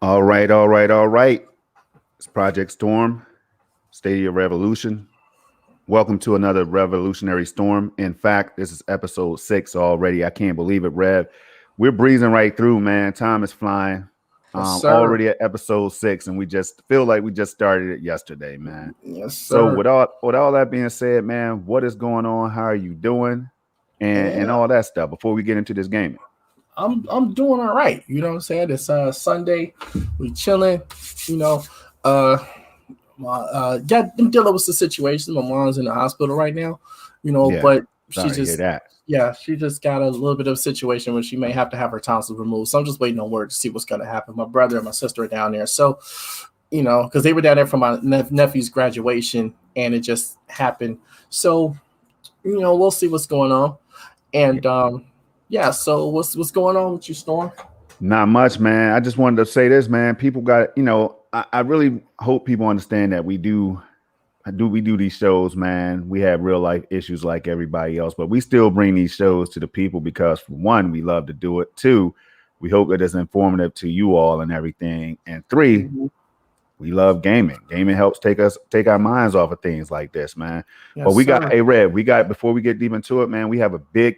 All right, all right, all right. It's Project Storm, Stadia Revolution. Welcome to another revolutionary storm. In fact, this is episode 6 already. I can't believe it, Rev. We're breezing right through, man. Time is flying. Yes, sir. Already at episode 6, and we just feel like we just started it yesterday, man. Yes, sir. So with all that being said, man, what is going on? How are you doing? And all that stuff before we get into this gaming. I'm doing all right. You know what I'm saying? It's Sunday. We chilling. You know, I'm dealing with the situation. My mom's in the hospital right now. You know, Yeah, but sorry she to hear that. she just got a little bit of a situation where she may have to have her tonsils removed. So I'm just waiting on word to see what's going to happen. My brother and my sister are down there. So, you know, because they were down there for my nephew's graduation and it just happened. So, you know, we'll see what's going on. And so what's going on with you, Storm? Not much, man. I just wanted to say this, man. People got, I really hope people understand that we do these shows, man. We have real life issues like everybody else, but we still bring these shows to the people because, for one, we love to do it. 2, we hope that it's informative to you all and everything. And 3, we love gaming. Gaming helps take our minds off of things like this, man. Yes, but we sir. got, hey, Red, before we get deep into it, man, we have a big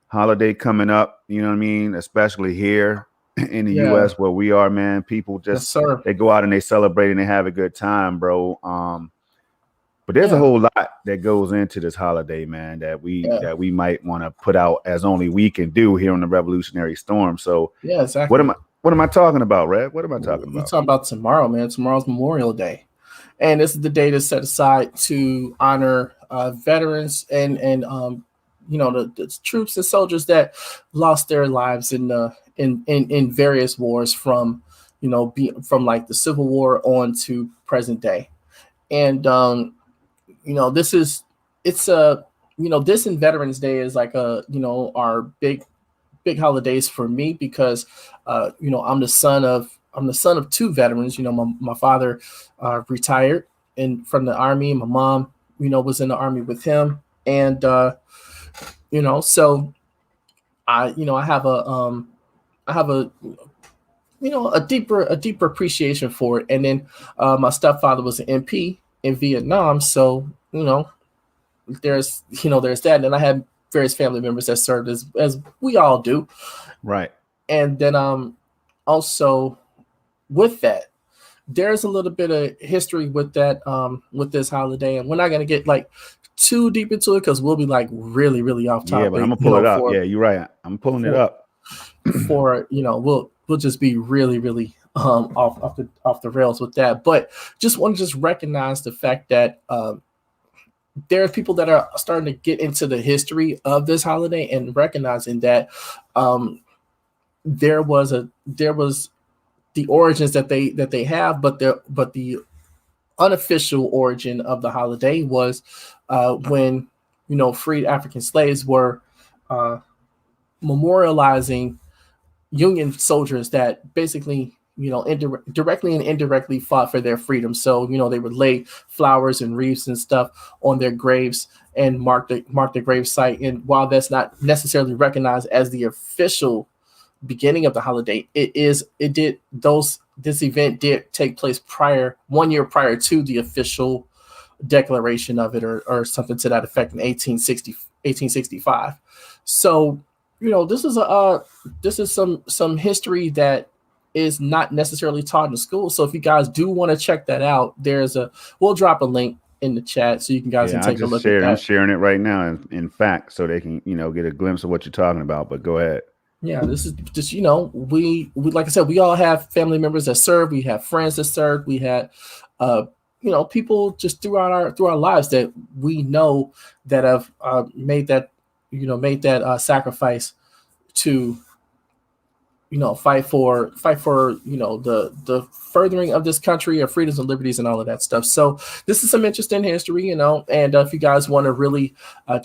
holiday coming up. You know what I mean? Especially here in the U.S. where we are, man. People just they go out and they celebrate and they have a good time, bro. But there's a whole lot that goes into this holiday, man, that we might want to put out as only we can do here on the Revolutionary Storm. So exactly. What am I talking about, Red? What am I talking about? We're talking about tomorrow, man. Tomorrow's Memorial Day. And this is the day that's set aside to honor veterans and the troops and soldiers that lost their lives in various wars from like the Civil War on to present day. And this and Veterans Day is like our big holidays for me because I'm the son of 2 veterans. My father retired from the Army. My mom was in the Army with him, and so I have a deeper appreciation for it. And then my stepfather was an MP in Vietnam, so there's that. And I had various family members that served as we all do, right? And then also with that, there's a little bit of history with that with this holiday, and we're not gonna get like too deep into it because we'll be like really, really off topic. Yeah, but I'm gonna pull it up. Yeah, you're right. I'm pulling it up. We'll just be really, really off the rails with that. But just want to recognize the fact that there are people that are starting to get into the history of this holiday and recognizing that there was the origins that they have, but the unofficial origin of the holiday was when freed African slaves were memorializing Union soldiers that basically directly and indirectly fought for their freedom. So they would lay flowers and wreaths and stuff on their graves and mark the grave site. And while that's not necessarily recognized as the official beginning of the holiday, this event did take place 1 year prior to the official declaration of it or something to that effect in 1865. So this is some history that is not necessarily taught in school. So if you guys do want to check that out, we'll drop a link in the chat so you can guys can take a look at that. I'm sharing it right now, in fact, so they can get a glimpse of what you're talking about. But go ahead. Yeah, this is just we like I said, we all have family members that serve. We have friends that serve. We had people just throughout our lives that we know that have made that sacrifice to fight for the furthering of this country, of freedoms and liberties and all of that stuff. So this is some interesting history, and if you guys want to really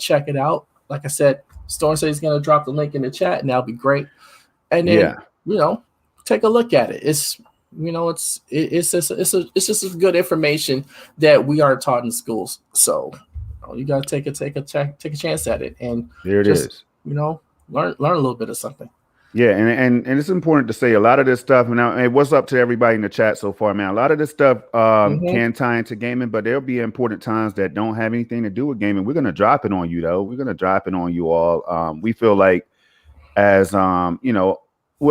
check it out, like I said, Storm says he's going to drop the link in the chat, and that'll be great. And then take a look at it. It's just good information that we aren't taught in schools. So you got to take a chance at it, and there it is. Learn a little bit of something. Yeah, and it's important to say a lot of this stuff. And now, hey, what's up to everybody in the chat so far, man? A lot of this stuff Mm-hmm. can tie into gaming, but there'll be important times that don't have anything to do with gaming. We're gonna drop it on you, though. We're gonna drop it on you all. We feel like, as well,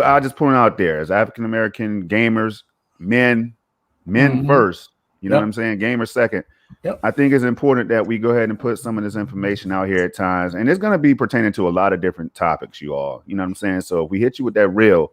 I'll just point it out there, as African American gamers, men Mm-hmm. first. You know what I'm Yep. saying? Gamers second. Yep. I think it's important that we go ahead and put some of this information out here at times. And it's going to be pertaining to a lot of different topics, you all. You know what I'm saying? So if we hit you with that real,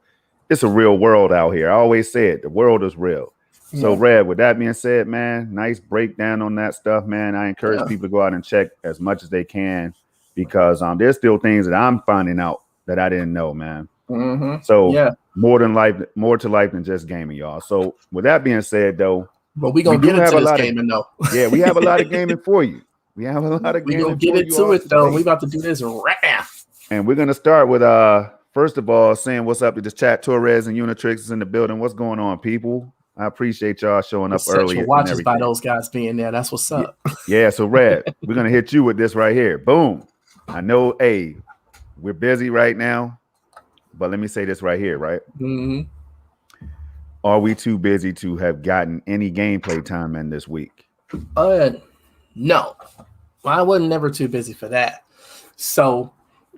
it's a real world out here. I always say it, the world is real. So, Yeah. Red, with that being said, man, nice breakdown on that stuff, man. I encourage Yeah. people to go out and check as much as they can because there's still things that I'm finding out that I didn't know, man. Mm-hmm. So Yeah. more to life than just gaming, y'all. So with that being said, though, But we we gonna do get have into a this lot of gaming though. we have a lot of gaming for you. We have a lot of We gonna gaming get for you into all it though. We today. about to do this right now. And we're gonna start with first of all saying what's up to this chat. Torres and Unitrix is in the building. What's going on, people? I appreciate y'all showing up Essential early and watches by everything. those guys being there. That's what's Yeah, up. yeah. So Red, we're gonna hit you with this right here. Boom. I know, hey, we're busy right now, but let me say this right here, right? Mm-hmm. Are we too busy to have gotten any gameplay time in this week? No, I wasn't never too busy for that. So,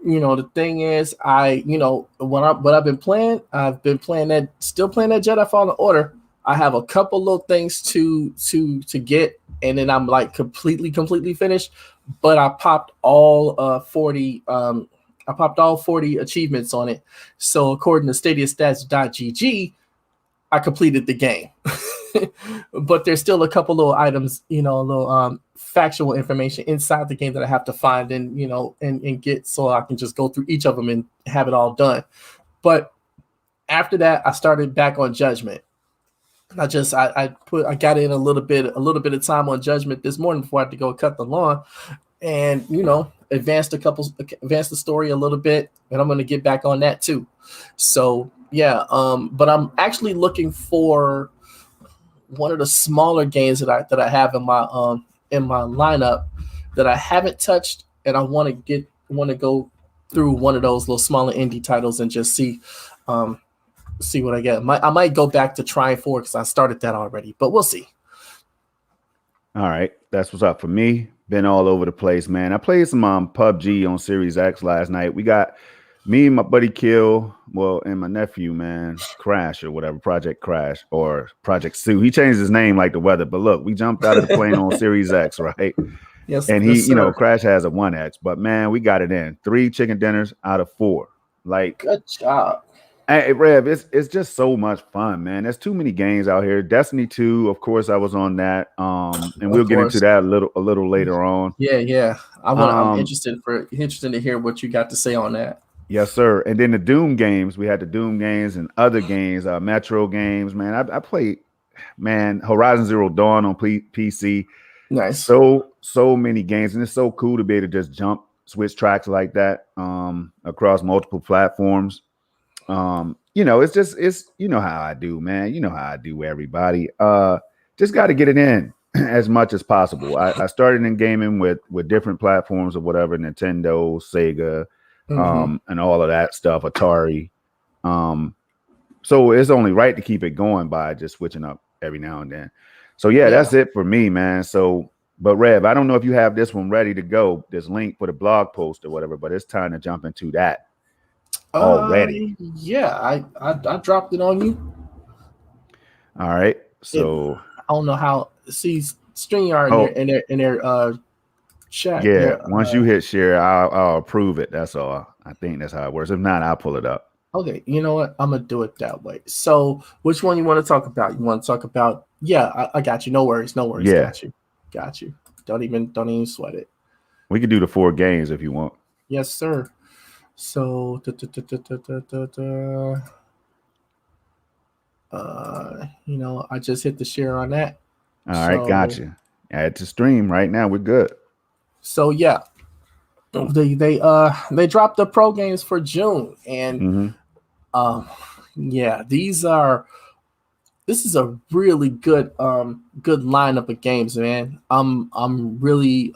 the thing is, what I've been playing, still playing that Jedi Fallen Order. I have a couple little things to get, and then I'm like completely finished. But I popped all 40. I popped all 40 achievements on it. So according to StadiaStats.gg, I completed the game. But there's still a couple little items, little factual information inside the game that I have to find and get, so I can just go through each of them and have it all done. But after that, I started back on Judgment. I got in a little bit of time on Judgment this morning before I had to go cut the lawn, and advanced the story a little bit, and I'm going to get back on that too. So yeah, but I'm actually looking for one of the smaller games that I have in my lineup that I haven't touched, and I want to go through one of those little smaller indie titles and just see what I get. I might go back to Trying 4 because I started that already, but we'll see. All right, that's what's up for me. Been all over the place, man. I played some PUBG on Series X last night. We got me and my buddy Kill, and my nephew, man, Crash or whatever, Project Crash or Project Sue. He changed his name like the weather, but look, we jumped out of the plane on Series X, right? Yes, And yes, sir. Crash has a 1X, but man, we got it in 3 chicken dinners out of 4. Like, good job. Hey, Rev, it's just so much fun, man. There's too many games out here. Destiny 2, of course, I was on that. And we'll get into that a little later on. Yeah. I'm interested to hear what you got to say on that. Yes, sir. And then the Doom games, we had the Doom games and other games, Metro games, man. I played, man, Horizon Zero Dawn on PC. Nice. So many games, and it's so cool to be able to just switch tracks like that across multiple platforms. It's how I do, man. You know how I do, everybody. Just got to get it in as much as possible. I started in gaming with different platforms or whatever, Nintendo, Sega, and all of that stuff, Atari. So it's only right to keep it going by just switching up every now and then. So yeah, that's it for me, man. So, but Rev, I don't know if you have this one ready to go, this link for the blog post or whatever, but it's time to jump into that. Already. Yeah, I dropped it on you. All right. So I don't know how. See, StreamYard in their chat. Yeah, once you hit share, I'll approve it. That's all. I think that's how it works. If not, I'll pull it up. Okay, you know what? I'm gonna do it that way. So, which one you want to talk about? You want to talk about? Yeah, I got you. No worries. Yeah. Got you. Don't even sweat it. We could do the 4 games if you want. Yes, sir. So, I just hit the share on that. All right, gotcha. Add to stream right now. We're good. So yeah, they dropped the pro games for June, and this is a really good lineup of games, man. I'm really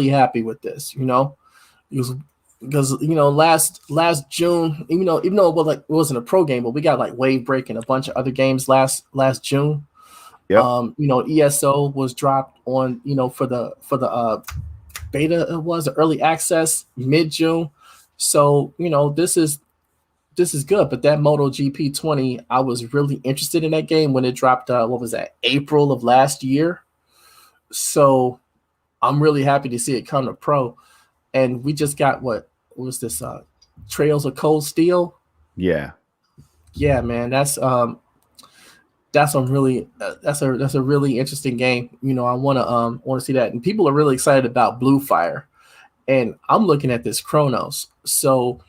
happy with this. because last June, even though it wasn't a pro game, but we got like Wave Break and a bunch of other games last June. Yep. ESO was dropped on for the beta. It was early access mid June, so this is good. But that MotoGP 20, I was really interested in that game when it dropped. What was that? April of last year. So I'm really happy to see it come to pro. And we just got what was this? Trails of Cold Steel. Yeah. Yeah, man. That's a really interesting game. I want to see that, and people are really excited about Blue Fire, and I'm looking at this Chronos. So,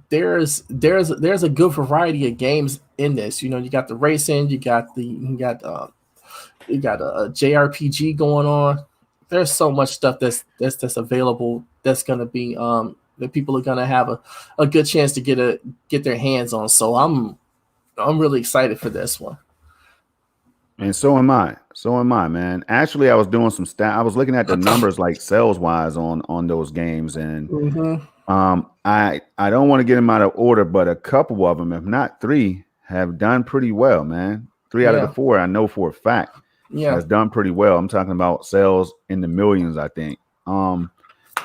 there's a good variety of games in this. You got the racing, you got a JRPG going on. There's so much stuff that's available that's gonna be that people are gonna have a good chance to get their hands on. So I'm really excited for this one. And so am I. So am I, man. Actually, I was doing some I was looking at the numbers like sales wise on those games, and I don't want to get them out of order, but a couple of them, if not three, have done pretty well, man. Three out of the four, I know for a fact, has done pretty well. I'm talking about sales in the millions, I think. So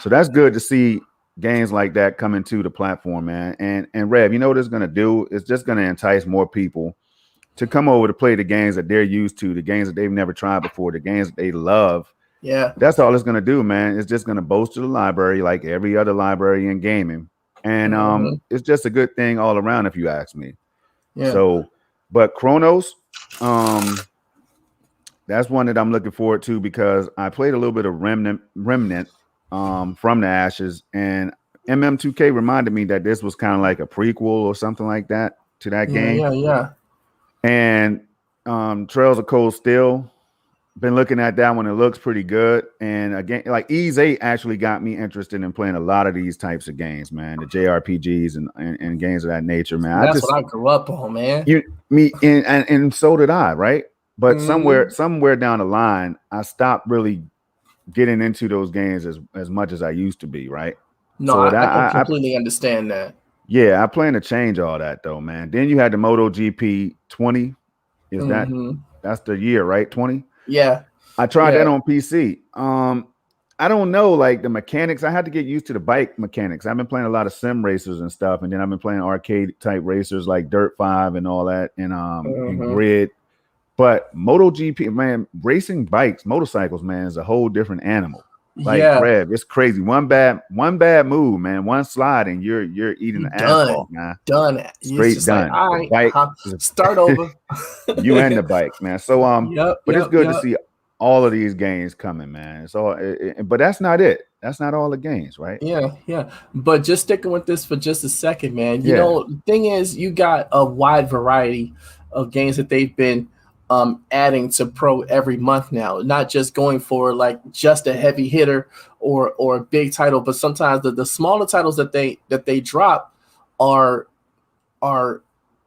that's good to see games like that coming to the platform, man. And Rev, what it's gonna do? It's just gonna entice more people to come over to play the games that they're used to, the games that they've never tried before, the games that they love. Yeah. That's all it's going to do, man. It's just going to bolster the library like every other library in gaming. And it's just a good thing all around, if you ask me. Yeah. So, but Chronos, that's one that I'm looking forward to because I played a little bit of Remnant from the Ashes, and MM2K reminded me that this was kind of like a prequel or something like that to that game. Yeah. And Trails of Cold Steel, been looking at that one. It looks pretty good. And again, like Ease 8 actually got me interested in playing a lot of these types of games, man. The JRPGs and games of that nature, man. That's what I grew up on, man. And so did I, right? But somewhere down the line, I stopped really getting into those games as much as I used to be, right? No, so I completely understand that. Yeah, I plan to change all that though, man. Then you had the MotoGP 20. Is that's the year, right? 20? Yeah. I tried that on PC. I don't know, like the mechanics. I had to get used to the bike mechanics. I've been playing a lot of sim racers and stuff, and then I've been playing arcade type racers like Dirt 5 and all that, and Grid. But MotoGP, man, racing bikes, motorcycles, man, is a whole different animal. Like Rev, it's crazy. One bad move, man. One slide, and you're eating the asphalt, man. Done. Straight done. Like, all right, start over. You and the bike, man. So but it's good to see all of these games coming, man. So, but that's not it. That's not all the games, right? Yeah. But just sticking with this for just a second, man. The thing is, you got a wide variety of games that they've been adding to pro every month now, not just going for like just a heavy hitter or a big title, but sometimes the smaller titles that they drop are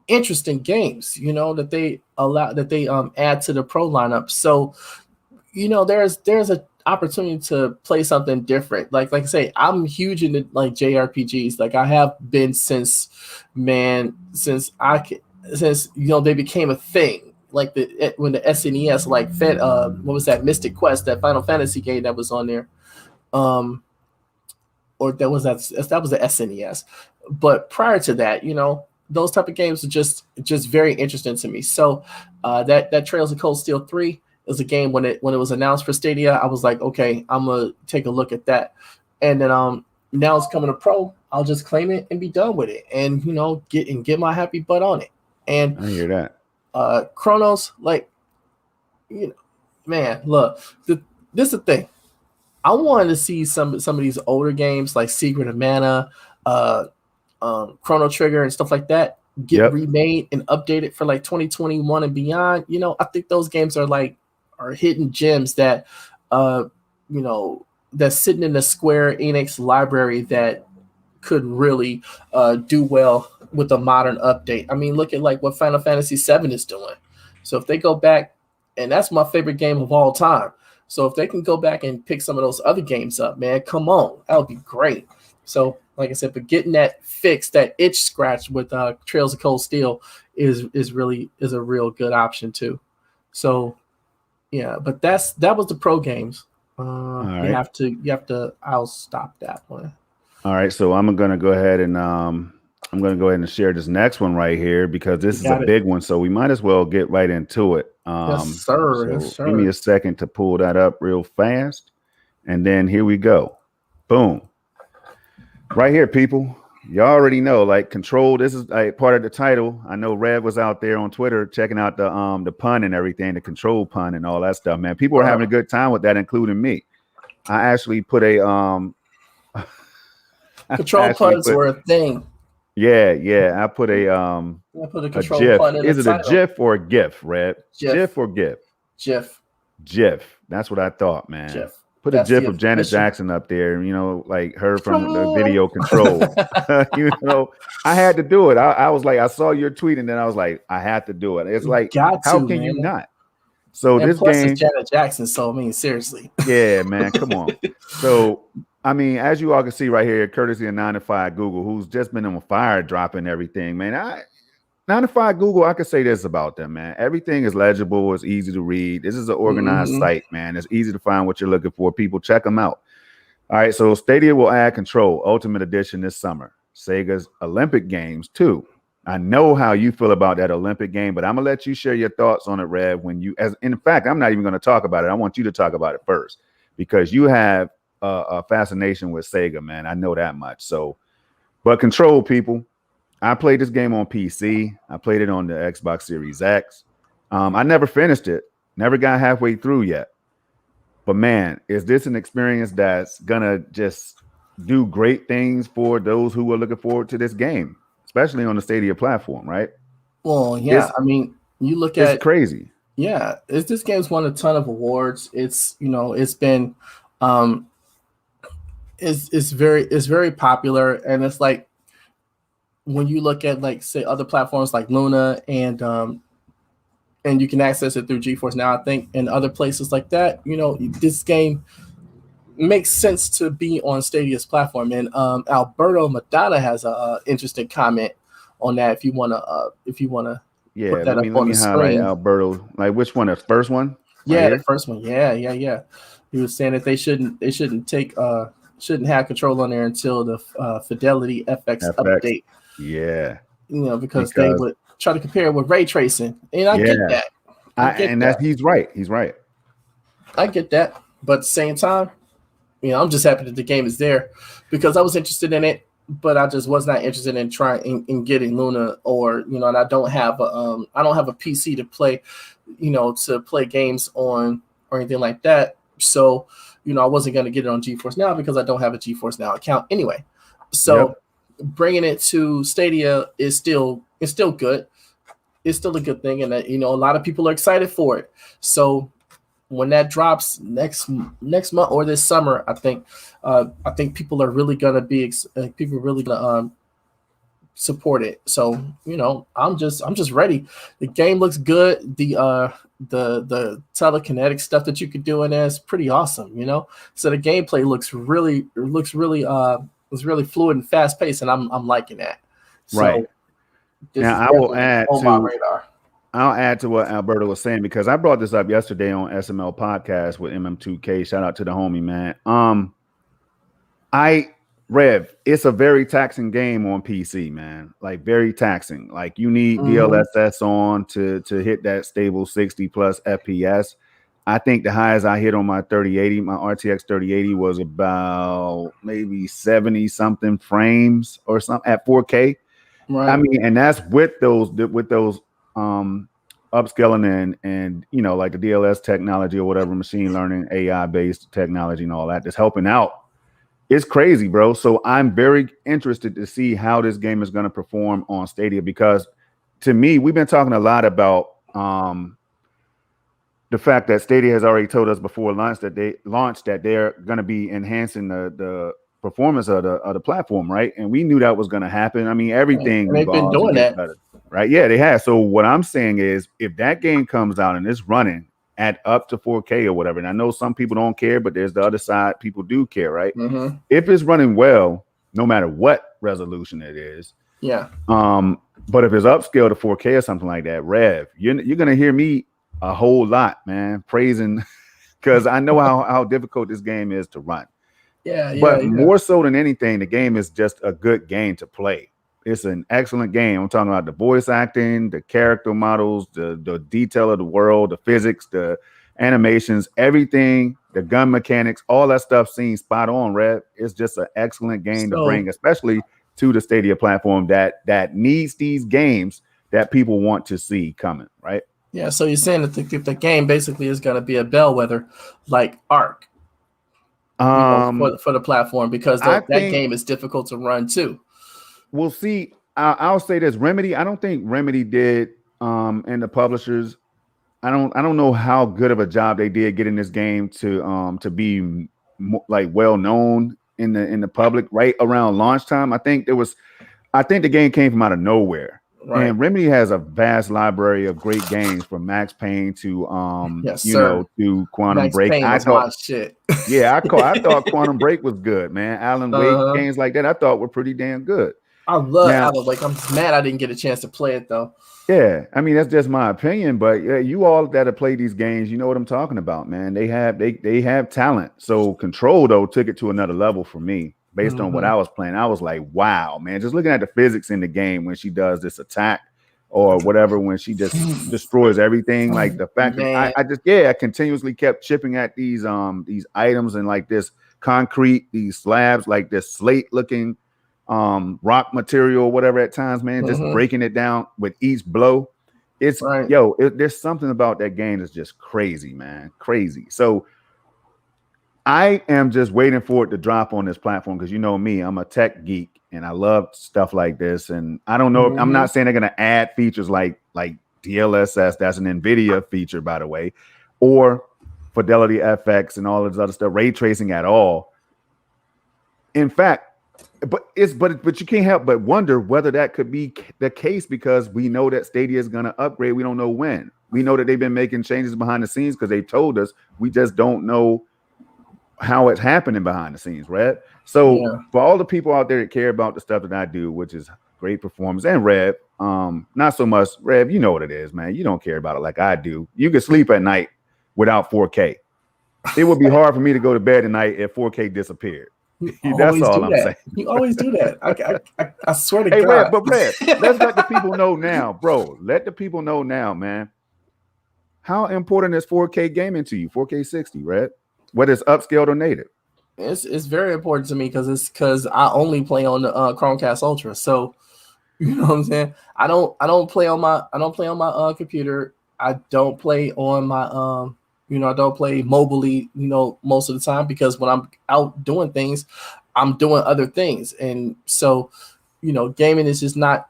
interesting games, that they add to the pro lineup. So there's an opportunity to play something different. Like I say, I'm huge into like JRPGs. Like I have been since they became a thing. Like when the SNES like fed what was that, Mystic Quest, that Final Fantasy game that was on there, or that was the SNES. But prior to that, those type of games are just very interesting to me. So that Trails of Cold Steel 3 is a game when it was announced for Stadia, I was like, okay, I'm gonna take a look at that, and then now it's coming to pro. I'll just claim it and be done with it, and get my happy butt on it. And I hear that. Chronos, like, man, look, this is the thing. I wanted to see some of these older games like Secret of Mana, Chrono Trigger, and stuff like that get remade and updated for like 2021 and beyond. I think those games are hidden gems that that's sitting in the Square Enix library that could really do well with a modern update. I mean, look at like what Final Fantasy VII is doing. So if they go back, and that's my favorite game of all time. So if they can go back and pick some of those other games up, man, come on, that would be great. So like I said, but getting that fixed, that itch scratch with Trails of Cold Steel is a real good option too. So yeah, but that was the pro games. right. You have to. I'll stop that one. All right, so I'm gonna go ahead and share this next one right here because this is a big one. So we might as well get right into it. Yes, sir. So Yes, sir. give me a second to pull that up real fast, and then here we go. Boom. Right here, people. You already know, like Control. This is like part of the title. I know Rev was out there on Twitter checking out the pun and everything, the Control pun and all that stuff. Man, people are having a good time with that, including me. I actually put a Control puns were a thing. Yeah. I put a control GIF. pun in Is it title. a GIF or a GIF, Red? GIF or GIF? GIF. That's what I thought, man. GIF. Put a GIF of Janet Jackson up there, like her from the video Control. I had to do it. I was like, I saw your tweet, and then I was like, I had to do it. It's like, how can you not? So and this game, it's Janet Jackson. So I mean, seriously. Yeah, man, come on. So I mean, as you all can see right here, courtesy of 9 to 5 Google, who's just been on fire dropping everything, man. 9 to 5 Google, I could say this about them, man. Everything is legible. It's easy to read. This is an organized site, man. It's easy to find what you're looking for. People, check them out. All right, so Stadia will add Control Ultimate Edition this summer. Sega's Olympic Games, too. I know how you feel about that Olympic game, but I'm going to let you share your thoughts on it, Rev. In fact, I'm not even going to talk about it. I want you to talk about it first because you have a fascination with Sega, man. I know that much. So, but Control, people. I played this game on PC. I played it on the Xbox Series X. I never finished it. Never got halfway through yet. But man, is this an experience that's gonna just do great things for those who are looking forward to this game, especially on the Stadia platform, right? Well, yeah. I mean, you look at it's crazy. Yeah, this game's won a ton of awards. It's it's been it's very popular, and it's like when you look at like say other platforms like Luna and you can access it through GeForce Now, I think, and other places like that. This game makes sense to be on Stadia's platform. And Alberto Madonna has a interesting comment on that. If you wanna put that up on the screen. Alberto, like which one? The first one? Yeah, the first one. Yeah. He was saying that they shouldn't have Control on there until the Fidelity FX update. Yeah. Because they would try to compare it with ray tracing. And I get that. He's right. He's right. I get that. But at the same time, I'm just happy that the game is there because I was interested in it, but I just was not interested in trying in getting Luna or, and I don't have a PC to play, to play games on or anything like that. So, I wasn't going to get it on GeForce Now because I don't have a GeForce Now account anyway. So bringing it to Stadia is still good. It's still a good thing. And, a lot of people are excited for it. So when that drops next month or this summer, I think people are really going to be support it. So, I'm just ready. The game looks good. The telekinetic stuff that you could do in there is pretty awesome, So the gameplay looks really fluid and fast paced, and I'm liking that. Right. So now I will add to my radar. I'll add to what Alberto was saying because I brought this up yesterday on SML podcast with MM2K. Shout out to the homie, man. Rev, it's a very taxing game on PC, man. Like very taxing. Like you need DLSS on to hit that stable 60 plus FPS. I think the highest I hit on my 3080, my RTX 3080 was about maybe 70 something frames or something at 4K. Right. I mean, and that's with those upscaling and like the DLS technology or whatever, machine learning, AI based technology and all that that's helping out. It's crazy, bro. So I'm very interested to see how this game is going to perform on Stadia because to me, we've been talking a lot about the fact that Stadia has already told us before launch that they're going to be enhancing the performance of the platform, right? And we knew that was going to happen. I mean, everything they've been doing that, better, right? Yeah, they have. So what I'm saying is, if that game comes out and it's running at up to 4K or whatever. And I know some people don't care, but there's the other side. People do care, right? Mm-hmm. If it's running well, no matter what resolution it is. Yeah. But if it's upscale to 4K or something like that, Rev, you're gonna hear me a whole lot, man, praising because I know how difficult this game is to run. But more so than anything, the game is just a good game to play. It's an excellent game. I'm talking about the voice acting, the character models, the detail of the world, the physics, the animations, everything, the gun mechanics, all that stuff seems spot on, Rev. It's just an excellent game to bring, especially to the Stadia platform that needs these games that people want to see coming, right? Yeah, so you're saying that the game basically is going to be a bellwether like Arc for the platform, because that game is difficult to run too. We'll see. I'll say this: Remedy. I don't think Remedy did, and the publishers. I don't know how good of a job they did getting this game to be like well known in the public right around launch time. I think the game came from out of nowhere. Right. And Remedy has a vast library of great games from Max Payne to to Quantum Max Break. Payne was my shit. Yeah, I thought Quantum Break was good, man. Alan Wake games like that I thought were pretty damn good. I love Alan Wake. I'm mad I didn't get a chance to play it though. Yeah, I mean that's just my opinion, but yeah, you all that have played these games, you know what I'm talking about, man. They have talent. So Control though took it to another level for me. Based on what I was playing, I was like, wow, man, just looking at the physics in the game when she does this attack or whatever, when she just destroys everything, like the fact that I continuously kept chipping at these items and like this concrete, these slabs, like this slate looking rock material, whatever at times, man, just breaking it down with each blow. It's there's something about that game that's just crazy, man, crazy. So I am just waiting for it to drop on this platform because you know me, I'm a tech geek and I love stuff like this. And I don't know, I'm not saying they're gonna add features like DLSS, that's an NVIDIA feature, by the way, or Fidelity FX and all this other stuff, ray tracing at all. In fact, but you can't help but wonder whether that could be the case because we know that Stadia is gonna upgrade. We don't know when. We know that they've been making changes behind the scenes because they told us. We just don't know how it's happening behind the scenes, right? So for all the people out there that care about the stuff that I do, which is great performance, and Rev, not so much. Rev, you know what it is, man. You don't care about it like I do. You can sleep at night without 4K. It would be hard for me to go to bed at night if 4K disappeared. That's all I'm saying. You always do that. I swear to God. Rev, but Rev, let's let the people know now, bro. Let the people know now, man. How important is 4K gaming to you? 4K 60, Rev? Whether it's upscaled or native. It's very important to me because I only play on the Chromecast Ultra. So you know what I'm saying? I don't play on my computer. I don't play on my I don't play mobilely, most of the time because when I'm out doing things, I'm doing other things. And so, gaming is just not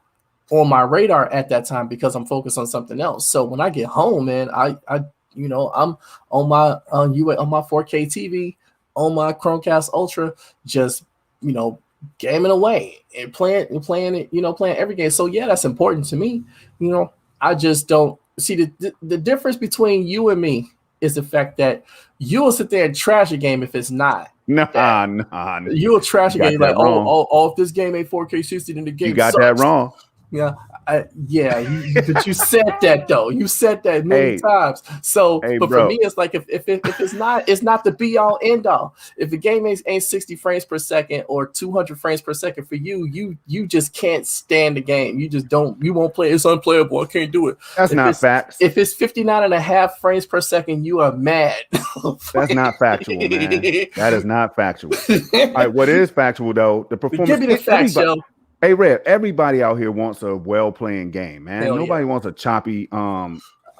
on my radar at that time because I'm focused on something else. So when I get home, man, I'm on my 4K TV, on my Chromecast Ultra, just gaming away and playing every game. So yeah, that's important to me. I just don't see the difference between you and me is the fact that you will sit there and trash a game if it's not. Nah. You will trash a game like, if this game ain't 4K 60, then the game you got sucks. that wrong. Yeah, but you said that though. You said that many times. So, but bro. for me, it's like if it's not the be all end all. If the game ain't 60 frames per second or 200 frames per second for you, you just can't stand the game. You just don't. You won't play. It's unplayable. I can't do it. That's not facts. If it's 59.5 frames per second, you are mad. That's not factual, man. That is not factual. All right, what is factual though? The performance. Give me the facts, yo. Hey, Rev, everybody out here wants a well-playing game, man. Hell Nobody wants a choppy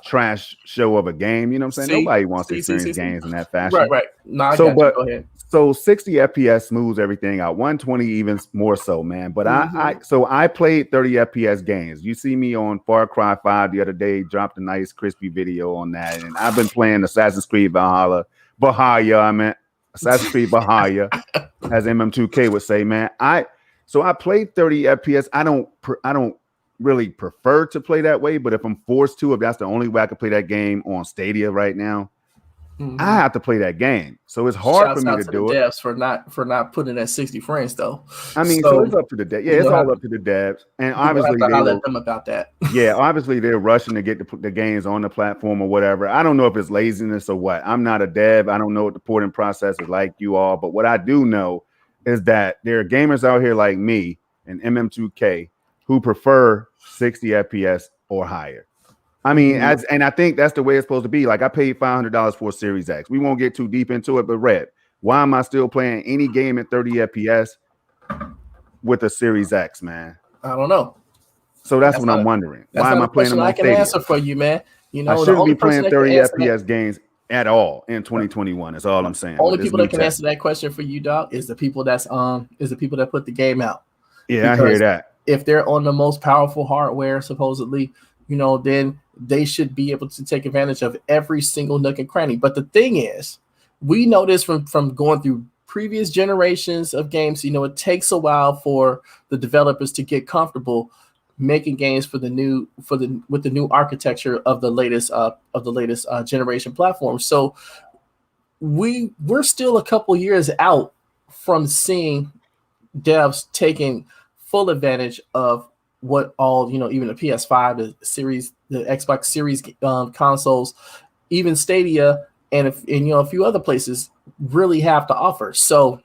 trash show of a game. You know what I'm saying? Nobody wants to experience games in that fashion. Right. No, go ahead. So 60 FPS smooths everything out. 120 even more so, man. But I played 30 FPS games. You see me on Far Cry 5 the other day, dropped a nice crispy video on that. And I've been playing Assassin's Creed Valhalla, Assassin's Creed Valhalla, as MM2K would say, man. So I played 30 FPS. I don't really prefer to play that way, but if I'm forced to, if that's the only way I can play that game on Stadia right now, I have to play that game. So it's hard for me to do the it. devs for not putting at 60 frames though. I mean, so it's up to the devs. Yeah, it's all up to the devs, and obviously they were. Let them about that. Yeah, obviously they're rushing to get the games on the platform or whatever. I don't know if it's laziness or what. I'm not a dev. I don't know what the porting process is like, you all, but what I do know is that there are gamers out here like me and MM2K who prefer 60 FPS or higher. I mean, and I think that's the way it's supposed to be. Like, I paid $500 for a Series X. We won't get too deep into it, but Red, why am I still playing any game at 30 FPS with a Series X, man? I don't know. So that's what I'm wondering. Why am I playing them on Stadia? I can answer for you, man. You know, I shouldn't be playing 30 FPS games at all in 2021. That's all I'm saying. Only people that can answer that question for you, Doc, is the people that put the game out. Yeah, because I hear that. If they're on the most powerful hardware, supposedly, you know, then they should be able to take advantage of every single nook and cranny. But the thing is, we know this from going through previous generations of games. You know, it takes a while for the developers to get comfortable making games with the new architecture of the latest generation platform. So we're still a couple years out from seeing devs taking full advantage of what all, you know, even the PS5, the series, the Xbox Series consoles, even Stadia, and you know, a few other places really have to offer. So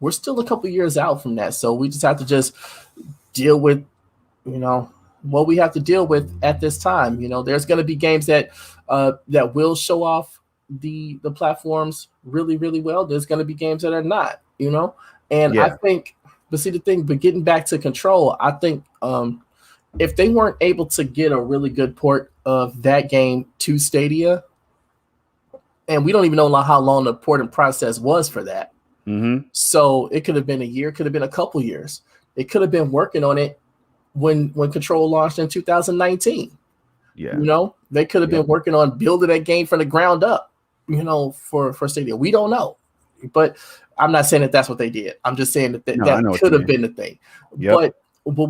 we're still a couple years out from that. So we just have to just deal with, you know, what we have to deal with at this time. You know, there's going to be games that will show off the platforms really, really well. There's going to be games that are not, you know, and I think, but see the thing, but getting back to Control, I think if they weren't able to get a really good port of that game to Stadia, and we don't even know how long the porting process was for that. So it could have been a year, could have been a couple years. It could have been working on it when Control launched in 2019. Yeah, you know, they could have been working on building that game from the ground up, you know, for Stadia. We don't know, but I'm not saying that that's what they did. I'm just saying that that could have been the thing. But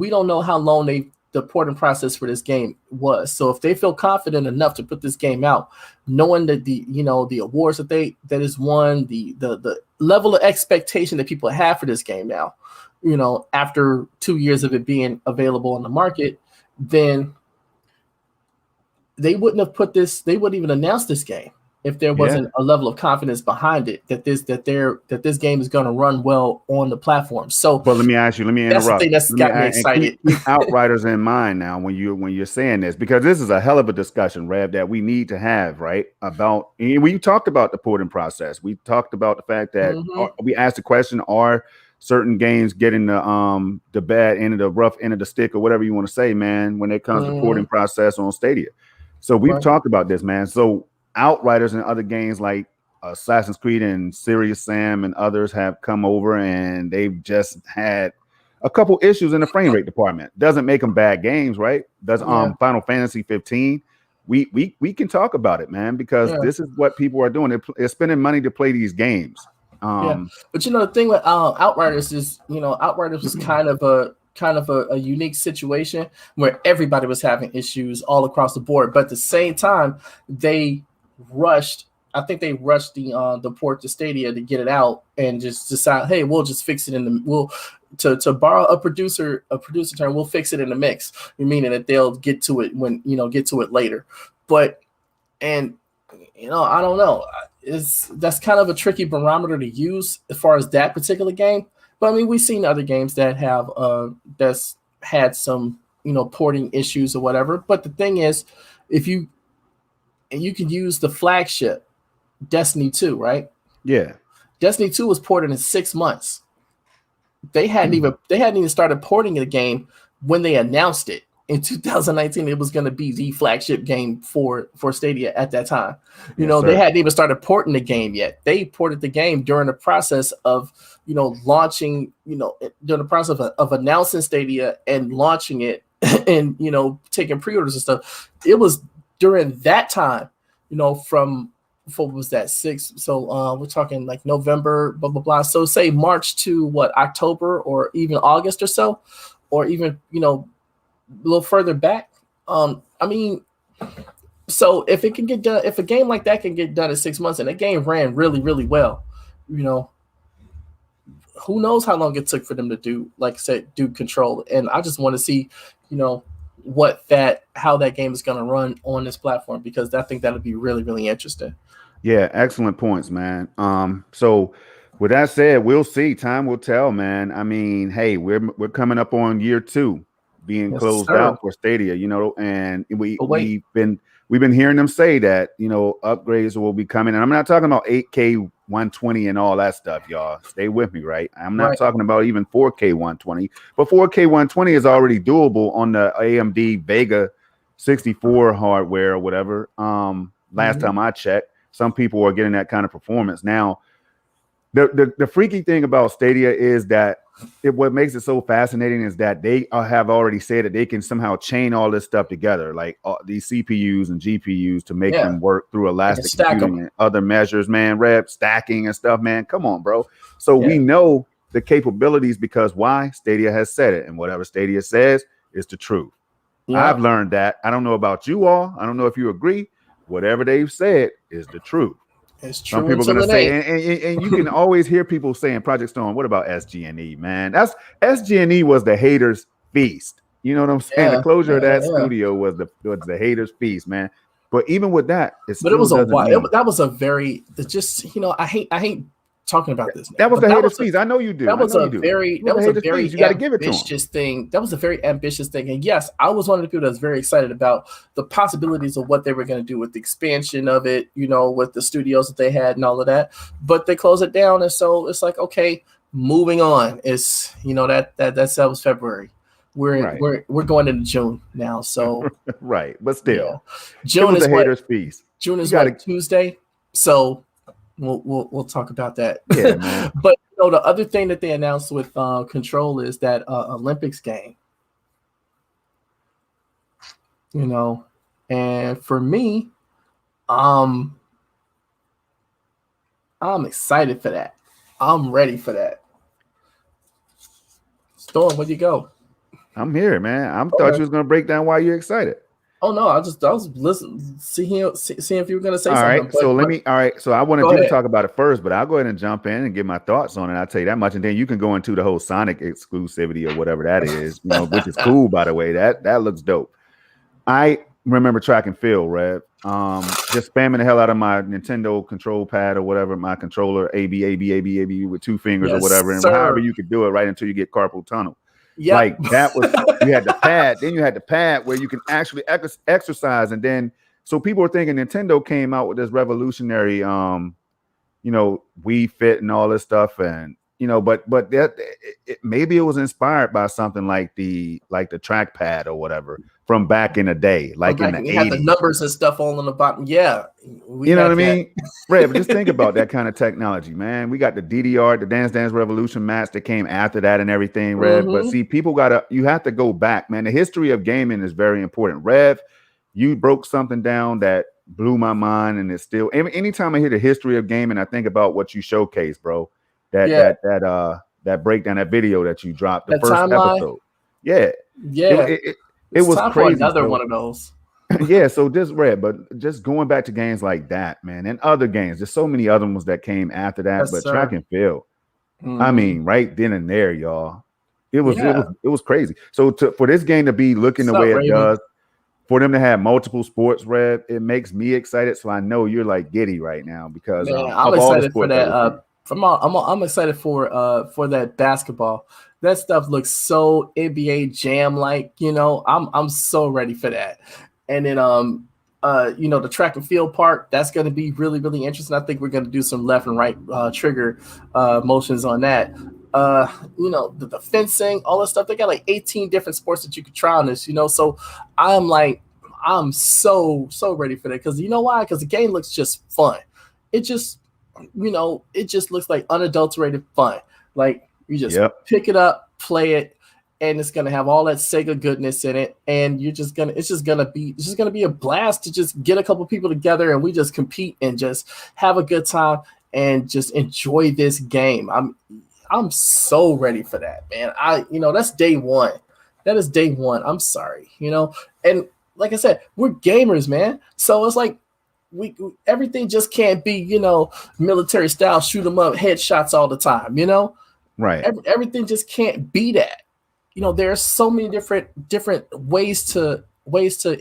we don't know how long the porting process for this game was. So if they feel confident enough to put this game out, knowing that the awards that is won, the level of expectation that people have for this game now, you know, after 2 years of it being available on the market, then they wouldn't even announce this game if there wasn't a level of confidence behind it that this game is going to run well on the platform. So, but let me interrupt. That's the thing that's got me excited. Keep Outriders in mind now when you're saying this, because this is a hell of a discussion, Rev, that we need to have, right? About, and we talked about the porting process. We talked about the fact that we asked the question: are certain games getting the bad end of the rough end of the stick, or whatever you want to say, man, when it comes to porting process on Stadia? So we've talked about this, man. So Outriders and other games like Assassin's Creed and Serious Sam and others have come over, and they've just had a couple issues in the frame rate department. Doesn't make them bad games, right? Does Final Fantasy 15? We can talk about it, man, because this is what people are doing. They're spending money to play these games. But you know, the thing with Outriders is, you know, Outriders was kind of a unique situation where everybody was having issues all across the board. But at the same time, they rushed the port to Stadia to get it out and just decide, hey, we'll just fix it to borrow a producer term, we'll fix it in the mix, meaning that they'll get to it later. But, and you know, I don't know, that's kind of a tricky barometer to use as far as that particular game. But I mean, we've seen other games that have that's had some, you know, porting issues or whatever. But the thing is, if you can use the flagship Destiny 2, right? Yeah. Destiny 2 was ported in 6 months. They hadn't even started porting the game when they announced it. In 2019, it was going to be the flagship game for Stadia at that time. You know, they hadn't even started porting the game yet. They ported the game during the process of, you know, launching, you know, during the process of announcing Stadia and launching it and, you know, taking pre-orders and stuff. It was during that time, you know, from what was that, 6? So we're talking like November, blah, blah, blah. So say March to October or even August or so, or even, you know, little further back, I mean, so if it can get done, if a game like that can get done in 6 months, and the game ran really, really well, you know, who knows how long it took for them to do, like I said, do Control. And I just want to see, you know, how that game is going to run on this platform, because I think that'll be really, really interesting. Yeah, excellent points, man. So with that said, we'll see. Time will tell, man. I mean, hey, we're coming up on year 2 being Yes, closed sir. out for Stadia, you know, and But wait, we've been hearing them say that, you know, upgrades will be coming. And I'm not talking about 8K 120 and all that stuff, y'all. Stay with me, right? I'm not right. talking about even 4K 120, but 4K 120 is already doable on the AMD Vega 64 hardware or whatever. Last time I checked, some people are getting that kind of performance. Now, the freaky thing about Stadia is that what makes it so fascinating is that they have already said that they can somehow chain all this stuff together, like these CPUs and GPUs, to make them work through elastic computing and other measures, man, stacking and stuff, man. Come on, bro. So we know the capabilities, because why? Stadia has said it, and whatever Stadia says is the truth. I've learned that. I don't know about you all. I don't know if you agree. Whatever they've said is the truth. It's true. Some people are going to say, and you can always hear people saying, Project Storm, what about SG&E, man? SG&E was the haters' feast. You know what I'm saying? The closure of that studio was the haters' feast, man. But even with that, it was that was a very, just, you know, I hate talking about this. That was the haters' feast. I know you do. That was a very you got to give it to them. thing. That was a very ambitious thing. And yes, I was one of the people that was very excited about the possibilities of what they were going to do with the expansion of it, you know, with the studios that they had and all of that. But they closed it down, and so it's like, okay, moving on. It's, you know, that was February. We're going into June now, so right, but still, June is the haters' feast. June is what, Tuesday, so. We'll talk about that. Yeah, man. But you know, the other thing that they announced with Control is that Olympics game. You know, and for me, I'm excited for that. I'm ready for that. Storm, where'd you go? I'm here, man. I thought you was gonna break down why you're excited. Oh no, I was listening, seeing if you were gonna say something. All right. So I wanted you to talk about it first, but I'll go ahead and jump in and give my thoughts on it. I'll tell you that much, and then you can go into the whole Sonic exclusivity or whatever that is, you know, which is cool, by the way. That looks dope. I remember track and field, Rev. Just spamming the hell out of my Nintendo control pad or whatever, my controller, AB with 2 fingers or whatever, and however you could do it right until you get carpal tunnel. Yeah, like that was, you had the pad, then you had the pad where you can actually exercise. And then, so people were thinking Nintendo came out with this revolutionary, you know, Wii Fit and all this stuff. And, you know, but that maybe it was inspired by something like the trackpad or whatever from back in the day, like in the 80s. Had the numbers and stuff all on the bottom. Yeah. You know what I mean? Right, but just think about that kind of technology, man. We got the DDR, the Dance Dance Revolution match that came after that and everything, Rev. But see, you have to go back, man. The history of gaming is very important. Rev, you broke something down that blew my mind, and it's still, anytime I hear the history of gaming, I think about what you showcased, bro. That breakdown, that video that you dropped, the first episode. Yeah. It was time crazy. For another one of those. Yeah, so just going back to games like that, man, and other games. There's so many other ones that came after that, but track and field. I mean, right then and there, y'all. It was crazy. So for this game to be looking the way it does, for them to have multiple sports, Rev, it makes me excited. So I know you're like giddy right now because I'm excited for that. I'm excited for that basketball. That stuff looks so NBA Jam like, you know. I'm so ready for that. And then you know, the track and field part, that's going to be really, really interesting. I think we're going to do some left and right trigger motions on that. You know, the fencing, all this stuff. They got like 18 different sports that you could try on this, you know. So I'm so ready for that, because you know why? Because the game looks just fun. It just, you know, it just looks like unadulterated fun. Like you just pick it up, play it, and it's gonna have all that Sega goodness in it. And it's just gonna be a blast to just get a couple people together and we just compete and just have a good time and just enjoy this game. I'm so ready for that, man. You know, that's day one. That is day one. I'm sorry, and like I said, we're gamers, man. So it's like everything just can't be, military style, shoot 'em up, headshots all the time, Right. Everything just can't be that. There are so many different ways to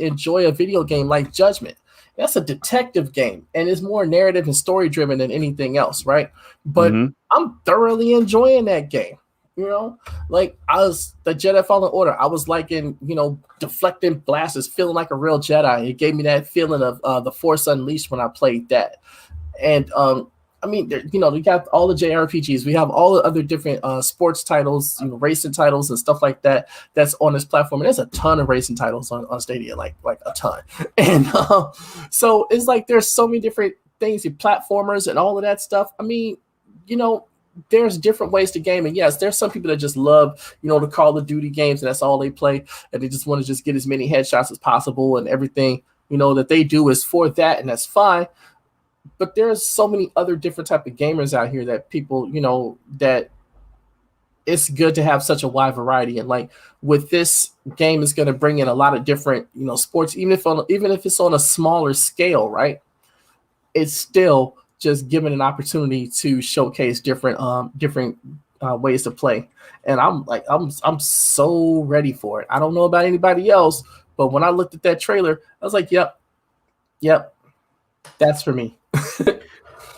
enjoy a video game like Judgment. That's a detective game, and it's more narrative and story driven than anything else, right? But I'm thoroughly enjoying that game. Like the Jedi Fallen Order, I was liking, deflecting blasters, feeling like a real Jedi. It gave me that feeling of the Force Unleashed when I played that. And I mean, we got all the JRPGs. We have all the other different sports titles, racing titles and stuff like that. That's on this platform. And there's a ton of racing titles on Stadia, like a ton. And so it's like there's so many different things, platformers and all of that stuff. I mean, there's different ways to game. And yes, there's some people that just love, the Call of Duty games, and that's all they play. And they just want to just get as many headshots as possible, and everything, that they do is for that, and that's fine. But there's so many other different type of gamers out here that people, that it's good to have such a wide variety. And like with this game, is going to bring in a lot of different, sports, even if it's on a smaller scale, right? It's still just given an opportunity to showcase different ways to play. And I'm so ready for it. I don't know about anybody else, but when I looked at that trailer, I was like, yep, that's for me.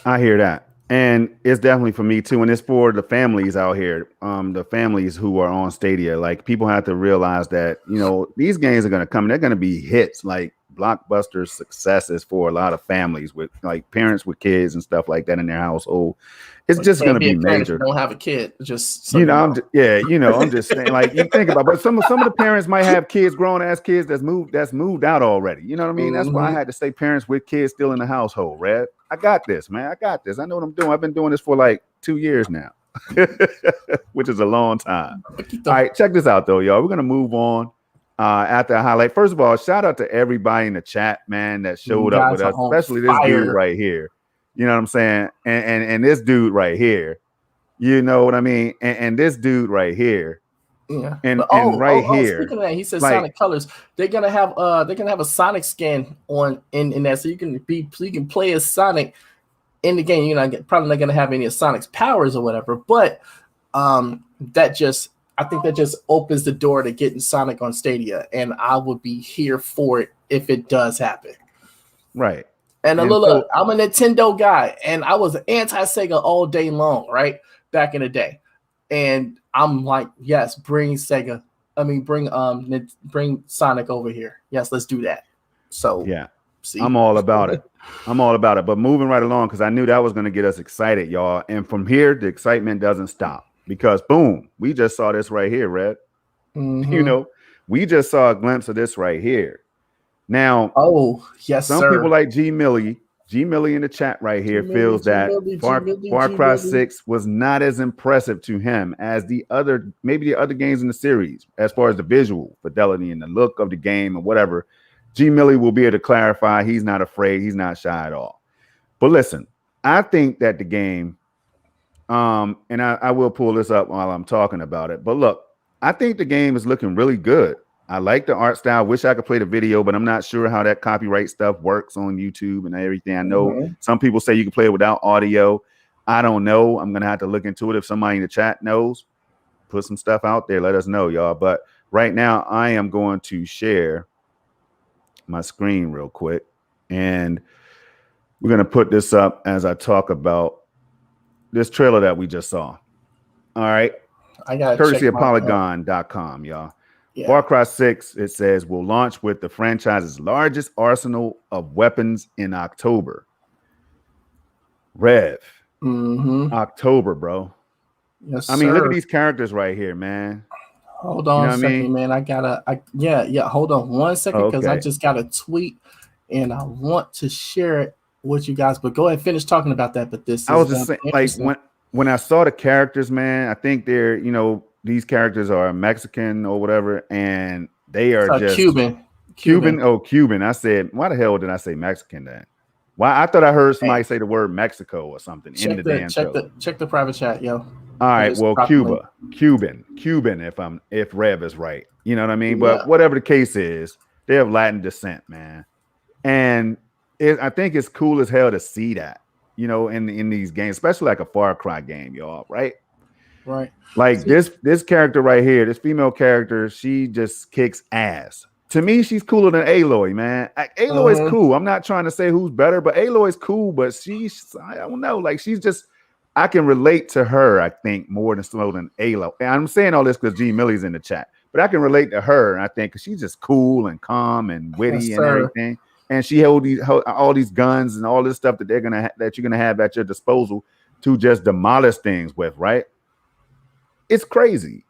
I hear that. And it's definitely for me too. And it's for the families out here, the families who are on Stadia. Like, people have to realize that, these games are going to come. They're going to be hits, like blockbuster successes for a lot of families with like parents with kids and stuff like that in their household. It's just going to be major. Don't have a kid, just I'm just saying, like, you think about, but some of the parents might have kids, grown ass kids that's moved out already. You know what I mean? That's why I had to say parents with kids still in the household. Red, I got this, man. I got this. I know what I'm doing. I've been doing this for like 2 years now, which is a long time. All right, check this out though, y'all. We're gonna move on. After I highlight, first of all, shout out to everybody in the chat, man, that showed up with us, especially this dude right here. You know what I'm saying? And this dude right here, you know what I mean? And this dude right here. Yeah. And right here. Speaking of that, he says Sonic Colors. They're gonna have a Sonic skin in that, so you can play as Sonic in the game. You're probably not gonna have any of Sonic's powers or whatever, but I think that just opens the door to getting Sonic on Stadia, and I would be here for it if it does happen. Right. And look, I'm a Nintendo guy, and I was anti-Sega all day long, right? Back in the day. And I'm like, yes, bring Sega. I mean, bring Sonic over here. Yes, let's do that. So yeah, I'm all about it. I'm all about it. But moving right along, because I knew that was going to get us excited, y'all. And from here, the excitement doesn't stop. Because boom, we just saw this right here, Red. We just saw a glimpse of this right here. Now, some people like G Millie in the chat right here feels that Far Cry 6 was not as impressive to him as the other games in the series, as far as the visual fidelity and the look of the game and whatever. G Millie will be able to clarify. He's not afraid. He's not shy at all. But listen, I think that the game, and I will pull this up while I'm talking about it. But look, I think the game is looking really good. I like the art style. Wish I could play the video, but I'm not sure how that copyright stuff works on YouTube and everything. I know some people say you can play it without audio. I don't know. I'm going to have to look into it. If somebody in the chat knows, put some stuff out there. Let us know, y'all. But right now, I am going to share my screen real quick. And we're going to put this up as I talk about this trailer that we just saw. All right. I got courtesy of Polygon.com, y'all. Yeah. Far Cry 6, it says, will launch with the franchise's largest arsenal of weapons in October. Rev. October, bro. Yes, I mean, look at these characters right here, man. Hold on a second, man. Hold on 1 second, because I just got a tweet and I want to share it with you guys. But go ahead and finish talking about that. But I was just saying, like, when I saw the characters, man, I think they're, these characters are Mexican or whatever, and they are just Cuban. Oh, Cuban. I said, why the hell did I say Mexican then? Why? I thought I heard somebody say the word Mexico or something in the damn show. Check the private chat, yo. All that right, is well, properly. Cuban, if Rev is right, you know what I mean. Yeah. But whatever the case is, they have Latin descent, man, and I think it's cool as hell to see that, in these games, especially like a Far Cry game, y'all, right? Right. Like See, this character right here, this female character, she just kicks ass. To me, she's cooler than Aloy, man. Like, Aloy's mhm. cool. I'm not trying to say who's better, but Aloy's cool. But I don't know. Like she's just, I can relate to her. I think more than Aloy. And I'm saying all this because G Millie's in the chat, but I can relate to her. I think because she's just cool and calm and Yes, witty and sir. everything. And she held all these guns and all this stuff that that you're gonna have at your disposal to just demolish things with, right? It's crazy.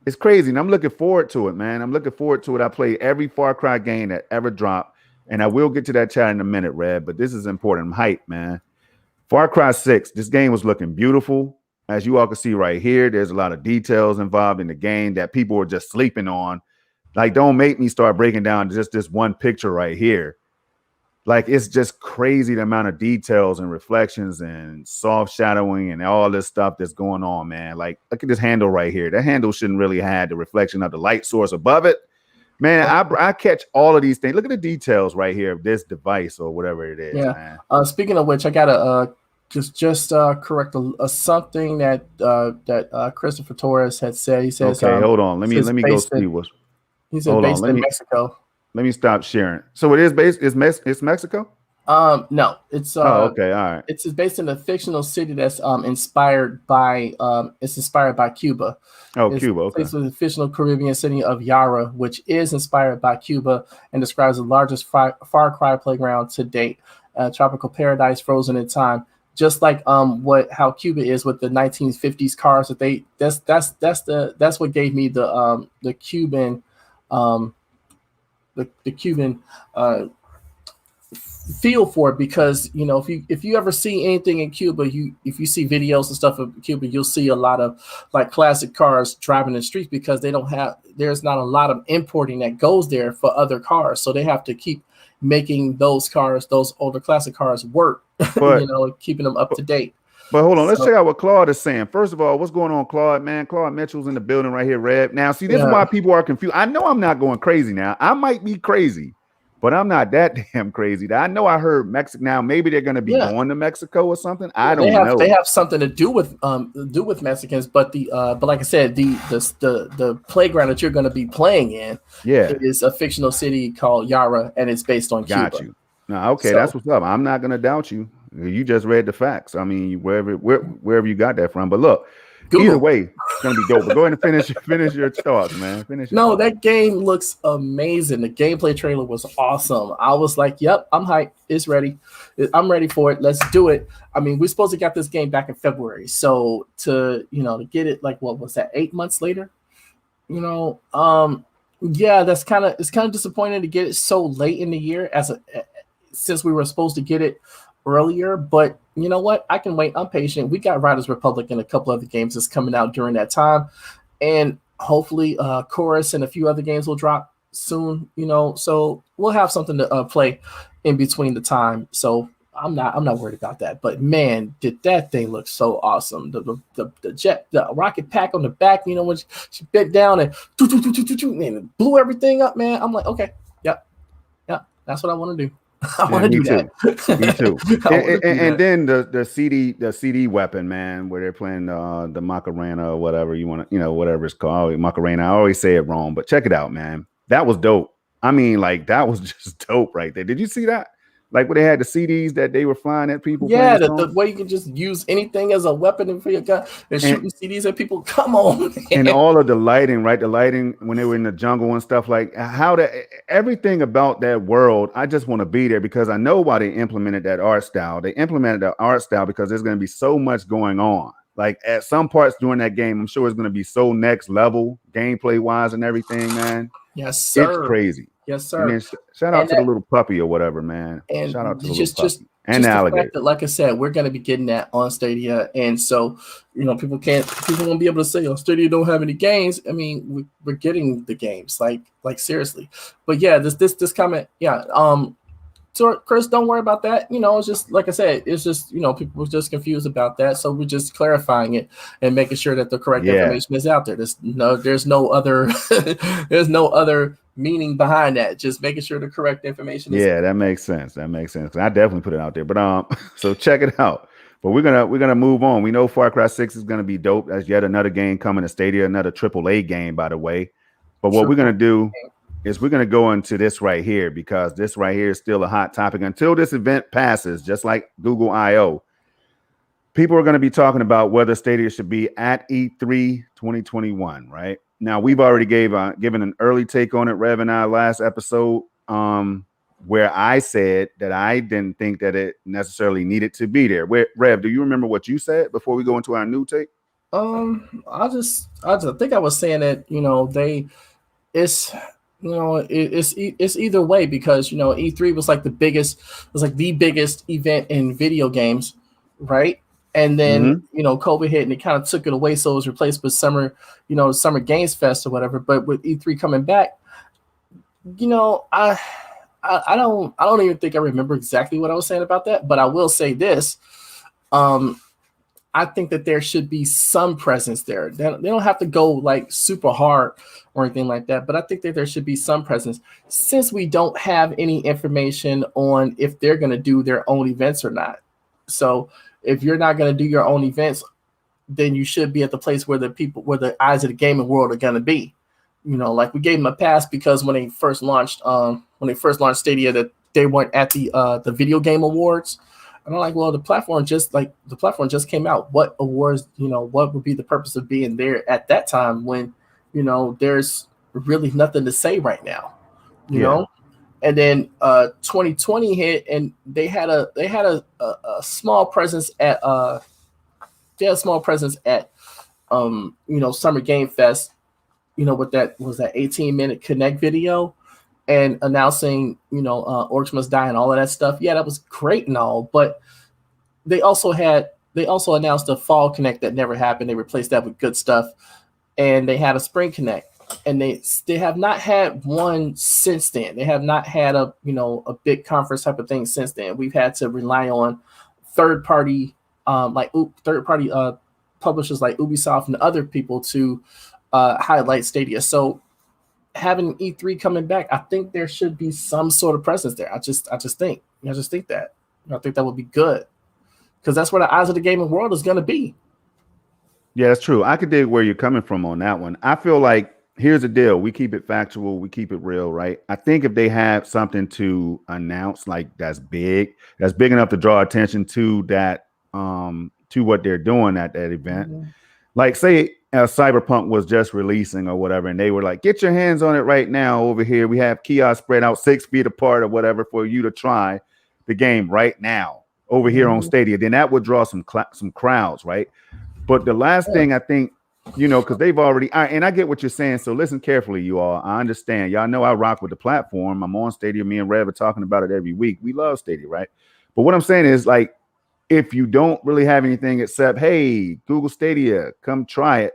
It's crazy. And I'm looking forward to it, man. I'm looking forward to it. I play every Far Cry game that ever dropped. And I will get to that chat in a minute, Red, but this is important. I'm hyped, man. Far Cry 6, this game was looking beautiful. As you all can see right here, there's a lot of details involved in the game that people are just sleeping on. Like, don't make me start breaking down just this one picture right here. Like, it's just crazy the amount of details and reflections and soft shadowing and all this stuff that's going on, man. Like, look at this handle right here. That handle shouldn't really have the reflection of the light source above it. Man, I catch all of these things. Look at the details right here of this device or whatever it is, Yeah. man. Speaking of which, I gotta just correct something that Christopher Torres had said. He says, Okay, hold on. Let me go see what's. he said Hold on. based in Mexico. Let me stop sharing. So it is based. It's Mexico. No, it's Oh, okay, all right. it's based in a fictional city that's inspired by Cuba. Oh, Cuba. Okay. It's the fictional Caribbean city of Yara, which is inspired by Cuba and describes the largest Far Cry playground to date, tropical paradise frozen in time. Just like how Cuba is with the 1950s cars that's what gave me the Cuban the Cuban feel for it, because if you ever see anything in Cuba, if you see videos and stuff of Cuba, you'll see a lot of like classic cars driving the streets, because there's not a lot of importing that goes there for other cars, so they have to keep making those older classic cars work, But keeping them up to date. But hold on, let's check out what Claude is saying. First of all, what's going on, Claude, man? Claude Mitchell's in the building right here, Red. Now, see, this is why people are confused. I know I'm not going crazy now. I might be crazy, but I'm not that damn crazy. I know I heard Mexico. Now, maybe they're going to be going to Mexico or something. I don't know. They have something to do with Mexicans, but but like I said, the playground that you're going to be playing in, is a fictional city called Yara, and it's based on Cuba. Got you. No, okay, that's what's up. I'm not going to doubt you. You just read the facts. I mean, wherever you got that from. But look, Google. Either way, it's gonna be dope. But go ahead and finish your thoughts, man. That game looks amazing. The gameplay trailer was awesome. I was like, "Yep, I'm hyped. It's ready. I'm ready for it. Let's do it." I mean, we're supposed to get this game back in February, so to get it, like, what was that, 8 months later? Yeah, it's kind of disappointing to get it so late in the year since we were supposed to get it earlier, but you know what? I can wait. I'm patient. We got Riders Republic and a couple other games that's coming out during that time, and hopefully Chorus and a few other games will drop soon. So we'll have something to play in between the time. So I'm not worried about that. But man, did that thing look so awesome? The rocket pack on the back, when she bit down and blew everything up, man. I'm like, okay, yep, that's what I want to do. I want to do that. Me too. And then the CD weapon, man, where they're playing the Macarena or whatever you want to, whatever it's called, Macarena. I always say it wrong, but check it out, man. That was dope. I mean, like, that was just dope right there. Did you see that? Like, where they had the CDs that they were flying at people. Yeah, the way you can just use anything as a weapon for your gun and shooting CDs at people. Come on, man. And all of the lighting, right? The lighting when they were in the jungle and stuff, like everything about that world. I just want to be there because I know why they implemented that art style. They implemented the art style because there's going to be so much going on. Like, at some parts during that game, I'm sure it's going to be so next level gameplay wise and everything, man. Yes, sir. It's crazy. Yes, sir. And then shout out to the little puppy or whatever, man. And shout out to the just little puppy. And the alligator. That, like I said, we're going to be getting that on Stadia, and so people won't be able to say, "Oh, Stadia don't have any games." I mean, we're getting the games, like seriously. But yeah, this comment, yeah. So, Chris, don't worry about that. It's just like I said, it's just people were just confused about that, so we're just clarifying it and making sure that the correct information is out there. There's no other there's no other meaning behind that. Just making sure the correct information is. Yeah, that makes sense. That makes sense. I definitely put it out there. But so check it out. But we're gonna move on. We know Far Cry 6 is gonna be dope. That's yet another game coming to Stadia, another AAA game, by the way. But what we're gonna do is we're gonna go into this right here, because this right here is still a hot topic until this event passes, just like Google I/O. People are going to be talking about whether Stadia should be at E3 2021, right? Now, we've already given an early take on it, Rev and I, last episode, where I said that I didn't think that it necessarily needed to be there. Rev, do you remember what you said before we go into our new take? I just think I was saying that it's either way, because E3 was like the biggest event in video games, right? And then COVID hit and it kind of took it away, so it was replaced with Summer Games Fest or whatever. But with E3 coming back, I don't even think I remember exactly what I was saying about that, but I will say this. I think that there should be some presence there. They don't have to go like super hard or anything like that, but I think that there should be some presence, since we don't have any information on if they're going to do their own events or not. So if you're not going to do your own events, then you should be at the place where the eyes of the gaming world are going to be. Like we gave them a pass because when they first launched Stadia, that they weren't at the video game awards. And I'm like, well, the platform just came out. What awards, what would be the purpose of being there at that time when, there's really nothing to say right now, you know? And then 2020 hit, and they had a small presence at Summer Game Fest, with that 18-minute Connect video and announcing, Orcs Must Die and all of that stuff. Yeah, that was great and all, but they also announced a Fall Connect that never happened. They replaced that with Good Stuff, and they had a Spring Connect, and they have not had one since then. They have not had a big conference type of thing since then. We've had to rely on third party publishers like Ubisoft and other people to highlight Stadia. So having E3 coming back, I think there should be some sort of presence there. I just think that. I think that would be good, because that's where the eyes of the gaming world is going to be. Yeah, that's true. I could dig where you're coming from on that one. I feel like here's the deal. We keep it factual. We keep it real, right? I think if they have something to announce like that's big enough to draw attention to that, to what they're doing at that event, like say Cyberpunk was just releasing or whatever, and they were like, get your hands on it right now over here. We have kiosks spread out 6 feet apart or whatever for you to try the game right now over here on Stadia. Then that would draw some crowds, right? But the last thing I think, because they've already, and I get what you're saying. So listen carefully, you all. I understand. Y'all know I rock with the platform. I'm on Stadia. Me and Rev are talking about it every week. We love Stadia, right? But what I'm saying is, like, if you don't really have anything except, hey, Google Stadia, come try it.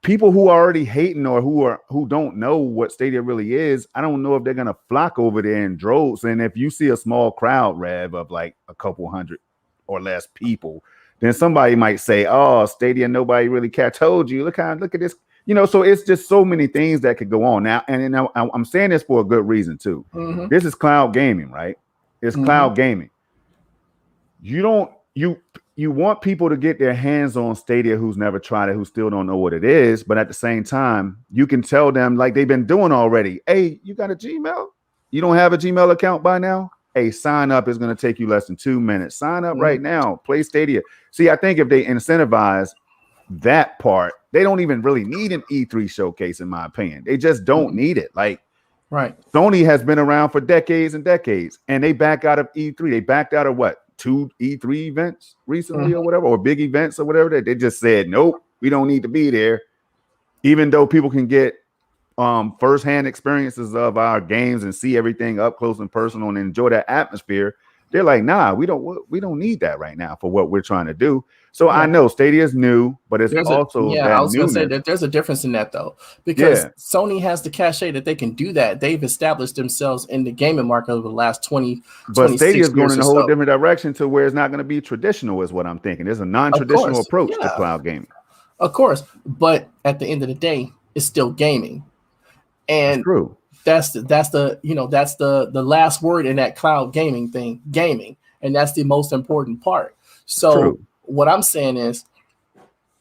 People who are already hating or who don't know what Stadia really is, I don't know if they're gonna flock over there in droves. And if you see a small crowd, Rev, of like a couple hundred or less people, then somebody might say, "Oh, Stadia, nobody really cares." Told you, look at this, So it's just so many things that could go on now. And I'm saying this for a good reason too. This is cloud gaming, right? It's cloud gaming. You want people to get their hands on Stadia who's never tried it, who still don't know what it is. But at the same time, you can tell them, like they've been doing already, hey, you got a Gmail? You don't have a Gmail account by now? Hey, sign up. Is going to take you less than 2 minutes. Sign up right now. Play Stadia. See, I think if they incentivize that part, they don't even really need an E3 showcase, in my opinion. They just don't need it. Like, right. Sony has been around for decades and decades, and they back out of E3. They backed out of what? 2 E3 events recently or whatever, or big events or whatever. They just said, nope, we don't need to be there. Even though people can get firsthand experiences of our games and see everything up close and personal and enjoy that atmosphere, They're like, nah, we don't need that right now for what we're trying to do. So I Yeah. know Stadia is new, but it's also I that was gonna say newness. that there's a difference in that though, because Yeah. Sony has the cachet that they can do that. They've established themselves in the gaming market over the last 20, But Stadia 26 is going years in or a whole so. different direction to where it's not going to be traditional, is what I'm thinking. There's a Of non-traditional course, approach to yeah, cloud gaming. of course. But at the end of the day, it's still gaming, That's and true. that's the last word in that cloud gaming thing, gaming, and that's the most important part. That's So true. what I'm saying is,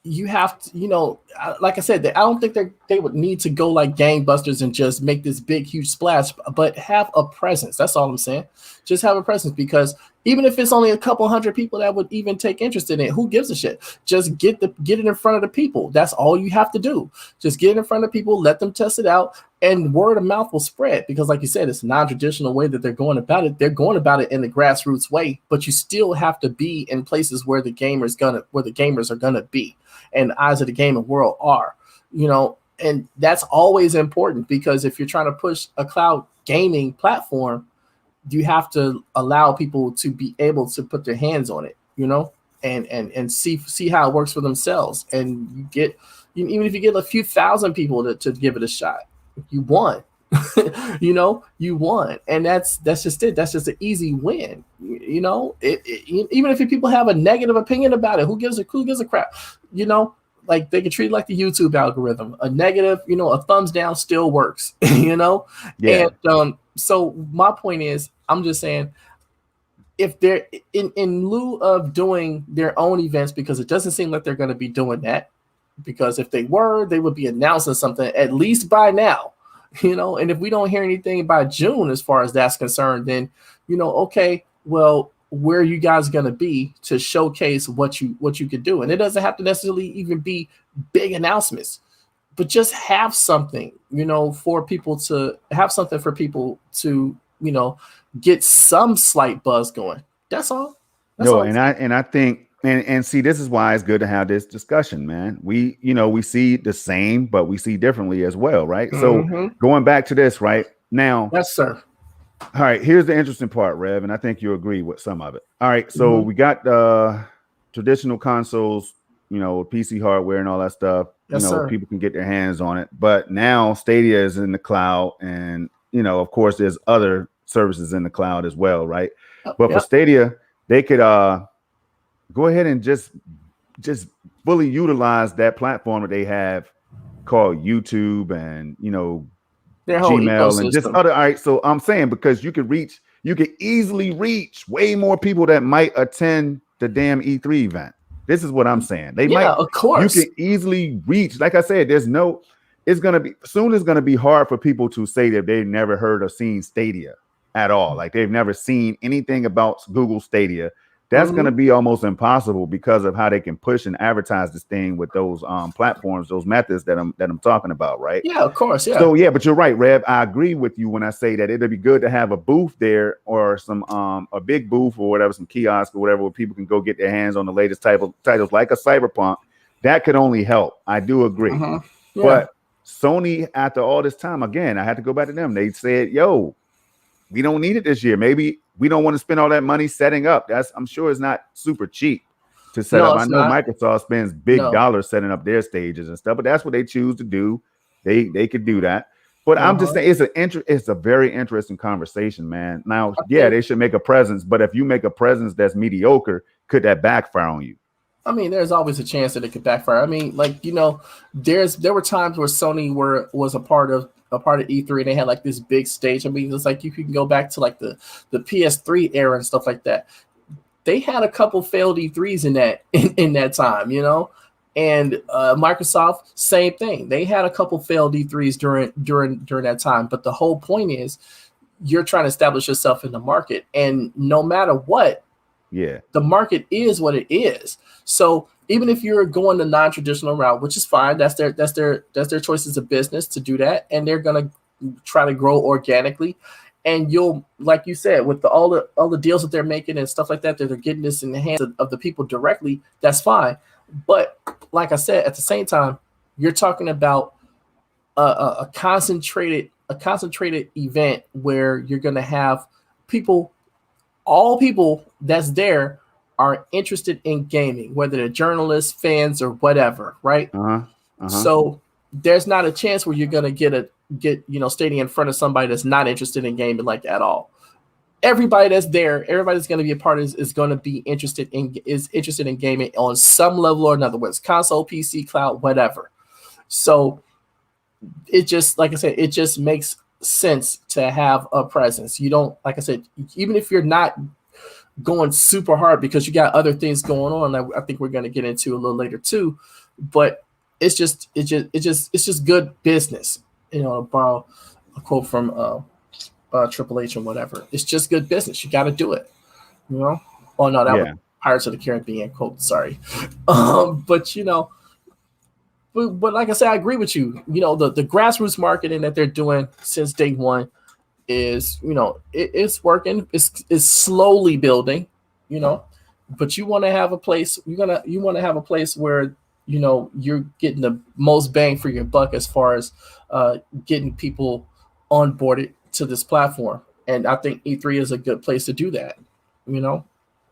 you have to, like I said, I don't think they would need to go like gangbusters and just make this big, huge splash, but have a presence. That's all I'm saying. Just have a presence, because even if it's only a couple hundred people that would even take interest in it, who gives a shit? Just get it in front of the people. That's all you have to do. Just get it in front of people, let them test it out, and word of mouth will spread. Because, like you said, it's a non-traditional way that they're going about it. They're going about it in the grassroots way, but you still have to be in places where the gamers are gonna be, and the eyes of the gaming world are, and that's always important, because if you're trying to push a cloud gaming platform, you have to allow people to be able to put their hands on it, and see how it works for themselves. And even if you get a few thousand people to give it a shot, you won. You won, and that's just it. That's just an easy win. Even if people have a negative opinion about it, who gives a crap? Like, they can treat it like the YouTube algorithm. A negative, a thumbs down still works. Yeah. And so my point is, I'm just saying, if they're in lieu of doing their own events, because it doesn't seem like they're going to be doing that, because if they were, they would be announcing something at least by now. And if we don't hear anything by June as far as that's concerned, then okay, well, where are you guys going to be to showcase what you could do? And it doesn't have to necessarily even be big announcements, but just have something, for people to get some slight buzz going. That's all. That's all. And I think and see, this is why it's good to have this discussion, man. We see the same, but we see differently as well, right? So going back to this right now. Yes, sir. All right, here's the interesting part, Rev, and I think you agree with some of it. All right, so we got traditional consoles, PC hardware and all that stuff. Yes, sir. People can get their hands on it, but now Stadia is in the cloud, and of course, there's other services in the cloud as well, right? But for Stadia, they could go ahead and just fully utilize that platform that they have called YouTube, and their whole Gmail ecosystem. And just other. All right, so I'm saying, because you could easily reach way more people that might attend the damn E3 event. This is what I'm saying. Of course. You can easily reach. Like I said, it's going to be hard for people to say that they've never heard or seen Stadia at all. Like, they've never seen anything about Google Stadia. That's going to be almost impossible, because of how they can push and advertise this thing with those platforms, those methods that I'm talking about, right? Yeah, of course. Yeah. So but you're right, Rev. I agree with you when I say that it'd be good to have a booth there, or some a big booth or whatever, some kiosk or whatever, where people can go get their hands on the latest titles like a Cyberpunk. That could only help. I do agree. But Sony, after all this time, again, I had to go back to them. They said, "Yo, we don't need it this year. Maybe we don't want to spend all that money setting up." I'm sure it's not super cheap to set up. I know Microsoft spends big dollars setting up their stages and stuff, but that's what they choose to do. They could do that. But I'm just saying, it's a very interesting conversation, man. Now, they should make a presence, but if you make a presence that's mediocre, could that backfire on you? I mean, there's always a chance that it could backfire. I mean, like, there were times where Sony was a part of E3, and they had like this big stage. I mean, it's like, you can go back to like the PS3 era and stuff like that. They had a couple failed E3s in that time, and Microsoft, same thing. They had a couple failed E3s during that time. But the whole point is, you're trying to establish yourself in the market, and no matter what, the market is what it is. So even if you're going the non-traditional route, which is fine, that's their choices of business to do that, and they're gonna try to grow organically. And you'll, like you said, with all the deals that they're making and stuff like that they're getting this in the hands of the people directly, that's fine. But like I said, at the same time, you're talking about a concentrated event where you're gonna have people all people that's there are interested in gaming, whether they're journalists, fans, or whatever, right? So there's not a chance where you're gonna get Stadia in front of somebody that's not interested in gaming like at all. Everybody that's there, everybody that's going to be a part is going to be interested in gaming on some level or another, whether it's console, PC, cloud, whatever. So it just, like I said, it just makes sense to have a presence. You don't, like I said, even if you're not going super hard because you got other things going on, I think we're going to get into a little later too, but it's just good business. To borrow a quote from Triple H and whatever. It's just good business. You got to do it. Oh no, that was Pirates of the Caribbean quote. Sorry, but but like I said, I agree with you. The grassroots marketing that they're doing since day one is it's working. It's slowly building. But you want to have a place. You want to have a place where you're getting the most bang for your buck as far as getting people onboarded to this platform. And I think E3 is a good place to do that,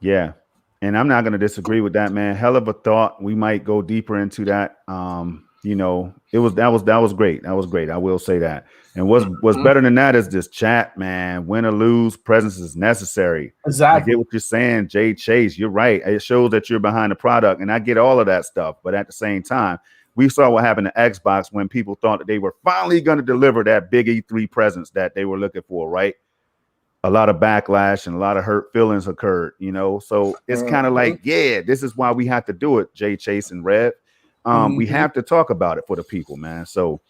Yeah. And I'm not going to disagree with that, man. Hell of a thought. We might go deeper into that. That was great. That was great. I will say that. And what's better than that is this chat, man. Win or lose, presence is necessary. Exactly. I get what you're saying, Jay Chase. You're right. It shows that you're behind the product. And I get all of that stuff. But at the same time, we saw what happened to Xbox when people thought that they were finally going to deliver that big E3 presence that they were looking for, right? A lot of backlash and a lot of hurt feelings occurred, So it's kind of like, this is why we have to do it, Jay Chase and Rev. We have to talk about it for the people, man. So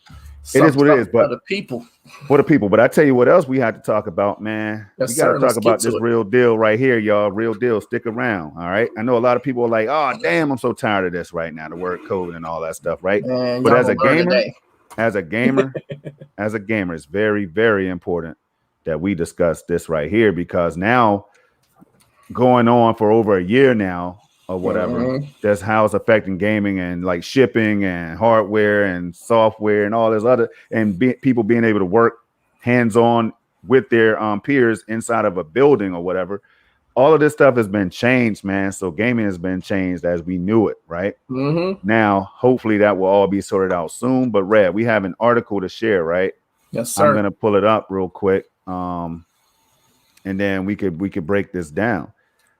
it is what it is. But for the people. But I tell you what else we have to talk about, man. We got to talk about this real deal right here, y'all. Real deal. Stick around. All right. I know a lot of people are like, oh, damn, I'm so tired of this right now. The word code and all that stuff. Right. Man, but as a gamer, it's very, very important that we discuss this right here, because now going on for over a year now or whatever, that's how it's affecting gaming and like shipping and hardware and software and all this other, and people being able to work hands-on with their peers inside of a building or whatever. All of this stuff has been changed, man. So gaming has been changed as we knew it, right? Now, hopefully that will all be sorted out soon. But Red, we have an article to share, right? Yes, sir. I'm gonna pull it up real quick. And then we could break this down,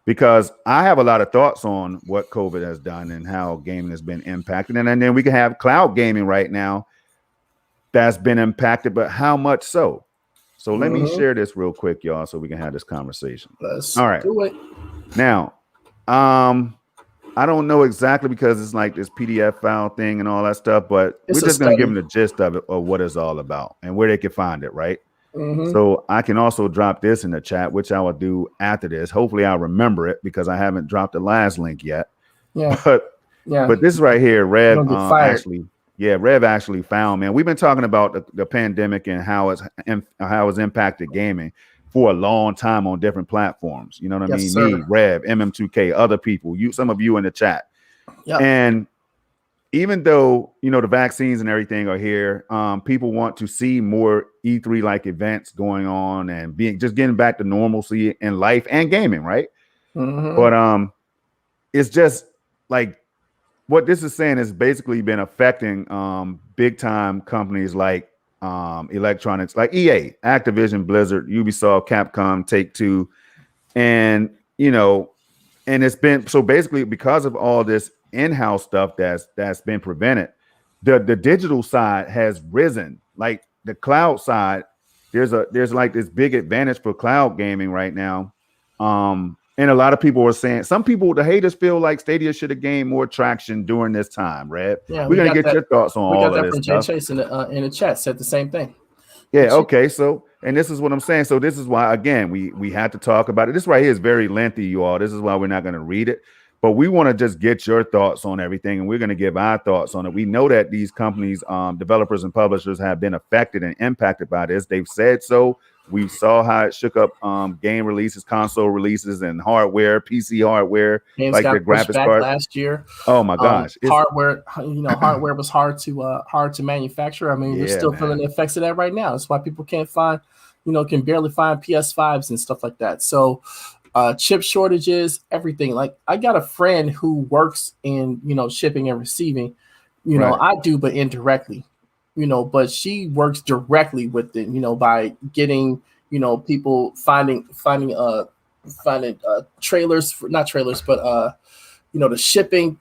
because I have a lot of thoughts on what COVID has done and how gaming has been impacted. And then we can have cloud gaming right now that's been impacted, but how much so? So let me share this real quick, y'all, so we can have this conversation. All right. Do it. Now, I don't know exactly, because it's like this PDF file thing and all that stuff, but we're just going to give them the gist of it, of what it's all about and where they can find it, right? So I can also drop this in the chat, which I will do after this. Hopefully I'll remember it, because I haven't dropped the last link yet. But this right here, Rev actually found, man. We've been talking about the pandemic and how it's impacted gaming for a long time on different platforms. You know what I mean? Sir. Me, Rev, MM2K, other people, some of you in the chat. And even though, the vaccines and everything are here, people want to see more E3 like events going on and just getting back to normalcy in life and gaming, right? But it's just like what this is saying has basically been affecting big time companies like electronics, like EA, Activision, Blizzard, Ubisoft, Capcom, Take-Two, and and it's been so basically because of all this in-house stuff that's been prevented, the digital side has risen. Like the cloud side, there's like this big advantage for cloud gaming right now. And a lot of people are saying, some people, the haters, feel like Stadia should have gained more traction during this time. Red, we're gonna get your thoughts on all of this stuff. Jay Chase in the chat said the same thing. Yeah. Okay. So, and this is what I'm saying. So this is why, again, we had to talk about it. This right here is very lengthy, you all. This is why we're not going to read it. But we want to just get your thoughts on everything, and we're going to give our thoughts on it. We know that these companies, developers and publishers, have been affected and impacted by this. They've said so. We saw how it shook up game releases, console releases, and hardware, PC hardware, games like got the graphics back card last year. Oh my gosh, hardware was hard to manufacture. I mean, we're still feeling the effects of that right now. That's why people can't find, can barely find PS5s and stuff like that. So, chip shortages, everything. Like I got a friend who works in, shipping and receiving. Right. I do, but indirectly. But she works directly with it. By getting, people finding trailers, not trailers, but the shipping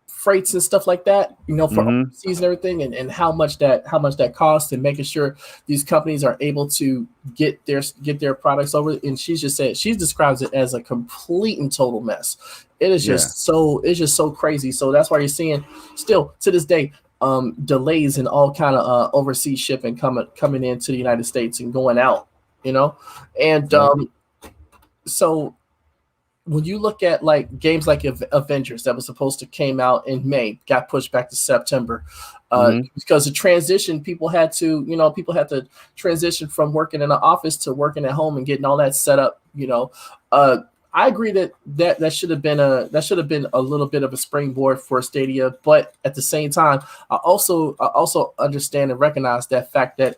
freights and stuff like that, for overseas and everything, and how much that costs, and making sure these companies are able to get their products over. And she describes it as a complete and total mess. It's just so crazy. So that's why you're seeing still to this day delays in all kind of overseas shipping coming into the United States and going out, and so when you look at like games like Avengers that was supposed to came out in May, got pushed back to September, because the transition, people had to transition from working in an office to working at home and getting all that set up. I agree that should have been a little bit of a springboard for Stadia, but at the same time, I also understand and recognize that fact that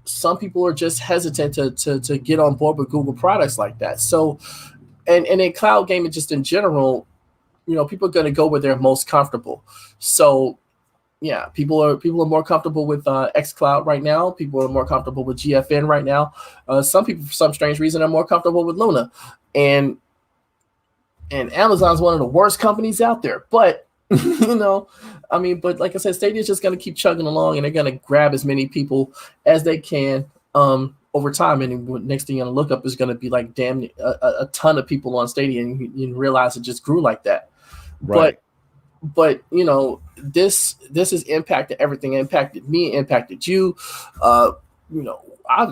some people are just hesitant to get on board with Google products like that. So. And in cloud gaming, just in general, people are going to go where they're most comfortable. So, yeah, people are more comfortable with xCloud right now. People are more comfortable with GFN right now. Some people, for some strange reason, are more comfortable with Luna, and Amazon's one of the worst companies out there. But but like I said, Stadia is just going to keep chugging along, and they're going to grab as many people as they can. Over time, and next thing you're gonna look up is gonna be like damn a ton of people on Stadia, and you realize it just grew like that. Right. But this has impacted everything. It impacted me, impacted you. I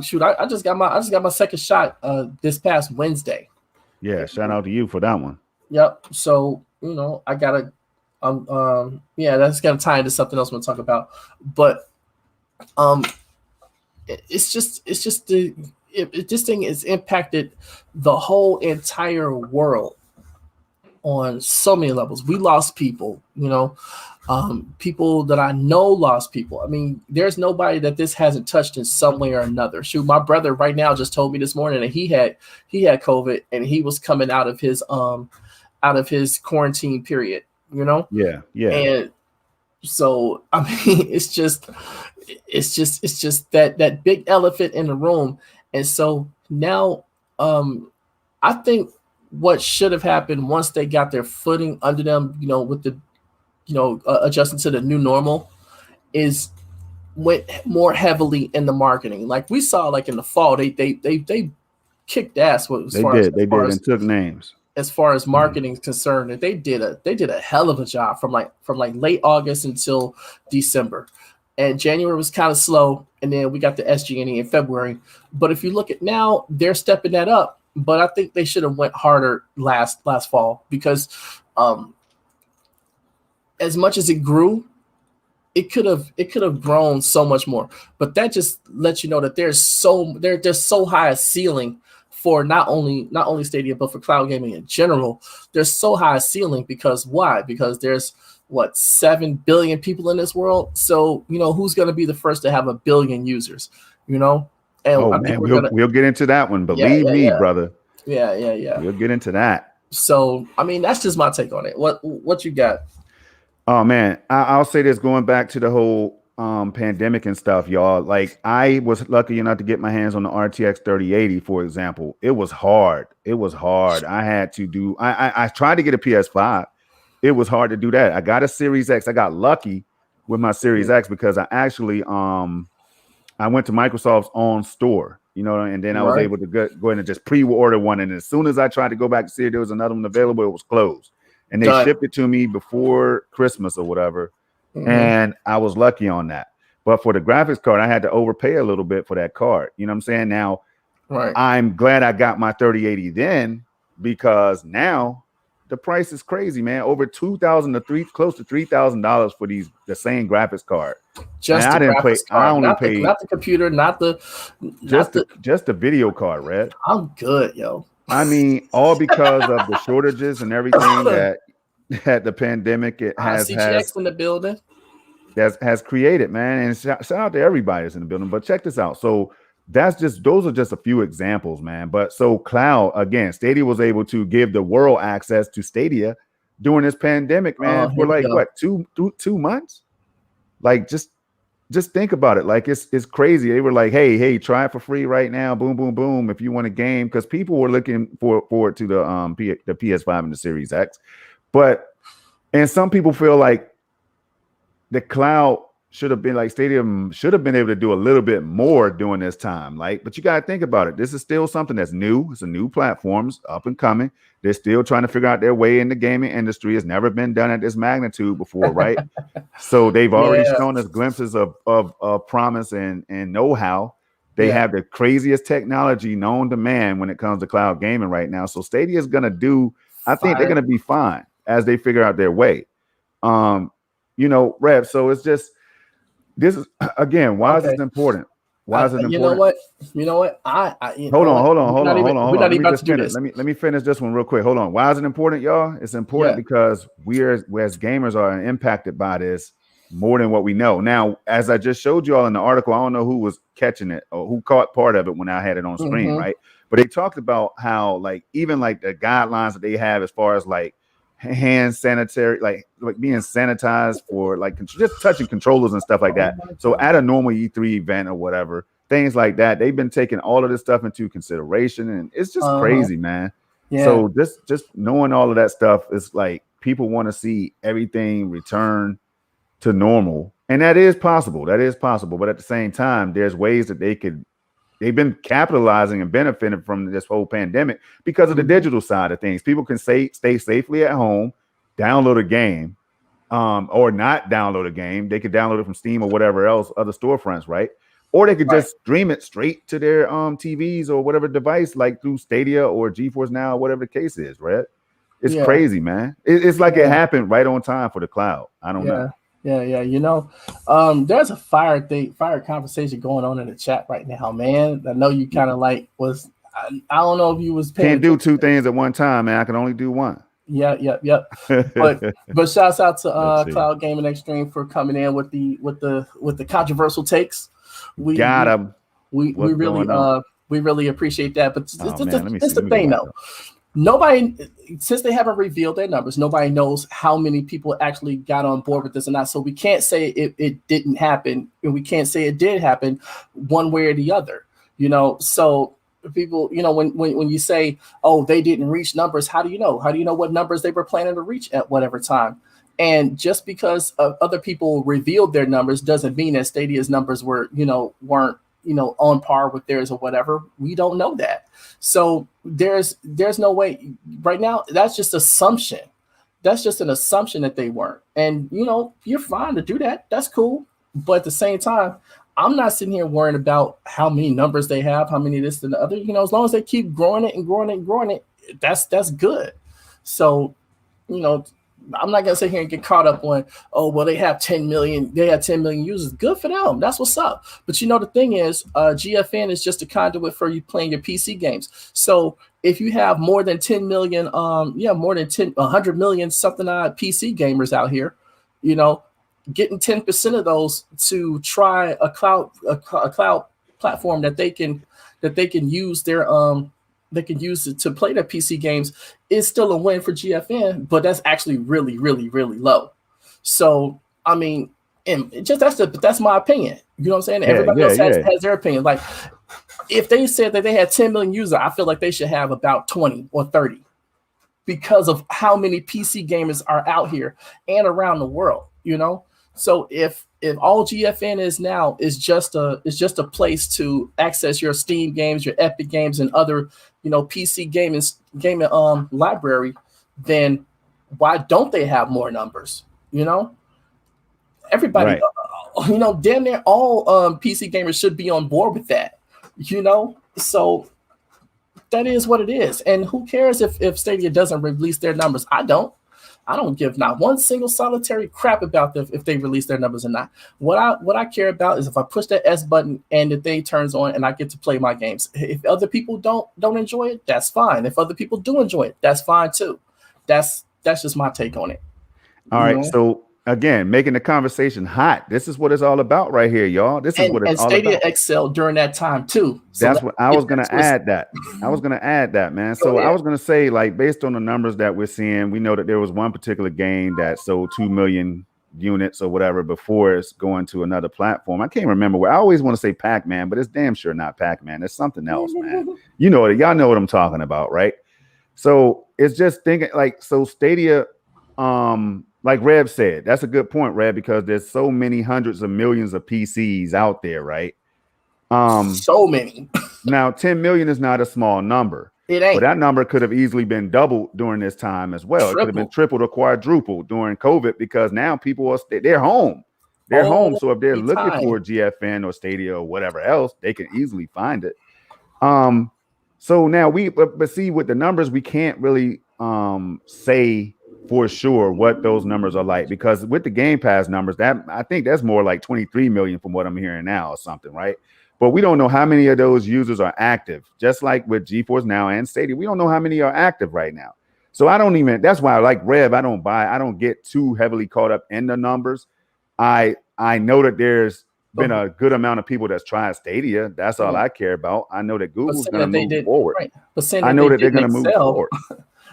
just got my second shot this past Wednesday. Yeah, shout out to you for that one. Yep. So I gotta that's gonna tie into something else we'll talk about, but this thing has impacted the whole entire world on so many levels. We lost people, people that I know lost people. I mean, there's nobody that this hasn't touched in some way or another. Shoot, my brother right now just told me this morning that he had COVID and he was coming out of his quarantine period, Yeah. And so, I mean, it's just that big elephant in the room. And so now, I think what should have happened once they got their footing under them, with the, adjusting to the new normal, is went more heavily in the marketing. Like we saw, like in the fall, they kicked ass. They did, took names. As far as marketing is concerned, they did a hell of a job from late August until December, and January was kind of slow, and then we got the SG&E in February. But if you look at now, they're stepping that up. But I think they should have went harder last fall, because as much as it grew, it could have grown so much more. But that just lets you know that there's so high a ceiling for not only Stadia, but for cloud gaming in general. There's so high a ceiling because why? Because there's 7 billion people in this world. So who's going to be the first to have 1 billion users? And we'll get into that one. Believe me, brother. Yeah. We'll get into that. So I mean, that's just my take on it. What you got? Oh man, I'll say this, going back to the whole pandemic and stuff, y'all. Like, I was lucky enough to get my hands on the RTX 3080, for example. It was hard. I had to do. I tried to get a PS5. It was hard to do that. I got a Series X. I got lucky with my Series X because I actually I went to Microsoft's own store, and then I was able to go in and just pre-order one. And as soon as I tried to go back to see if there was another one available, it was closed. And they shipped it to me before Christmas or whatever. And I was lucky on that. But for the graphics card, I had to overpay a little bit for that card. You know what I'm saying? Now, I'm glad I got my 3080 then, because now the price is crazy, man. Over $2,000 to close to $3,000 for the same graphics card. Just and the I didn't pay. card. I only paid not the computer, not the video card, Red. I'm good, yo. I mean, all because of the shortages and everything that the pandemic has in the building has created, man. And shout out to everybody that's in the building. But check this out. So those are just a few examples, man. But so cloud, again, Stadia was able to give the world access to Stadia during this pandemic, man, for like what, two months? Like just think about it. Like it's crazy. They were like, hey, try it for free right now. Boom, boom, boom. If you want a game, because people were looking forward to the PS5 and the Series X. And some people feel like the cloud should have been like Stadium should have been able to do a little bit more during this time. Like, but you got to think about it. This is still something that's new. It's a new platforms up and coming. They're still trying to figure out their way in the gaming industry. It's never been done at this magnitude before, right? So they've already shown us glimpses of promise and know-how. They have the craziest technology known to man when it comes to cloud gaming right now. So Stadia is going to do, I think they're going to be fine as they figure out their way. Rev, so it's just, this is, again, why is this important? Why is it important? You know what? Hold on. We're not even about to do this. Let me finish this one real quick. Hold on. Why is it important, y'all? It's important because we as gamers are impacted by this more than what we know. Now, as I just showed you all in the article, I don't know who was catching it or who caught part of it when I had it on screen, right? But they talked about how, like, even like the guidelines that they have as far as like hand sanitary, like being sanitized for like just touching controllers and stuff like that. So at a normal E3 event or whatever, things like that, they've been taking all of this stuff into consideration, and it's just crazy, man. So just knowing all of that stuff is like, people want to see everything return to normal, and that is possible. But at the same time, there's ways that they've been capitalizing and benefiting from this whole pandemic because of the digital side of things. People can stay safely at home, download a game, or not download a game. They could download it from Steam or whatever else, other storefronts, right? Or they could just stream it straight to their TVs or whatever device, like through Stadia or GeForce Now, whatever the case is, right? It's crazy, man. It's like it happened right on time for the cloud. I don't know. Yeah. There's a fire conversation going on in the chat right now, man. I know you kind of like I don't know if you was paying can't do two things at one time, man. I can only do one. Yeah. But shouts out to Cloud Gaming Extreme for coming in with the controversial takes. We got them. We really appreciate that. But it's the thing though. Nobody, since they haven't revealed their numbers, nobody knows how many people actually got on board with this or not. So we can't say it didn't happen, and we can't say it did happen one way or the other. So people, when you say, oh, they didn't reach numbers, how do you know? How do you know what numbers they were planning to reach at whatever time? And just because other people revealed their numbers doesn't mean that Stadia's numbers weren't on par with theirs or whatever. We don't know that. So there's no way right now. That's just assumption. That's just an assumption that they weren't. And you're fine to do that. That's cool. But at the same time, I'm not sitting here worrying about how many numbers they have, how many this and the other. As long as they keep growing it and growing it and growing it, that's good. So, I'm not gonna sit here and get caught up on, oh, well, they have 10 million users. Good for them. That's what's up. But the thing is, GFN is just a conduit for you playing your PC games. So if you have more than 10 million, 100 million something odd PC gamers out here, getting 10% of those to try a cloud platform that they can use they can use it to play their PC games is still a win for GFN, but that's actually really, really, really low. So, I mean, and that's my opinion. You know what I'm saying? Everybody else has their opinion. Like, if they said that they had 10 million users, I feel like they should have about 20 or 30 because of how many PC gamers are out here and around the world, So if all GFN is now is just a place to access your Steam games, your Epic games, and other PC gaming library, then why don't they have more numbers? Everybody, damn near all PC gamers should be on board with that. So that is what it is, and who cares if Stadia doesn't release their numbers? I don't give not one single solitary crap about them if they release their numbers or not. What I care about is if I push that S button and the thing turns on and I get to play my games. If other people don't enjoy it, that's fine. If other people do enjoy it, that's fine too. That's just my take on it. All right. So again, making the conversation hot. This is what it's all about right here, y'all. This is what it's And all Stadia about. excelled during that time too. So That's let's what I get was gonna that twisted. add. That I was gonna add that, man. Go So I ahead. was gonna say, like, based on the numbers that we're seeing, we know that there was one particular game that sold 2 million units or whatever before it's going to another platform. I can't remember where. I always want to say Pac-Man, but it's damn sure not Pac-Man. It's something else, man. You know it. Y'all know what I'm talking about, right? So it's just thinking like, so Stadia, like Reb said, that's a good point, Reb, because there's so many hundreds of millions of PCs out there, right? So many. Now 10 million is not a small number, It but ain't. that number could have easily been doubled during this time as well. It could have been Triple. tripled or quadrupled during COVID because now people are they're home. They're home. All So if they're the looking for time. GFN or Stadia or whatever else, they can easily find it. So now but see, with the numbers, we can't really say for sure what those numbers are like, because with the Game Pass numbers, that I think that's more like 23 million from what I'm hearing now or something, right? But we don't know how many of those users are active. Just like with GeForce Now and Stadia, we don't know how many are active right now. So I don't even, that's why I like Rev, I don't get too heavily caught up in the numbers. I know that there's been a good amount of people that's tried Stadia. That's all I care about. I know that But Google's saying going to that they move did forward. right. But saying I that know they that they're didn't going to move excel. forward.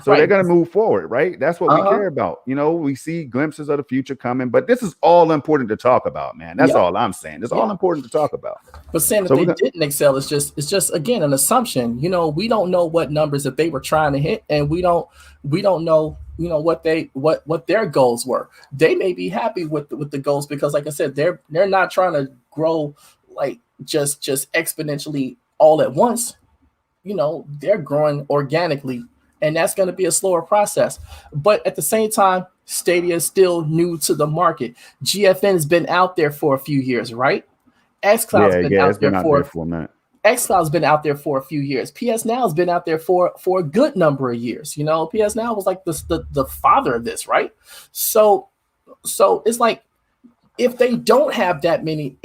So Right. they're going to move forward, right? That's what we care about. You know, we see glimpses of the future coming, but this is all important to talk about, man. That's all I'm saying. It's all important to talk about. But saying that So they didn't excel is just again an assumption. You know, we don't know what numbers that they were trying to hit, and we don't know, you know, what their goals were. They may be happy with the goals because, like I said, they're not trying to grow like just exponentially all at once. You know, they're growing organically, and that's going to be a slower process. But at the same time, Stadia is still new to the market. GFN's been out there for a few years, right? xCloud's been out it's there been out there for a minute. xCloud's been out there for a few years. PS Now's been out there for a good number of years. You know, PS Now was like the father of this, right? So it's like, if they don't have that many,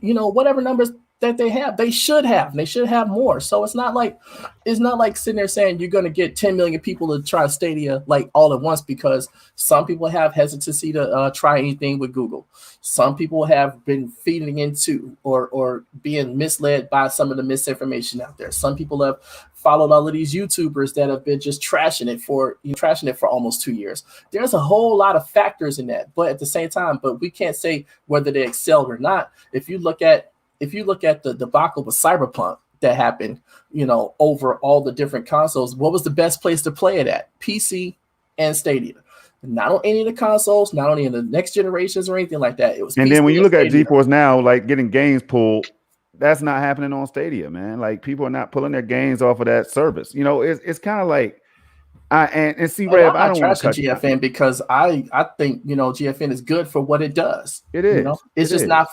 you know, whatever numbers that they have, they should have. They should have more. So it's not like sitting there saying you're going to get 10 million people to try Stadia like all at once, because some people have hesitancy to try anything with Google. Some people have been feeding into or being misled by some of the misinformation out there. Some people have followed all of these YouTubers that have been just trashing it for almost 2 years. There's a whole lot of factors in that, but at the same time, but we can't say whether they excelled or not. If you look at the debacle with Cyberpunk that happened, you know, over all the different consoles, what was the best place to play it at? PC and Stadia. Not on any of the consoles, not on any of the next generations or anything like that. It was and PC then when you look at Stadia. GeForce Now, like getting games pulled, that's not happening on Stadia, man. Like people are not pulling their games off of that service. You know, it's kind of like and see, Rev, I I'm don't not want to trashing cut you. GFN because I think, you know, GFN is good for what it does. It You is. know, it's just not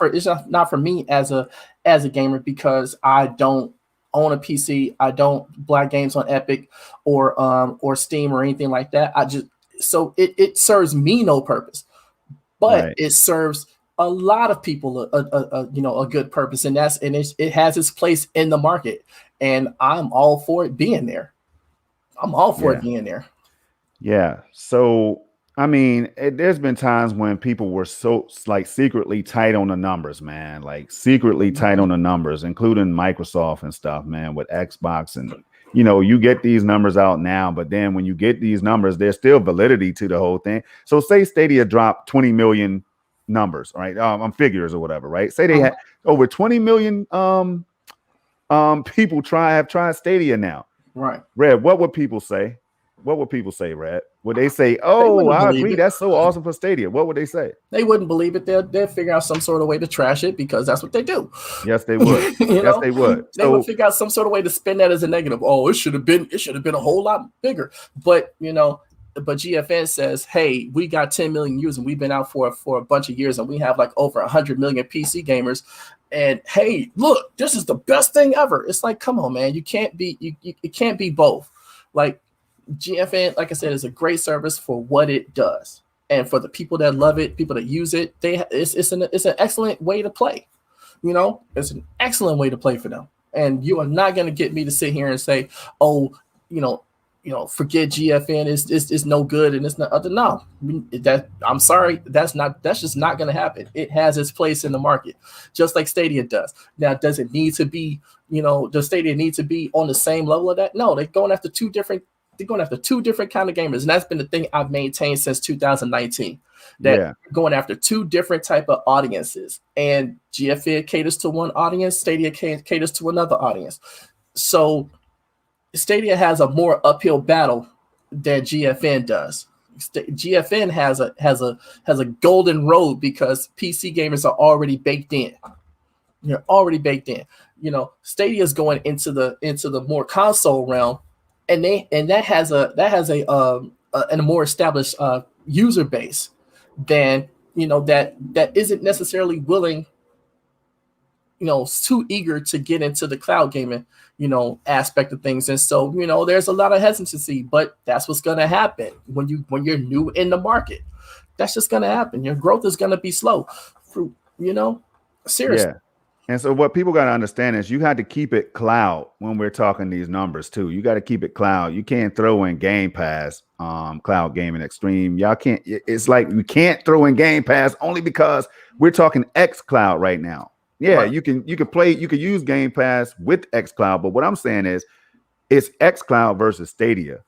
for me as a gamer, because I don't own a PC. I don't buy games on Epic or Steam or anything like that. So it serves me no purpose, but it serves a lot of people a good purpose, and it has its place in the market, and I'm all for it being there. I'm all for it being there. Yeah. So, I mean, there's been times when people were so like secretly tight on the numbers, man, like secretly tight on the numbers, including Microsoft and stuff, man, with Xbox. And, you know, you get these numbers out now, but then when you get these numbers, there's still validity to the whole thing. So say Stadia dropped 20 million numbers, right? Figures or whatever, right? Say they had over 20 million people have tried Stadia now. Right. Red, what would people say? What would people say, Red? Would they say, "Oh, I agree, that's so awesome for Stadia"? What would they say? They wouldn't believe it. They'll figure out some sort of way to trash it, because that's what they do. Yes, they would. Yes, they would. They would figure out some sort of way to spin that as a negative. Oh, it should have been a whole lot bigger. But GFN says, hey, we got 10 million users and we've been out for a bunch of years, and we have like over 100 million PC gamers. And hey, look, this is the best thing ever. It's like, come on, man, you can't be both. Like, GFN, like I said, is a great service for what it does, and for the people that love it, people that use it, it's an excellent way to play. You know, it's an excellent way to play for them. And you are not going to get me to sit here and say, oh, you know, forget GFN is no good and it's not other. No, that I'm sorry, that's just not going to happen. It has its place in the market, just like Stadia does. Now, does it need to be, does Stadia need to be on the same level of that? No, they're going after two different kind of gamers, and that's been the thing I've maintained since 2019. That going after two different type of audiences, and GFN caters to one audience, Stadia caters to another audience. So Stadia has a more uphill battle than GFN does. GFN has a golden road because PC gamers are already baked in. You're already baked in. Stadia is going into the more console realm, and that has a more established user base than that isn't necessarily willing, too eager to get into the cloud gaming, aspect of things. And so, there's a lot of hesitancy, but that's what's going to happen when you're new in the market. That's just going to happen. Your growth is going to be slow, seriously. Yeah. And so what people got to understand is you had to keep it cloud when we're talking these numbers too. You got to keep it cloud. You can't throw in Game Pass, cloud gaming extreme. Y'all can't. It's like you can't throw in Game Pass only because we're talking X Cloud right now. Yeah, right. You can use Game Pass with X Cloud, but what I'm saying is it's X Cloud versus Stadia.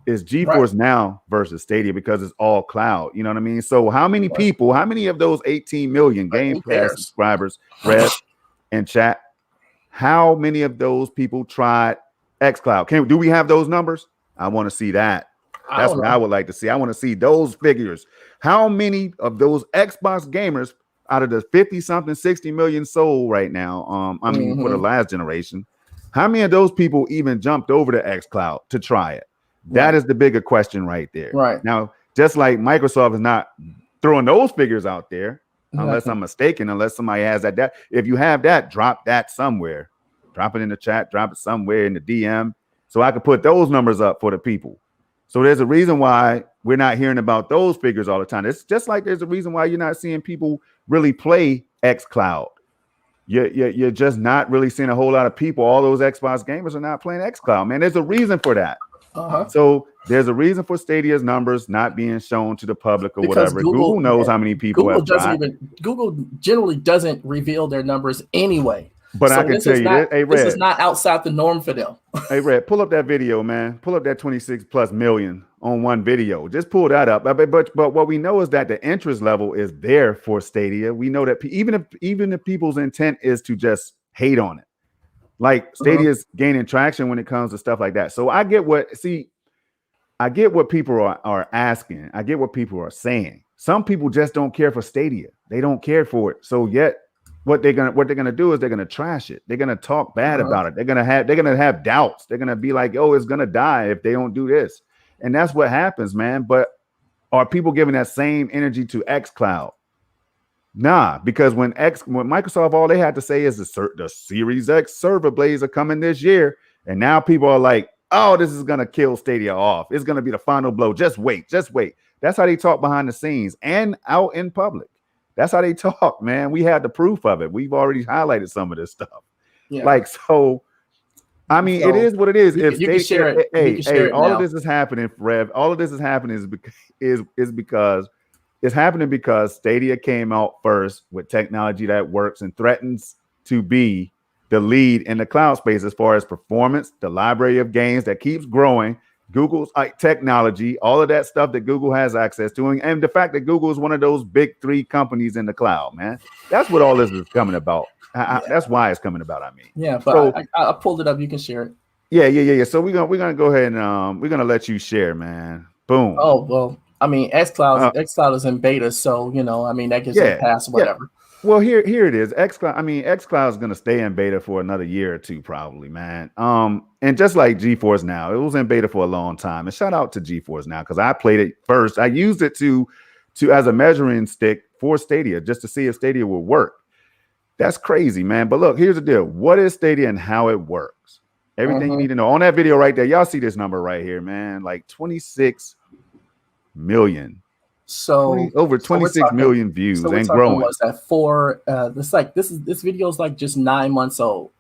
It's GeForce Now versus Stadia because it's all cloud. You know what I mean? So how many people, how many of those 18 million Game Pass subscribers, Red and chat, how many of those people tried X Cloud? Do we have those numbers? I want to see that. That's what I would like to see. I want to see those figures. How many of those Xbox gamers out of the 50-something, 60 million sold right now, for the last generation, how many of those people even jumped over to X Cloud to try it? That is the bigger question right there. Right. Now, just like Microsoft is not throwing those figures out there, unless I'm mistaken, unless somebody has that. If you have that, drop that somewhere. Drop it in the chat, drop it somewhere in the DM, so I could put those numbers up for the people. So there's a reason why we're not hearing about those figures all the time. It's just like there's a reason why you're not seeing people really play X Cloud. You're just not really seeing a whole lot of people. All those Xbox gamers are not playing X Cloud, man. There's a reason for that. So there's a reason for Stadia's numbers not being shown to the public or because whatever. Google knows how many people have tried. Google generally doesn't reveal their numbers anyway. But so I can tell you, this is not outside the norm for them. Hey, Red, pull up that video, man. Pull up that 26+ million on one video. Just pull that up. But what we know is that the interest level is there for Stadia. We know that even if people's intent is to just hate on it, like Stadia is gaining traction when it comes to stuff like that. So I get what people are asking. I get what people are saying. Some people just don't care for Stadia. They don't care for it. So yet what they're gonna do is they're gonna trash it. They're gonna talk bad about it. They're gonna have doubts. They're gonna be like, oh, it's gonna die if they don't do this. And that's what happens, man. But are people giving that same energy to X Cloud? Nah, because when Microsoft, all they had to say is the Series X server blades are coming this year, and now people are like, oh, this is gonna kill Stadia off. It's gonna be the final blow. Just wait. That's how they talk behind the scenes and out in public. That's how they talk, man. We had the proof of it. We've already highlighted some of this stuff. Yeah. So I mean, it is what it is. If you can share it, hey, all of this is happening, Rev. All of this is happening is because it's happening because Stadia came out first with technology that works and threatens to be the lead in the cloud space as far as performance, the library of games that keeps growing, Google's technology, all of that stuff that Google has access to, and the fact that Google is one of those big three companies in the cloud, man. That's what all this is coming about. That's why it's coming about. I mean, yeah, but so, I pulled it up. You can share it. Yeah. So we're gonna go ahead and we're gonna let you share, man. Boom. Oh well, I mean, X Cloud is in beta, so I mean that gives it a pass, whatever. Yeah. Well, here it is. X Cloud is gonna stay in beta for another year or two, probably, man. And just like GeForce Now, it was in beta for a long time. And shout out to GeForce Now because I played it first. I used it to as a measuring stick for Stadia just to see if Stadia would work. That's crazy, man. But look, here's the deal. What is Stadia and how it works? Everything you need to know. On that video right there, y'all see this number right here, man. Like 26 million. So over 26 million views and growing. Was that for this video is like just 9 months old.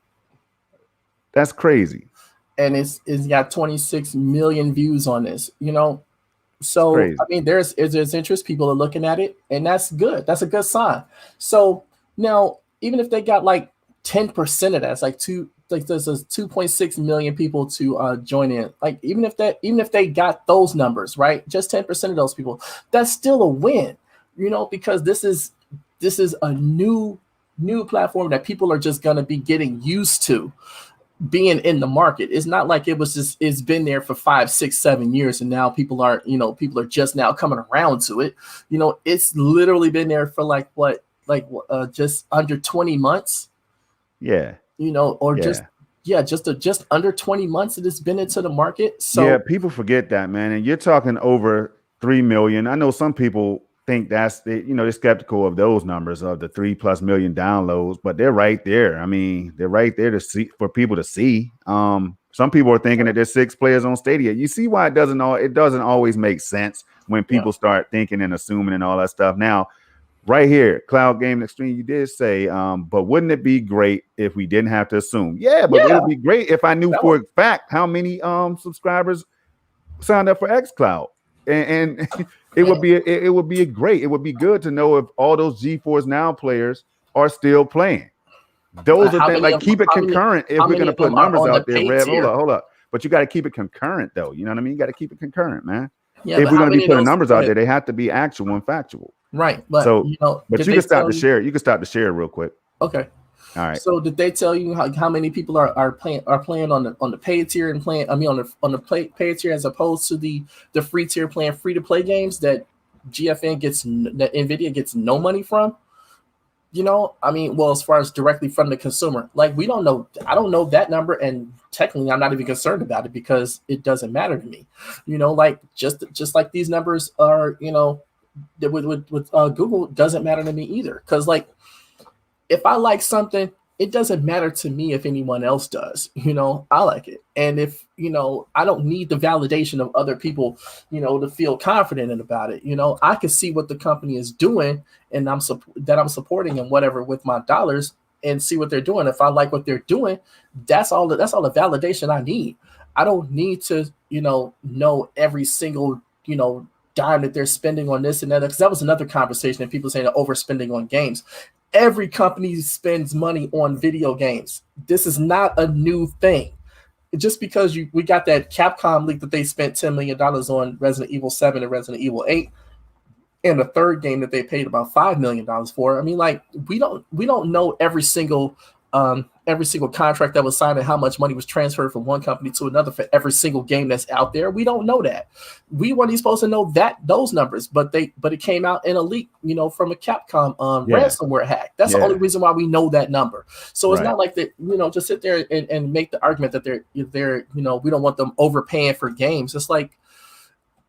That's crazy. and it's got 26 million views on this. It's So crazy. I mean, there's interest. People are looking at it, and that's good. That's a good sign. So now, even if they got like 10% of that, it's like there's 2.6 million people to join in. Like even if they got those numbers right, just 10% of those people, that's still a win. Because this is a new platform that people are just gonna be getting used to being in the market. It's not like it's been there for 5, 6, 7 years and now people are just now coming around to it. It's literally been there for just under 20 months. Yeah. Or Yeah. just under 20 months it has been into the market. Yeah, people forget that, man. And you're talking over 3 million. I know some people think they're skeptical of those numbers of the 3+ million downloads, but they're right there. I mean, they're right there to see, for people to see. Some people are thinking that there's 6 players on Stadia. You see why it doesn't always make sense when people start thinking and assuming and all that stuff. Now, right here, Cloud Gaming Extreme, you did say, but wouldn't it be great if we didn't have to assume? Yeah, but it would be great if I knew for a fact how many subscribers signed up for xCloud. And it would be great. It would be good to know if all those GeForce Now players are still playing. Those are things like keep it concurrent. If we're going to put numbers out there, Rev, hold up. But you got to keep it concurrent, though. You know what I mean? You got to keep it concurrent, man. Yeah, if we're going to be putting numbers out there, they have to be actual and factual. Right. But but you can stop the share. You can stop the share real quick. Okay. All right. So did they tell you how many people are playing on the paid tier and playing? I mean, on the paid tier as opposed to the free tier playing free to play games that that Nvidia gets no money from. I mean, well, as far as directly from the consumer, like we don't know. I don't know that number, and technically, I'm not even concerned about it because it doesn't matter to me. Like just like these numbers are, with Google doesn't matter to me either. Because like, if I like something, it doesn't matter to me if anyone else does. I like it, and if I don't need the validation of other people, to feel confident about it. I can see what the company is doing, and I'm supporting and whatever with my dollars, and see what they're doing. If I like what they're doing, that's all the validation I need. I don't need to know every single dime that they're spending on this and that, because that was another conversation and people saying they're overspending on games. Every company spends money on video games. This is not a new thing. Just because we got that Capcom leak that they spent $10 million on Resident Evil 7 and Resident Evil 8, and the third game that they paid about $5 million for. I mean, like we don't know every single contract that was signed and how much money was transferred from one company to another for every single game that's out there. We don't know that. We weren't even supposed to know those numbers, but it came out in a leak, from a Capcom ransomware hack. That's the only reason why we know that number. So it's not like that, just sit there and make the argument that they're we don't want them overpaying for games. It's like,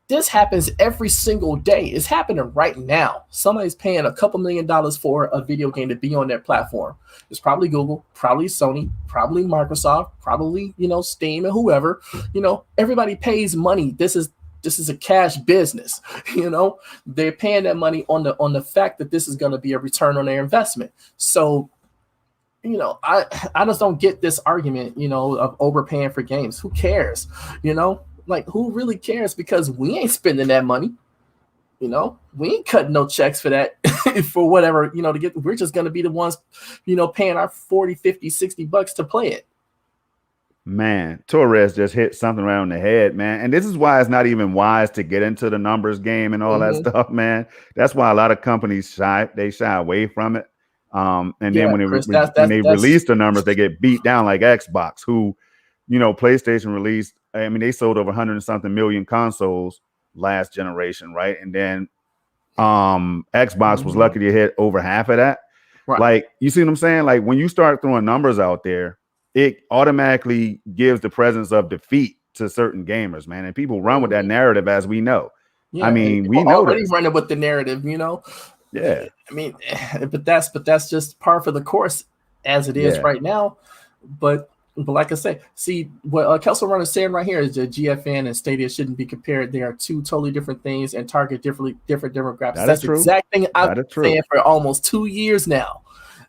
this happens every single day. It's happening right now. Somebody's paying a couple $1 million for a video game to be on their platform. It's probably Google, probably Sony, probably Microsoft, probably, Steam and whoever. Everybody pays money. This is a cash business. They're paying that money on the fact that this is going to be a return on their investment. So, I just don't get this argument, of overpaying for games. Who cares? Like, who really cares? Because we ain't spending that money. We ain't cutting no checks for that, for whatever, to get. We're just going to be the ones, paying our 40, 50, 60 bucks to play it. Man, Torres just hit something around the head, man. And this is why it's not even wise to get into the numbers game and all that stuff, man. That's why a lot of companies shy away from it. And then when they release the numbers, they get beat down like Xbox, who, PlayStation released. I mean, they sold over 100 and something million consoles last generation, right? And then Xbox was lucky to hit over half of that. Right. Like, you see what I'm saying? Like, when you start throwing numbers out there, it automatically gives the presence of defeat to certain gamers, man. And people run with that narrative, as we know. Yeah, I mean, we know already running with the narrative, Yeah. I mean, but that's just par for the course as it is right now. But like I say, see what Kelsey Run is saying right here is that GFN and Stadia shouldn't be compared. They are two totally different things and target different demographics. That's the exact thing I've been saying for almost 2 years now.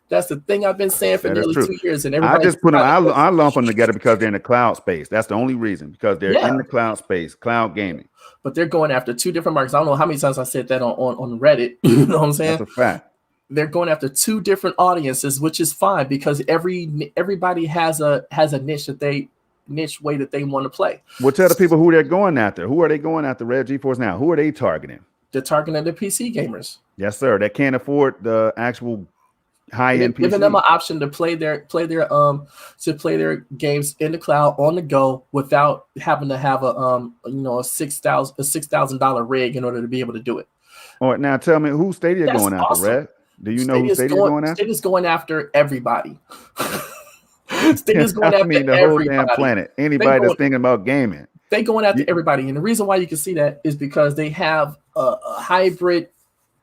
That's the thing I've been saying for nearly 2 years, and I everybody just put them. I lump them together because they're in the cloud space. That's the only reason, because they're in the cloud space, cloud gaming. But they're going after two different markets. I don't know how many times I said that on Reddit. You know what I'm saying? That's a fact. They're going after two different audiences, which is fine because everybody has a niche way that they want to play. Well, tell the people who they're going after. Who are they going after? Red GeForce now. Who are they targeting? They're targeting the PC gamers. Yes, sir. That can't afford the actual high-end PC. Giving them an option to play their games in the cloud on the go without having to have a $6,000 rig in order to be able to do it. All right, now tell me who Stadia going after, awesome. Red? Do you know who Stadia going after? Stadia's going after everybody. Stadia's going after the whole damn planet. Anybody that's thinking about gaming. They going after everybody. And the reason why you can see that is because they have a hybrid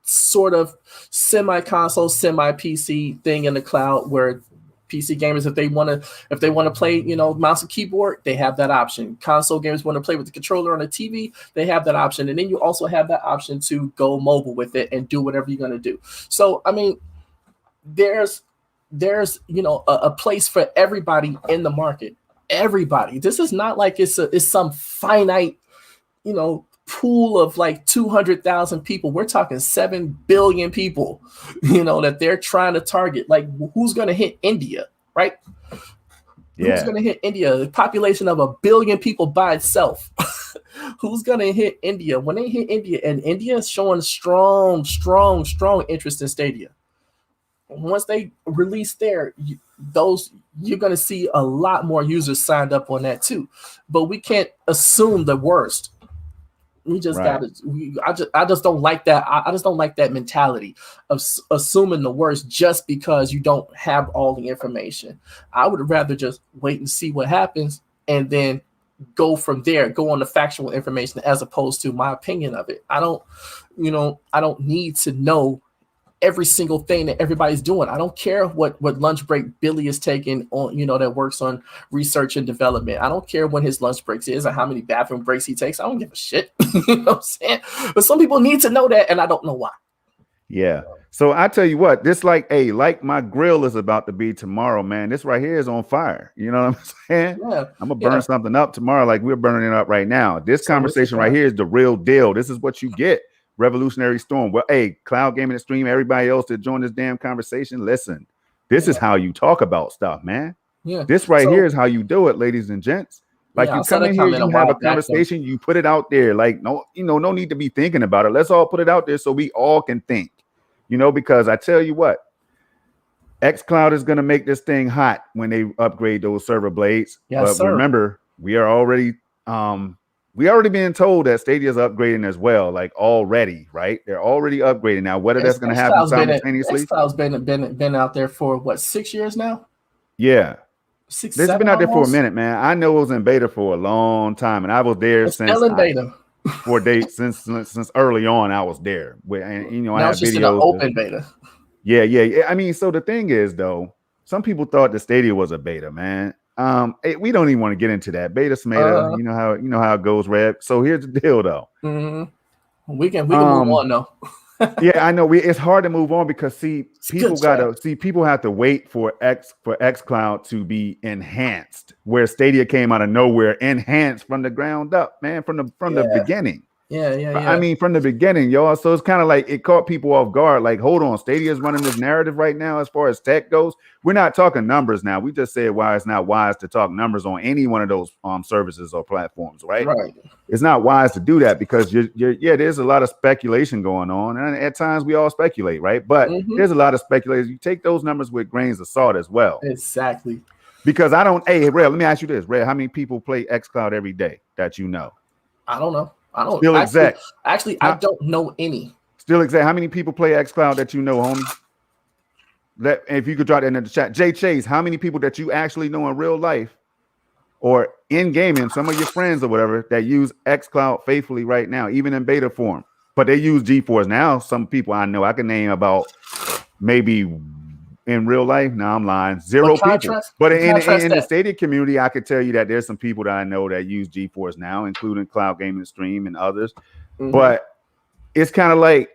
sort of semi-console, semi-PC thing in the cloud where PC gamers, if they want to play, mouse and keyboard, they have that option. Console gamers want to play with the controller on the TV, they have that option. And then you also have that option to go mobile with it and do whatever you're going to do. So, I mean, there's a place for everybody in the market. Everybody. This is not like it's some finite, pool of like 200,000 people. We're talking 7 billion people, that they're trying to target. Like, who's going to hit India, right? Yeah. Who's going to hit India? The population of 1 billion people by itself. Who's going to hit India? When they hit India, and India is showing strong interest in Stadia. Once they release there, you're going to see a lot more users signed up on that too. But we can't assume the worst. We just I just don't like that. I just don't like that mentality of assuming the worst just because you don't have all the information. I would rather just wait and see what happens and then go from there, go on the factual information as opposed to my opinion of it. I don't need to know every single thing that everybody's doing. I don't care what lunch break Billy is taking on, that works on research and development. I don't care when his lunch breaks is or how many bathroom breaks he takes. I don't give a shit. You know what I'm saying? But some people need to know that, and I don't know why. Yeah. So I tell you what, this like my grill is about to be tomorrow, man. This right here is on fire. You know what I'm saying? Yeah. I'm gonna burn something up tomorrow, like we're burning it up right now. This conversation right here is the real deal. This is what you get. Revolutionary Storm. Well, hey, Cloud Gaming Stream, everybody else that joined this damn conversation, listen, this is how you talk about stuff, man. Yeah. This here is how you do it, ladies and gents. Like, you come in here, you have a conversation, you put it out there. Like, no need to be thinking about it. Let's all put it out there so we all can think, because I tell you what, xCloud is going to make this thing hot when they upgrade those server blades. Yes, but remember, we are already being told that Stadia is upgrading as well, like already, right? They're already upgrading now. Whether that's going to happen simultaneously. xCloud's been out there for what, 6 years now? Yeah. It's been out there for a minute, man. I know it was in beta for a long time, and I was there since beta. since early on. I was there, and I have videos. Open beta. Yeah. I mean, so the thing is, though, some people thought the Stadia was a beta, man. We don't even want to get into that beta smeta. You know how it goes, Red. So here's the deal, though. Mm-hmm. We can move on, though. Yeah, I know. It's hard to move on because people have to wait for xCloud to be enhanced, where Stadia came out of nowhere, enhanced from the ground up, man, from the beginning. Yeah. I mean, from the beginning, y'all. So it's kind of like it caught people off guard. Like, hold on, Stadia is running this narrative right now as far as tech goes. We're not talking numbers now. We just said why it's not wise to talk numbers on any one of those services or platforms, right? Right. It's not wise to do that because there's a lot of speculation going on, and at times we all speculate, right? But there's a lot of speculation. You take those numbers with grains of salt as well. Exactly. Because hey, Red, let me ask you this, Red. How many people play xCloud every day that you know? I don't know. I don't still exact. Actually, I don't know any. Still exact. How many people play xCloud that you know, homie? If you could drop that in the chat. Jay Chase, how many people that you actually know in real life or in gaming, some of your friends or whatever, that use xCloud faithfully right now, even in beta form? But they use GeForce now. Some people I know, I can name about maybe in real life. No, I'm lying. Zero people. But in the Stadia community, I could tell you that there's some people that I know that use GeForce now, including Cloud Gaming Stream and others. But it's kind of like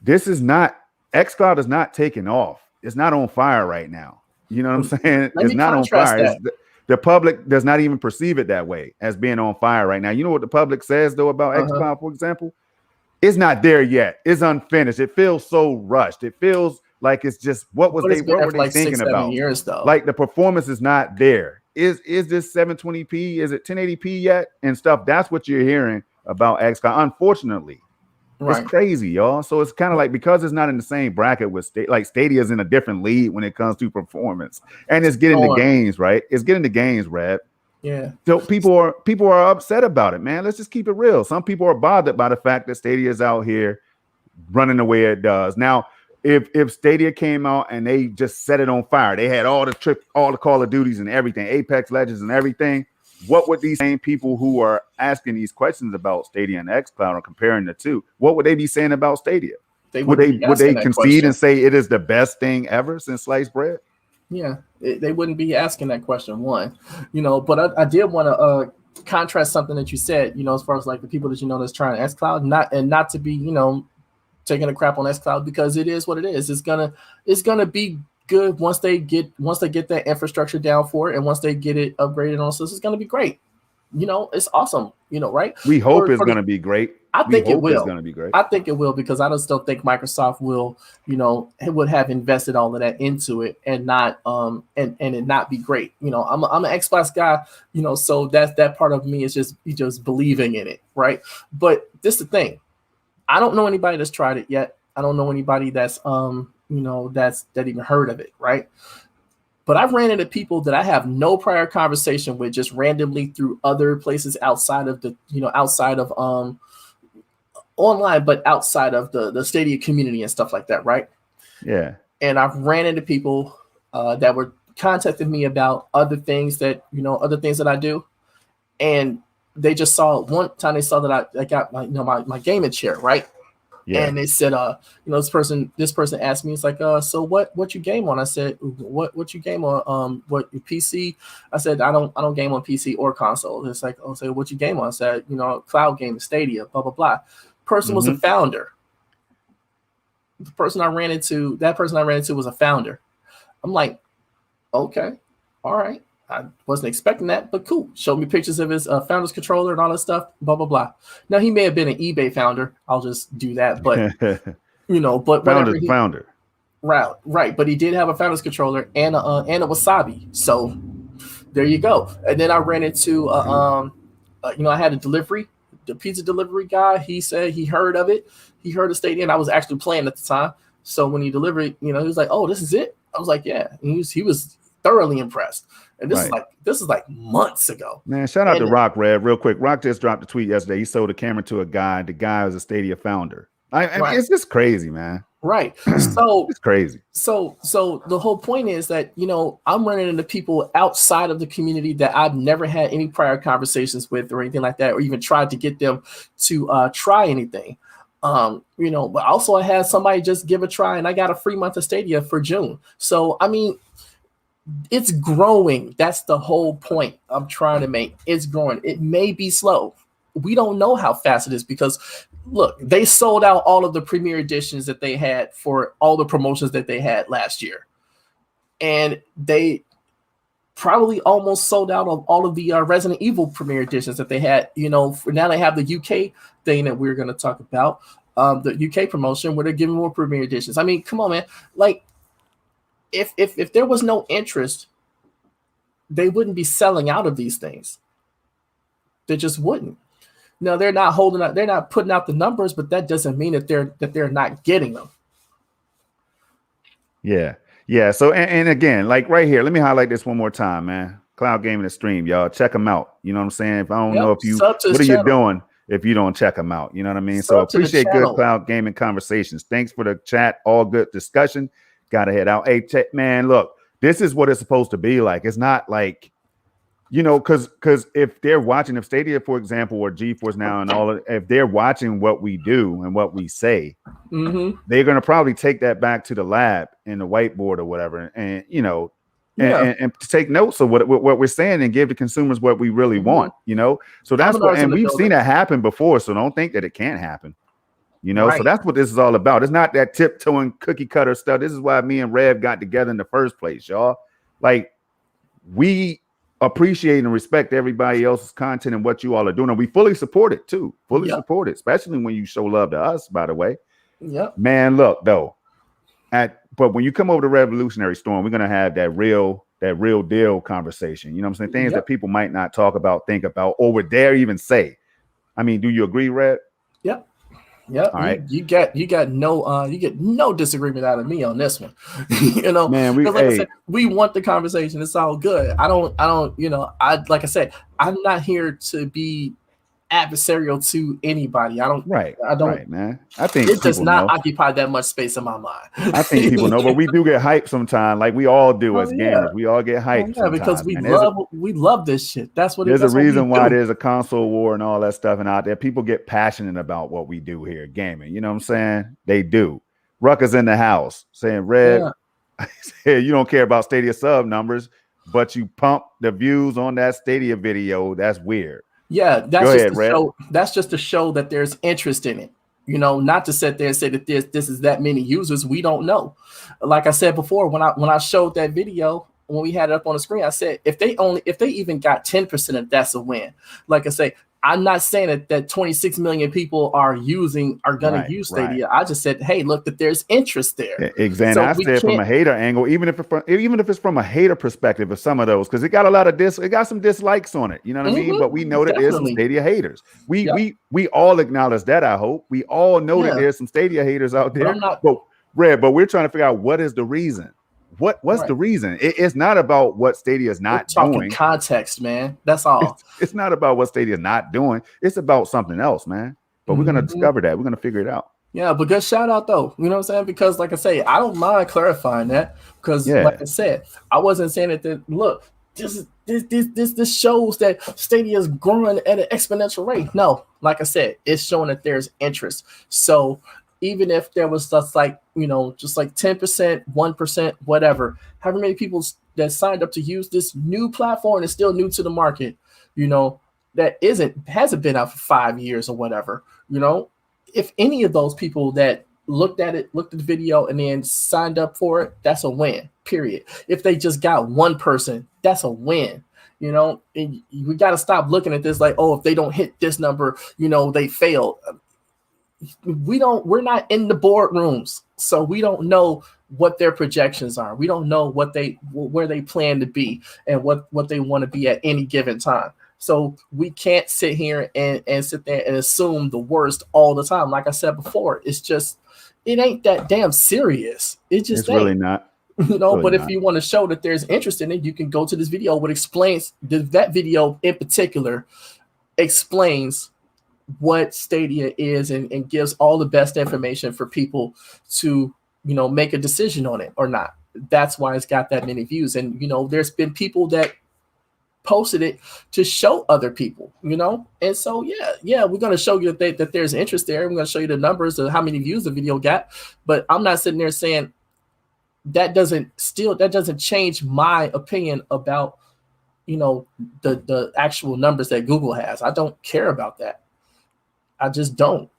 xCloud is not taking off. it's not on fire right now. You know what I'm saying? Let It's me not on contrast fire. that. The public does not even perceive it that way as being on fire right now. You know what the public says though about xCloud, for example? It's not there yet. It's unfinished. It feels so rushed. It feels like it's just what But it's been there were for they like thinking 6-7 about? years though. Like the performance is not there. Is this 720p? Is it 1080p yet? And stuff. That's what you're hearing about xCloud. Unfortunately, it's crazy, y'all. So it's kind of like because it's not in the same bracket with like Stadia's in a different league when it comes to performance, and it's getting the games right. It's getting the games, Red. Yeah. So people are upset about it, man. Let's just keep it real. Some people are bothered by the fact that Stadia is out here running the way it does. Now, if Stadia came out and they just set it on fire, they had all the Call of Duties and everything, Apex Legends and everything. What would these same people who are asking these questions about Stadia and xCloud or comparing the two, what would they be saying about Stadia? Would they concede and say it is the best thing ever since sliced bread? Yeah, they wouldn't be asking that question, one, but I did want to contrast something that you said, as far as like the people that that's trying xCloud, not to be, taking a crap on xCloud, because it is what it is. It's gonna be good once they get that infrastructure down for it, and once they get it upgraded on, so it's gonna be great. It's awesome, right? We hope it's gonna be great. I think it will. It's gonna be great. I think it will, because I just don't think Microsoft will, would have invested all of that into it and not and it not be great. I'm an Xbox guy, so that part of me is just believing in it, right? But this is the thing. I don't know anybody that's tried it yet. I don't know anybody that's that even heard of it, right? But I've ran into people that I have no prior conversation with, just randomly through other places outside of online, but outside of the Stadia community and stuff like that, right? Yeah. And I've ran into people that were contacting me about other things that I do, and they just saw one time, they saw that I got my gaming chair, right? Yeah. And they said, this person asked me, it's like, so what you game on? I said, what you game on? What PC? I said, I don't game on PC or console. It's like, oh, so what you game on? I said, cloud game, Stadia, blah blah blah. Person was a founder. The person I ran into was a founder. I'm like, okay, all right. I wasn't expecting that, but cool. Showed me pictures of his founder's controller and all that stuff, blah, blah, blah. Now, he may have been an eBay founder. I'll just do that. But, but founder. Right. But he did have a founder's controller and a Wasabi. So there you go. And then I ran into, I had the pizza delivery guy. He said he heard of it. He heard of Stadia, and I was actually playing at the time. So when he delivered, he was like, oh, this is it? I was like, yeah. And he was thoroughly impressed. And this is like months ago. Man, shout out to Rock Red real quick. Rock just dropped a tweet yesterday. He sold a camera to a guy. The guy was a Stadia founder. I mean, it's just crazy, man. Right. So it's crazy. So the whole point is that, I'm running into people outside of the community that I've never had any prior conversations with or anything like that, or even tried to get them to try anything. But also I had somebody just give a try, and I got a free month of Stadia for June. So, I mean, it's growing. That's the whole point I'm trying to make. It's growing. It may be slow. We don't know how fast it is, because look, they sold out all of the premiere editions that they had for all the promotions that they had last year. And they probably almost sold out of all of the Resident Evil premiere editions that they had. For now they have the UK thing that we're going to talk about, the UK promotion where they're giving more premiere editions. I mean, come on, man. Like, if there was no interest, they wouldn't be selling out of these things. They just wouldn't. Now, they're not putting out the numbers, but that doesn't mean that they're not getting them. Yeah. Yeah. So and again, like right here, let me highlight this one more time, man. Cloud Gaming and Stream, y'all. Check them out. You know what I'm saying? If I don't know if you what are you doing if you don't check them out? You know what I mean? So appreciate good cloud gaming conversations. Thanks for the chat. All good discussion. Gotta head out. Hey, man, look, this is what it's supposed to be like. It's not like, because if they're watching, if Stadia, for example, or GeForce Now and all, if they're watching what we do and what we say, they're going to probably take that back to the lab in the whiteboard or whatever, and and take notes of what we're saying and give the consumers what we really want. So that's what, and we've seen that happen before. So don't think that it can't happen. You know, so that's what this is all about. It's not that tiptoeing cookie cutter stuff. This is why me and Rev got together in the first place, y'all. Like, we appreciate and respect everybody else's content and what you all are doing. And we fully support it too. Fully support it, especially when you show love to us, by the way. Yep. Man, look, though. But when you come over to Revolutionary Storm, we're gonna have that real deal conversation. You know what I'm saying? Things that people might not talk about, think about, or would dare even say. I mean, do you agree, Red? Yep. Yep. All right. You get no disagreement out of me on this one. You know, man, I said, we want the conversation. It's all good. I don't, you know, like I said, I'm not here to be adversarial to anybody. I don't, man. I think it does not occupy that much space in my mind. I think people know, but we do get hyped sometimes, like we all do as gamers. We all get hyped because we love this shit. That's what there's a reason why there's a console war and all that stuff, and out there people get passionate about what we do here gaming. You know what I'm saying? They do. Rucker's in the house saying, Red, you don't care about Stadia sub numbers, but you pump the views on that Stadia video. That's weird. Yeah, that's just to show that there's interest in it. You know, not to sit there and say that this is that many users. We don't know. Like I said before, when I showed that video, when we had it up on the screen, I said if they even got 10% of that's a win. Like I say, I'm not saying that 26 million people are gonna use Stadia. I just said, hey, look, that there's interest there. Exactly. So I said from a hater angle, even if it's from a hater perspective of some of those, because it got some dislikes on it. You know what I mean? But we know that there's some Stadia haters. We all acknowledge that. I hope we all know that there's some Stadia haters out there. But we're trying to figure out what is the reason. What's the reason? It's not about what Stadia is not doing. Context, man. That's all. It's not about what Stadia is not doing. It's about something else, man. But we're gonna discover that. We're gonna figure it out. Yeah, but good shout out though. You know what I'm saying? Because like I say, I don't mind clarifying that. Because like I said, I wasn't saying that look, this shows that Stadia is growing at an exponential rate. No, like I said, it's showing that there's interest. So even if there was just like 10%, 1%, whatever, however many people that signed up to use this new platform is still new to the market, you know, that hasn't been out for 5 years or whatever, you know, if any of those people that looked at the video and then signed up for it, that's a win, period. If they just got one person, that's a win. You know, and we got to stop looking at this like, oh, if they don't hit this number, you know, they failed. We're not in the boardrooms, so we don't know what their projections are. We don't know where they plan to be and what they want to be at any given time. So we can't sit here and sit there and assume the worst all the time. Like I said before, it ain't that damn serious. It's really not. You know, really, but if you want to show that there's interest in it, you can go to this video. What explains that video in particular explains what Stadia is and gives all the best information for people to, you know, make a decision on it or not. That's why it's got that many views. And, you know, there's been people that posted it to show other people, you know? And so, we're going to show you that there's interest there. We're going to show you the numbers of how many views the video got. But I'm not sitting there saying that doesn't change my opinion about, you know, the actual numbers that Google has. I don't care about that. I just don't.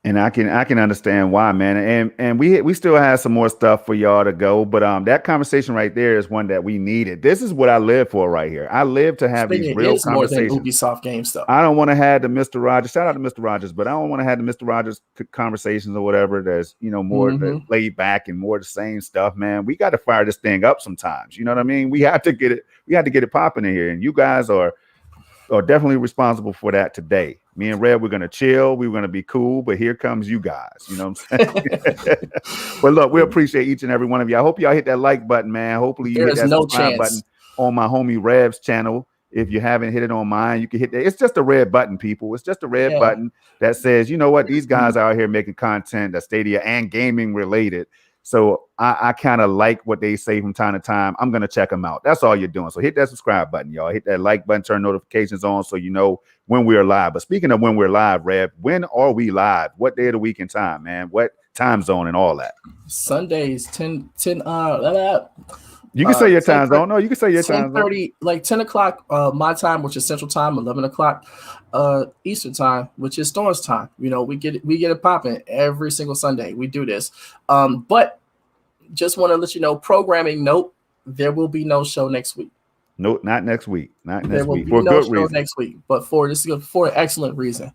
And I can understand why, man. And we still have some more stuff for y'all to go, but that conversation right there is one that we needed. This is what I live for right here. I live to have these real conversations. More than Ubisoft game stuff. I don't want to have the Mr. Rogers. Shout out to Mr. Rogers, but I don't want to have the Mr. Rogers conversations or whatever. That's, you know, more laid back and more the same stuff, man. We got to fire this thing up sometimes. You know what I mean? We have to get it. We have to get it popping in here, and you guys are definitely responsible for that today. Me and Red, we're going to chill. We're going to be cool, but here comes you guys. You know what I'm saying? But look, we appreciate each and every one of you. I hope y'all hit that like button, man. Hopefully you hit that subscribe button on my homie Rev's channel. If you haven't hit it on mine, you can hit that. It's just a red button, people. It's just a red button that says, you know what? These guys are out here making content that's Stadia and gaming related. So I kind of like what they say from time to time. I'm going to check them out. That's all you're doing. So hit that subscribe button, y'all. Hit that like button, turn notifications on so you know when we're live. But speaking of when we're live, Rev, when are we live? What day of the week and time, man? What time zone and all that? Sundays, 10 You can say your 10, time zone. No, you can say your time zone. 10:30, like 10 o'clock my time, which is Central Time, 11 o'clock Eastern Time, which is Storm's time. You know, we get it popping every single Sunday. We do this. But just want to let you know, programming note, there will be no show next week. No, not next week. Not next there will week. Be For no good show reason. next week, but for an excellent reason.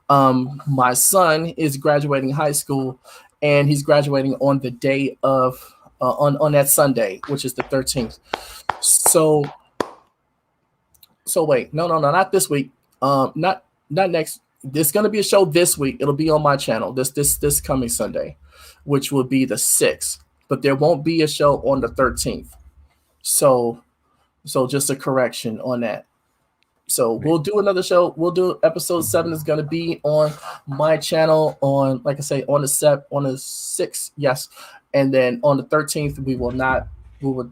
My son is graduating high school, and he's graduating on the day of on that Sunday, which is the 13th. So wait, no, not this week. Not next. There's gonna be a show this week. It'll be on my channel this coming Sunday, which will be the 6th. But there won't be a show on the 13th. So just a correction on that. So we'll do another show. We'll do episode 7 is going to be on my channel on, like I say, on the 6th. Yes. And then on the 13th,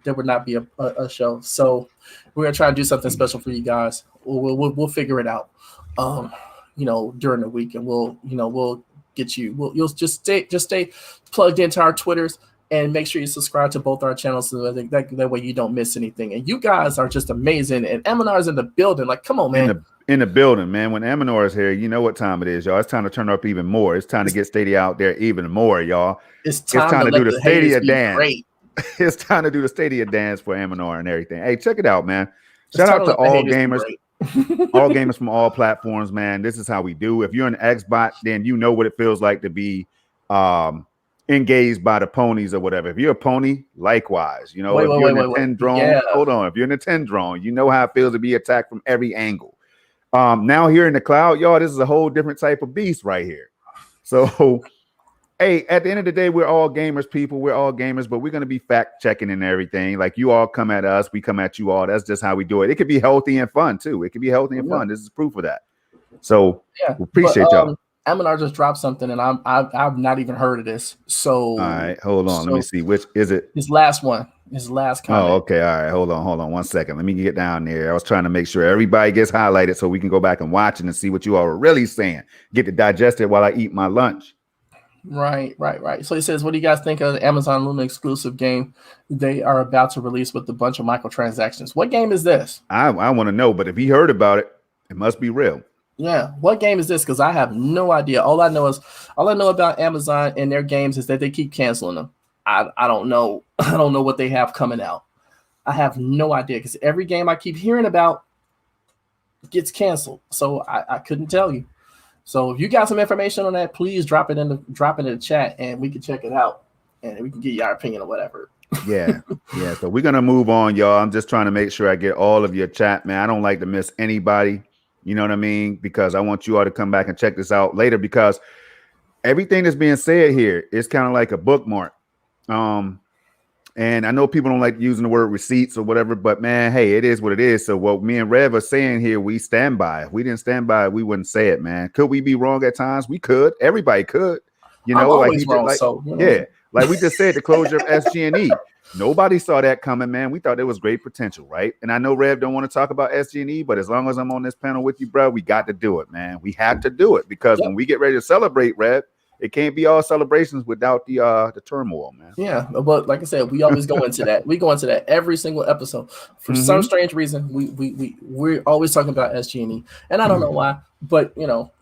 there will not be a show. So we're going to try and do something special for you guys. We'll figure it out, during the week, and we'll get you, you'll just stay plugged into our Twitters. And make sure you subscribe to both our channels so that way you don't miss anything. And you guys are just amazing. And Aminar's in the building. Like, come on, man. In the building, man. When Aminar is here, you know what time it is, y'all. It's time to turn up even more. It's time to get Stadia out there even more, y'all. It's time to do the Stadia dance. It's time to do the Stadia dance for Aminar and everything. Hey, check it out, man. Shout out to all gamers. All gamers from all platforms, man. This is how we do. If you're an Xbox, then you know what it feels like to be engaged by the ponies or whatever. If you're a pony, likewise, if you're a 10 drone, hold on. If you're in a 10 drone, you know how it feels to be attacked from every angle. Now here in the cloud, y'all, this is a whole different type of beast right here. So, hey, at the end of the day, we're all gamers, people. We're all gamers, but we're going to be fact checking and everything. Like, you all come at us, we come at you all. That's just how we do it. It could be healthy and fun too. It could be healthy and fun. This is proof of that. So we appreciate y'all. Aminar just dropped something, and I've not even heard of this. So, all right, hold on. Let me see. Which is it? His last one. His last comment. Oh, okay. All right. Hold on 1 second. Let me get down there. I was trying to make sure everybody gets highlighted so we can go back and watch it and see what you all are really saying. Get to digest it while I eat my lunch. Right. So he says, what do you guys think of the Amazon Luna exclusive game they are about to release with a bunch of microtransactions? What game is this? I want to know, but if he heard about it, it must be real. Yeah, what game is this? Because I have no idea. All I know about Amazon and their games is that they keep canceling them. I don't know. I don't know what they have coming out. I have no idea because every game I keep hearing about gets canceled. So I couldn't tell you. So if you got some information on that, please drop it in the chat and we can check it out and we can get your opinion or whatever. Yeah. So we're gonna move on, y'all. I'm just trying to make sure I get all of your chat, man. I don't like to miss anybody. You know what I mean? Because I want you all to come back and check this out later because everything that's being said here is kind of like a bookmark. And I know people don't like using the word receipts or whatever, but man, hey, it is what it is. So what me and Rev are saying here, we stand by. If we didn't stand by it, we wouldn't say it, man. Could we be wrong at times? We could. Everybody could. You know, I'm always wrong, yeah, like we just said, the closure of SG&E. Nobody saw that coming, man. We thought there was great potential, right? And I know Rev don't want to talk about SG&E, but as long as I'm on this panel with you, bro, we got to do it, man. We have to do it because when we get ready to celebrate, Rev, it can't be all celebrations without the turmoil, man. Yeah, but like I said, we always go into that. We go into that every single episode. For some strange reason, we're always talking about SG&E, and I don't know why, but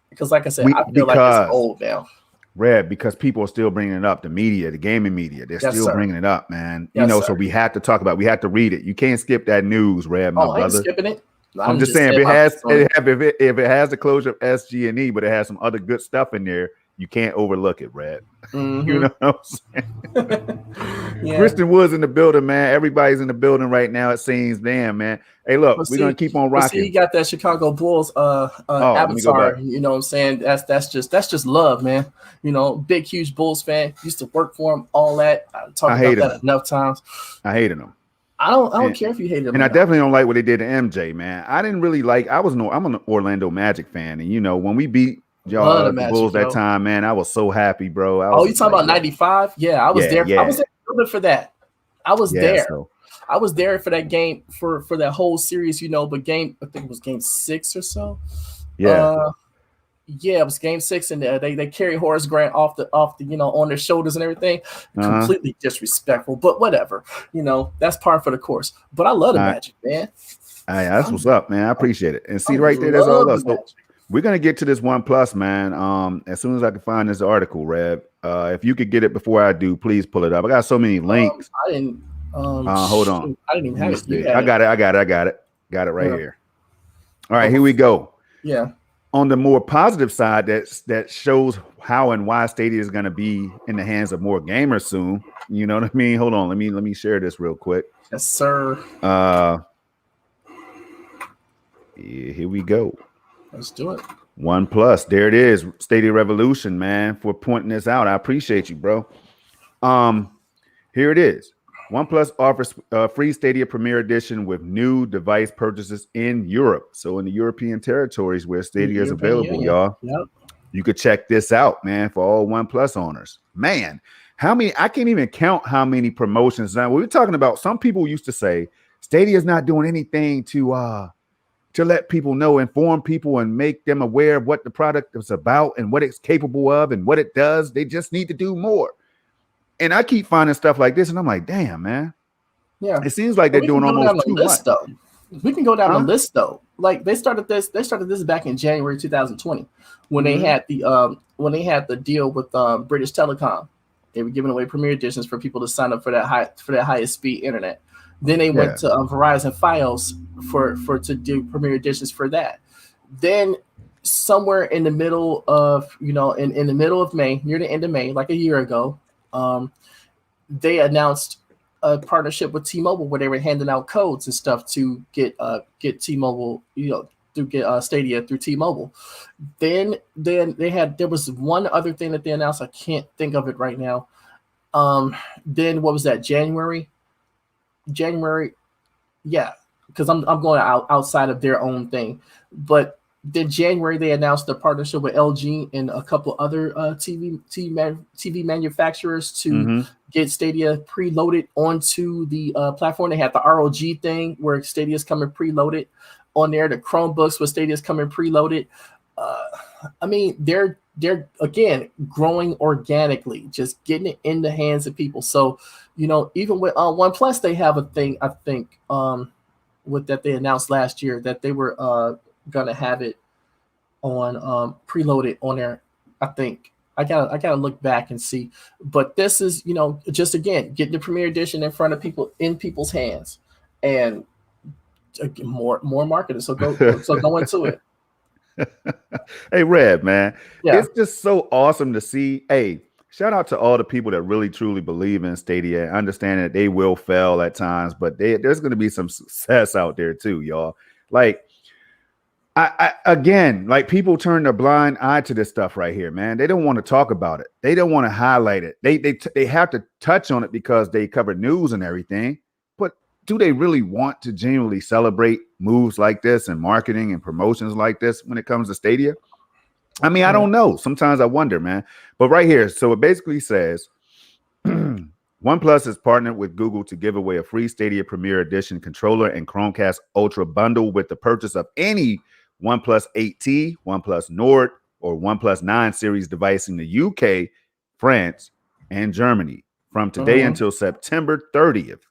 because like I said, I feel like it's old now. Red, because people are still bringing it up. The media, the gaming media, they're still bringing it up, man. So we have to talk about it. We have to read it. You can't skip that news, Red, my brother. I ain't skipping it. I'm just saying, if it has the closure of SG&E, but it has some other good stuff in there, you can't overlook it, Red. You know what I'm saying? Kristen Woods in the building, man. Everybody's in the building right now, it seems. Damn, man. Hey, look, we're gonna keep on rocking. You got that Chicago Bulls avatar. You know what I'm saying? That's just love, man. Big, huge Bulls fan. Used to work for him, all that. I talked about that enough times. I hated him. I don't care if you hated him. And I definitely don't like what they did to MJ, man. I didn't really like. I'm an Orlando Magic fan, and when we beat y'all the Bulls that time, man, I was so happy, bro. You talking about 95? Yeah, I was there. Yeah. I was there for that. I was there. So. I was there for that game for that whole series, but I think it was game 6 or so. Yeah. Yeah, it was Game 6, and they carry Horace Grant off the on their shoulders and everything. Completely disrespectful, but whatever. That's par for the course. But I love the Magic, man. Hey, that's what's up, man. I appreciate it. And see, I right there, that's all us. love So we're gonna get to this OnePlus, man. As soon as I can find this article, Rev. If you could get it before I do, please pull it up. I got so many links. I didn't. Hold on. I didn't even have it. You I had got it. Got it right here. All right, Oh, here we go. Yeah. On the more positive side, that shows how and why Stadia is going to be in the hands of more gamers soon. You know what I mean? Hold on, let me share this real quick. Yes, sir. Yeah, here we go. Let's do it. OnePlus, there it is. Stadia Revolution, man, for pointing this out. I appreciate you, bro. Here it is. OnePlus offers free Stadia Premier Edition with new device purchases in Europe. So in the European territories where Stadia is available, y'all, you could check this out, man, for all OnePlus owners. Man, how many? I can't even count how many promotions. Now, we were talking about, some people used to say Stadia is not doing anything to let people know, inform people, and make them aware of what the product is about and what it's capable of and what it does. They just need to do more. And I keep finding stuff like this, and I'm like, damn, man. Yeah. It seems like they're doing almost too much. Though. We can go down the list, though. Like they started this back in January 2020 when they had the deal with British Telecom. They were giving away Premier Editions for people to sign up for that highest speed internet. Then they went to Verizon Fios to do Premier Editions for that. Then somewhere in the middle of in the middle of May, near the end of May, like a year ago, they announced a partnership with T-Mobile where they were handing out codes and stuff to get T-Mobile, to get Stadia through T-Mobile. Then there was one other thing that they announced. I can't think of it right now. Then what was that? January, yeah, because I'm going outside of their own thing. But then January they announced the partnership with LG and a couple other TV manufacturers to get Stadia preloaded onto the platform. They had the ROG thing where Stadia is coming preloaded on there. The Chromebooks with Stadia is coming preloaded. I mean, they're again growing organically, just getting it in the hands of people. So even with OnePlus, they have a thing, I think, with that they announced last year that they were gonna have it on preloaded on there. I think I gotta look back and see, but this is just again getting the Premier Edition in front of people, in people's hands, and more marketing. So go into it. Hey, Red, man, it's just so awesome to see. Hey, shout out to all the people that really truly believe in Stadia. I understand that they will fail at times, but there's going to be some success out there too, y'all. Like, I again, like, people turn their blind eye to this stuff right here, man. They don't want to talk about it. They don't want to highlight it. They have to touch on it because they cover news and everything. But do they really want to genuinely celebrate moves like this and marketing and promotions like this when it comes to Stadia? I mean, I don't know. Sometimes I wonder, man. But right here, so it basically says OnePlus has partnered with Google to give away a free Stadia Premier Edition controller and Chromecast Ultra bundle with the purchase of any OnePlus 8T, OnePlus Nord, or OnePlus 9 series device in the UK, France, and Germany from today until September 30th.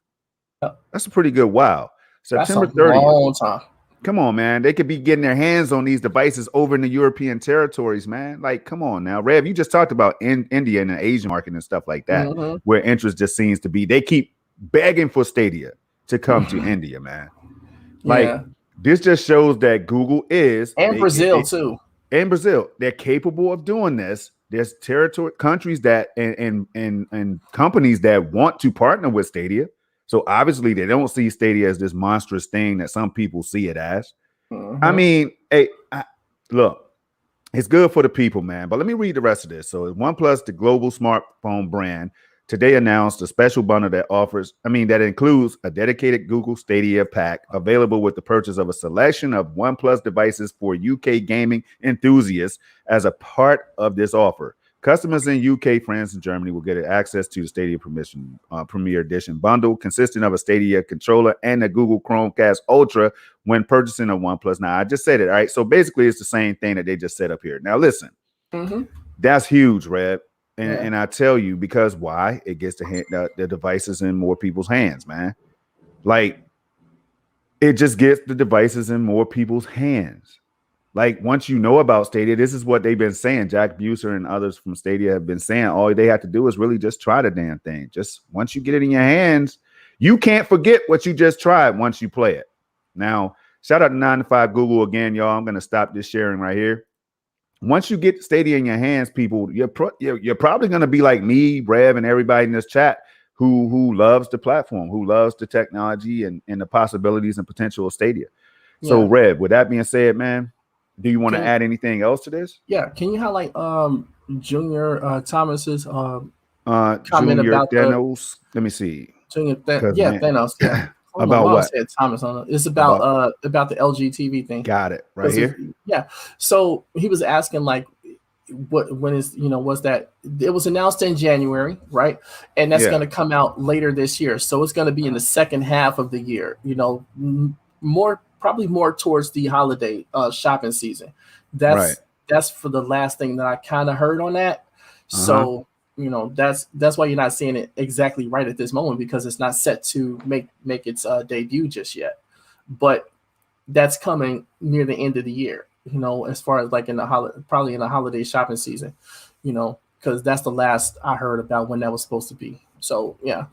That's a pretty good while. September 30th. Long time. Come on, man. They could be getting their hands on these devices over in the European territories, man. Like, come on now. Rev, you just talked about India and the Asian market and stuff like that, where interest just seems to be. They keep begging for Stadia to come to India, man. Like, this just shows that Google is. And Brazil, too. And Brazil. They're capable of doing this. There's countries that and companies that want to partner with Stadia. So obviously they don't see Stadia as this monstrous thing that some people see it as. I mean, hey, look, it's good for the people, man. But let me read the rest of this. So OnePlus, the global smartphone brand, today announced a special bundle that includes a dedicated Google Stadia pack available with the purchase of a selection of OnePlus devices for UK gaming enthusiasts as a part of this offer. Customers in UK, France, and Germany will get access to the Stadia Premier Edition bundle, consisting of a Stadia controller and a Google Chromecast Ultra when purchasing a OnePlus. Now, I just said it, all right? So basically, it's the same thing that they just set up here. Now, listen, that's huge, Red. And I tell you, because why? It gets the devices in more people's hands, man. Like, it just gets the devices in more people's hands. Like, once you know about Stadia, this is what they've been saying. Jack Buser and others from Stadia have been saying all they have to do is really just try the damn thing. Just once you get it in your hands, you can't forget what you just tried once you play it. Now, shout out to 9 to 5 Google again, y'all. I'm going to stop this sharing right here. Once you get Stadia in your hands, people, you're probably going to be like me, Rev, and everybody in this chat who loves the platform, who loves the technology and the possibilities and potential of Stadia. So, Rev, with that being said, man, do you want to add anything else to this? Yeah. Can you highlight Junior Thomas's comment Junior about Thanos? Let me see. Junior Thanos. Yeah. About what? Said Thomas on it. It's about the LG TV thing. Got it right here. Yeah. So he was asking like, was that? It was announced in January, right? And that's going to come out later this year. So it's going to be in the second half of the year. Probably more towards the holiday shopping season. That's for the last thing that I kind of heard on that. So that's why you're not seeing it exactly right at this moment, because it's not set to make its debut just yet. But that's coming near the end of the year. As far as like probably in the holiday shopping season. Because that's the last I heard about when that was supposed to be. So yeah.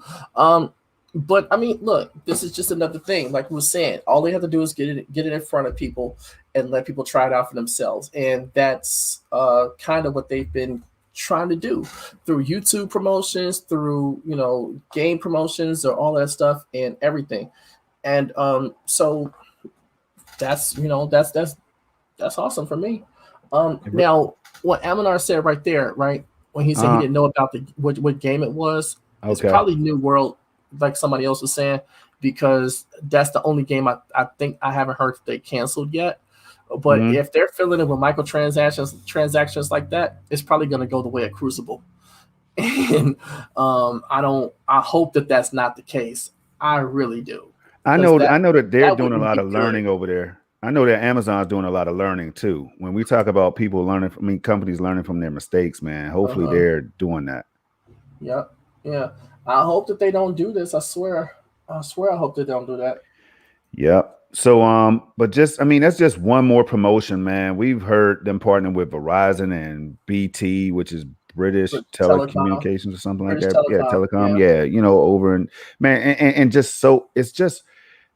But I mean, look, this is just another thing. Like we were saying, all they have to do is get it in front of people and let people try it out for themselves. And that's kind of what they've been trying to do through YouTube promotions, through game promotions, or all that stuff and everything. And so that's awesome for me. Now, what Aminar said right there, right, when he said he didn't know about what game it was, it's probably New World. Like somebody else was saying, because that's the only game I think I haven't heard that they canceled yet. But if they're filling it with transactions like that, it's probably going to go the way of Crucible. And I hope that that's not the case. I really do. I know that they're doing a lot of learning over there. I know that Amazon's doing a lot of learning too. When we talk about people learning, companies learning from their mistakes, man, hopefully they're doing that. Yep. Yeah. I hope that they don't do this. I swear I hope they don't do that. Yep. So, but just, I mean, that's just one more promotion, man. We've heard them partnering with Verizon and BT, which is British Telecommunications or something like that. Telecom. Yeah. Over and man, and just so it's just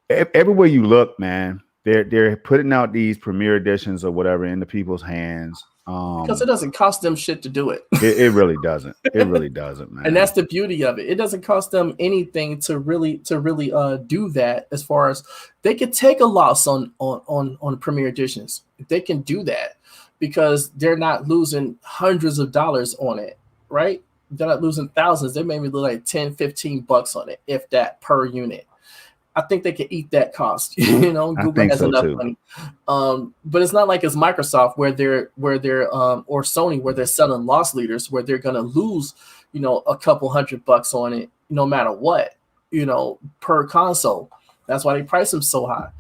everywhere you look, man. They're putting out these premiere editions or whatever into people's hands. Because it doesn't cost them shit to do it. It really doesn't. It really doesn't, man. And that's the beauty of it. It doesn't cost them anything to really do that. As far as they could take a loss on premiere editions, they can do that because they're not losing hundreds of dollars on it, right? They're not losing thousands. They maybe lose like $10-15 on it, if that, per unit. I think they can eat that cost. Google has enough money. But it's not like it's Microsoft where they're or Sony where they're selling loss leaders where they're gonna lose, a couple $100 on it no matter what, per console. That's why they price them so high.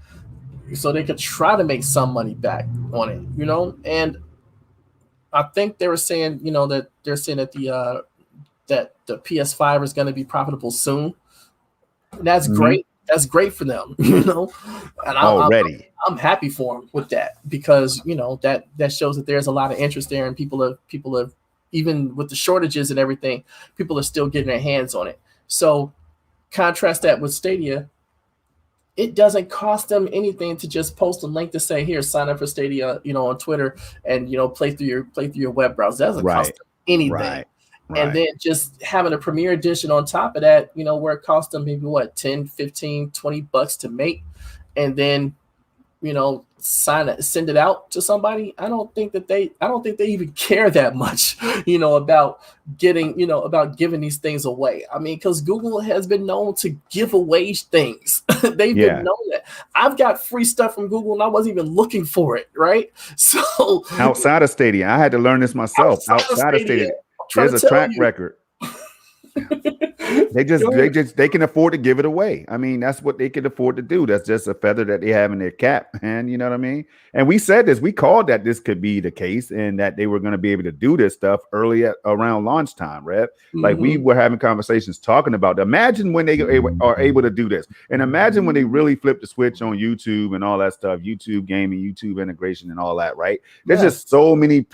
So they could try to make some money back on it, And I think they were saying, that they're saying that the PS5 is gonna be profitable soon. And that's great. That's great for them, and I'm happy for them with that because that shows that there's a lot of interest there, and people have even with the shortages and everything, people are still getting their hands on it. So contrast that with Stadia. It doesn't cost them anything to just post a link to say, here, sign up for Stadia, on Twitter and play through your web browser. That doesn't cost them anything. Right. And then just having a premiere edition on top of that, where it costs them maybe what, 10, 15, 20 bucks to make, and then, send it out to somebody. I don't think they even care that much, about giving these things away. I mean, because Google has been known to give away things. They've been known that. I've got free stuff from Google and I wasn't even looking for it, right? So outside of Stadia, I had to learn this myself. Outside of Stadia. trying There's to a tell track you. record. They can afford to give it away. I mean, that's what they can afford to do. That's just a feather that they have in their cap, man. You know what I mean? And we said this, we called that this could be the case and that they were going to be able to do this stuff early around launch time, right? Like we were having conversations talking about that. Imagine when they are able to do this. And imagine when they really flip the switch on YouTube and all that stuff, YouTube gaming, YouTube integration and all that, right? There's just so many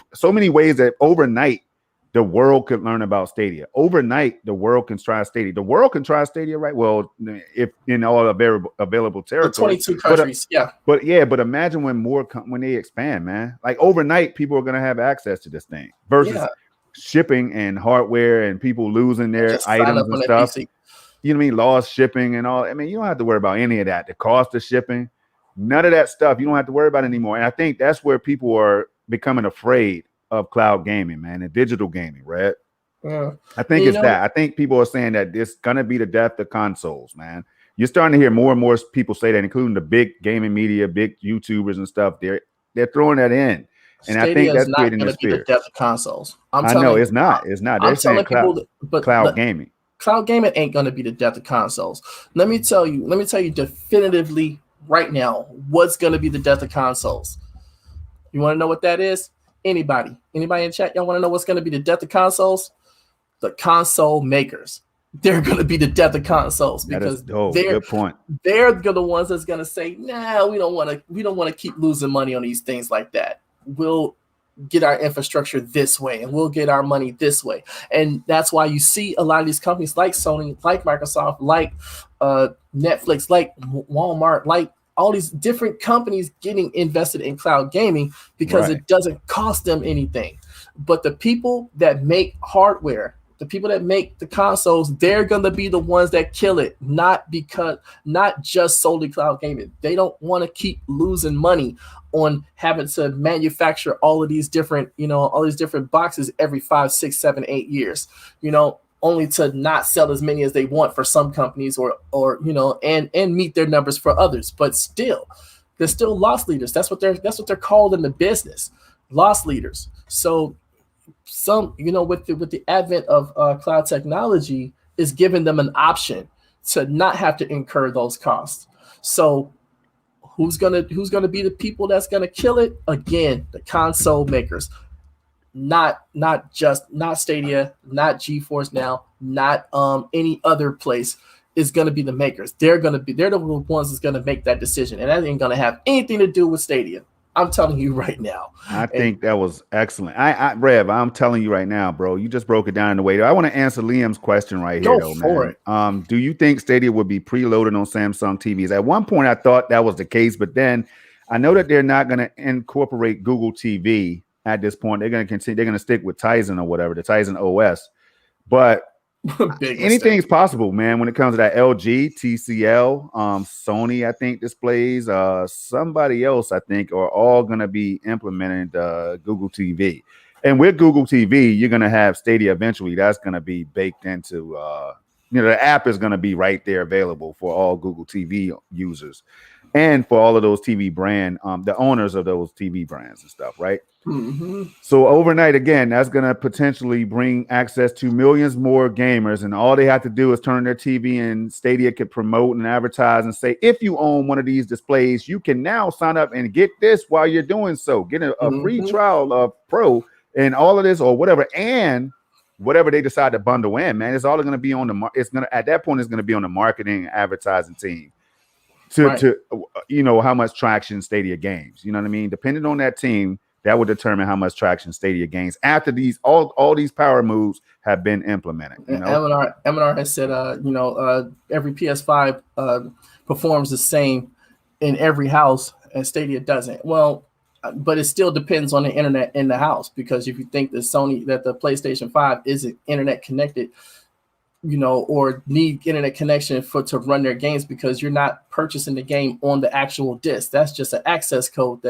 ways that overnight the world could learn about Stadia. Overnight, the world can try Stadia. The world can try Stadia, right? Well, if in all available territories, 22 countries, but imagine when when they expand, man. Like overnight, people are going to have access to this thing versus shipping and hardware and people losing their items and stuff. You know what I mean? Lost shipping and all. I mean, you don't have to worry about any of that. The cost of shipping, none of that stuff. You don't have to worry about anymore. And I think that's where people are becoming afraid of cloud gaming, man, and digital gaming, right? Yeah. I think it's that. I think people are saying that it's gonna be the death of consoles, man. You're starting to hear more and more people say that, including the big gaming media, big YouTubers and stuff. They're throwing that in, and I think that's creating this fear. The death of consoles. I know it's not. It's not. They're saying cloud gaming. Cloud gaming ain't gonna be the death of consoles. Let me tell you definitively right now what's gonna be the death of consoles. You want to know what that is? Anybody in chat, y'all want to know what's going to be the death of consoles? The console makers. They're going to be the death of consoles because good point. They're the ones that's going to say, "Nah, we don't want to keep losing money on these things like that. We'll get our infrastructure this way and we'll get our money this way." And that's why you see a lot of these companies like Sony, like Microsoft, like Netflix, like Walmart, like all these different companies getting invested in cloud gaming because it doesn't cost them anything. But the people that make hardware, the people that make the consoles, they're going to be the ones that kill it, not just solely cloud gaming. They don't want to keep losing money on having to manufacture all of these different, all these different boxes every 5, 6, 7, 8 years, only to not sell as many as they want for some companies or and meet their numbers for others. But still, they're still loss leaders. That's what they're called in the business, loss leaders. So some, with the advent of cloud technology is giving them an option to not have to incur those costs. So who's gonna be the people that's gonna kill it? Again, the console makers. Not Stadia, not GeForce Now, not any other place is going to be the makers. They're the ones that's going to make that decision, and that ain't going to have anything to do with Stadia. I'm telling you right now. I think that was excellent. Rev, I'm telling you right now, bro. You just broke it down in the way. I want to answer Liam's question right here, though, man. Do you think Stadia would be preloaded on Samsung TVs? At one point, I thought that was the case, but then I know that they're not going to incorporate Google TV. At this point, they're going to continue. They're going to stick with Tizen or whatever, the Tizen OS. But anything's possible, man. When it comes to that LG, TCL, Sony, I think displays, somebody else, I think, are all going to be implementing Google TV. And with Google TV, you're going to have Stadia eventually. That's going to be baked into. The app is going to be right there available for all Google TV users and for all of those TV brand, the owners of those TV brands and stuff, right? Mm-hmm. So overnight, again, that's going to potentially bring access to millions more gamers, and all they have to do is turn their TV, and Stadia could promote and advertise and say, if you own one of these displays, you can now sign up and get this while you're doing so. Get a free trial of Pro and all of this or whatever, and whatever they decide to bundle in, man, it's all going to be on at that point, it's going to be on the marketing and advertising team to how much traction Stadia gains. You know what I mean? Depending on that team, that would determine how much traction Stadia gains after these all these power moves have been implemented. Eminar has said, every PS5 performs the same in every house, and Stadia doesn't. Well, but it still depends on the internet in the house, because if you think that the PlayStation 5 isn't internet connected, or need internet connection to run their games, because you're not purchasing the game on the actual disc. That's just an access code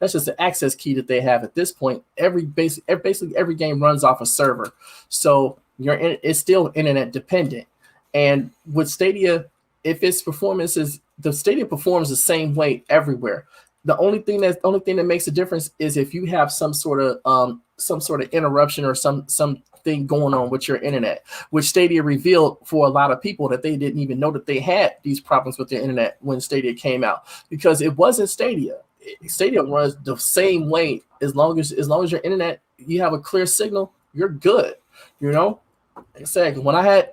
that's just an access key that they have at this point. Basically every game runs off a server. So it's still internet dependent. And with Stadia, if its performance the Stadia performs the same way everywhere. The only thing that makes a difference is if you have some sort of interruption or some thing going on with your internet, which Stadia revealed for a lot of people that they didn't even know that they had these problems with their internet when Stadia came out, because it wasn't Stadia. Stadia runs the same way. As long as your internet, you have a clear signal, you're good. You know, like I said, when I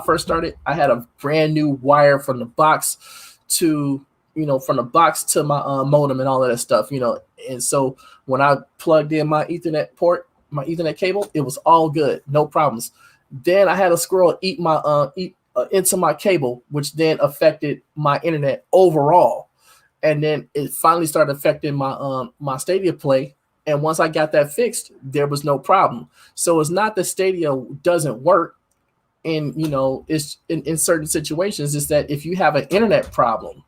first started, I had a brand new wire from the box to my modem and all of that stuff. And so when I plugged in my Ethernet cable, it was all good, no problems. Then I had a squirrel eat into my cable, which then affected my internet overall. And then it finally started affecting my Stadia play. And once I got that fixed, there was no problem. So it's not that Stadia doesn't work. And it's in certain situations. Is that if you have an internet problem,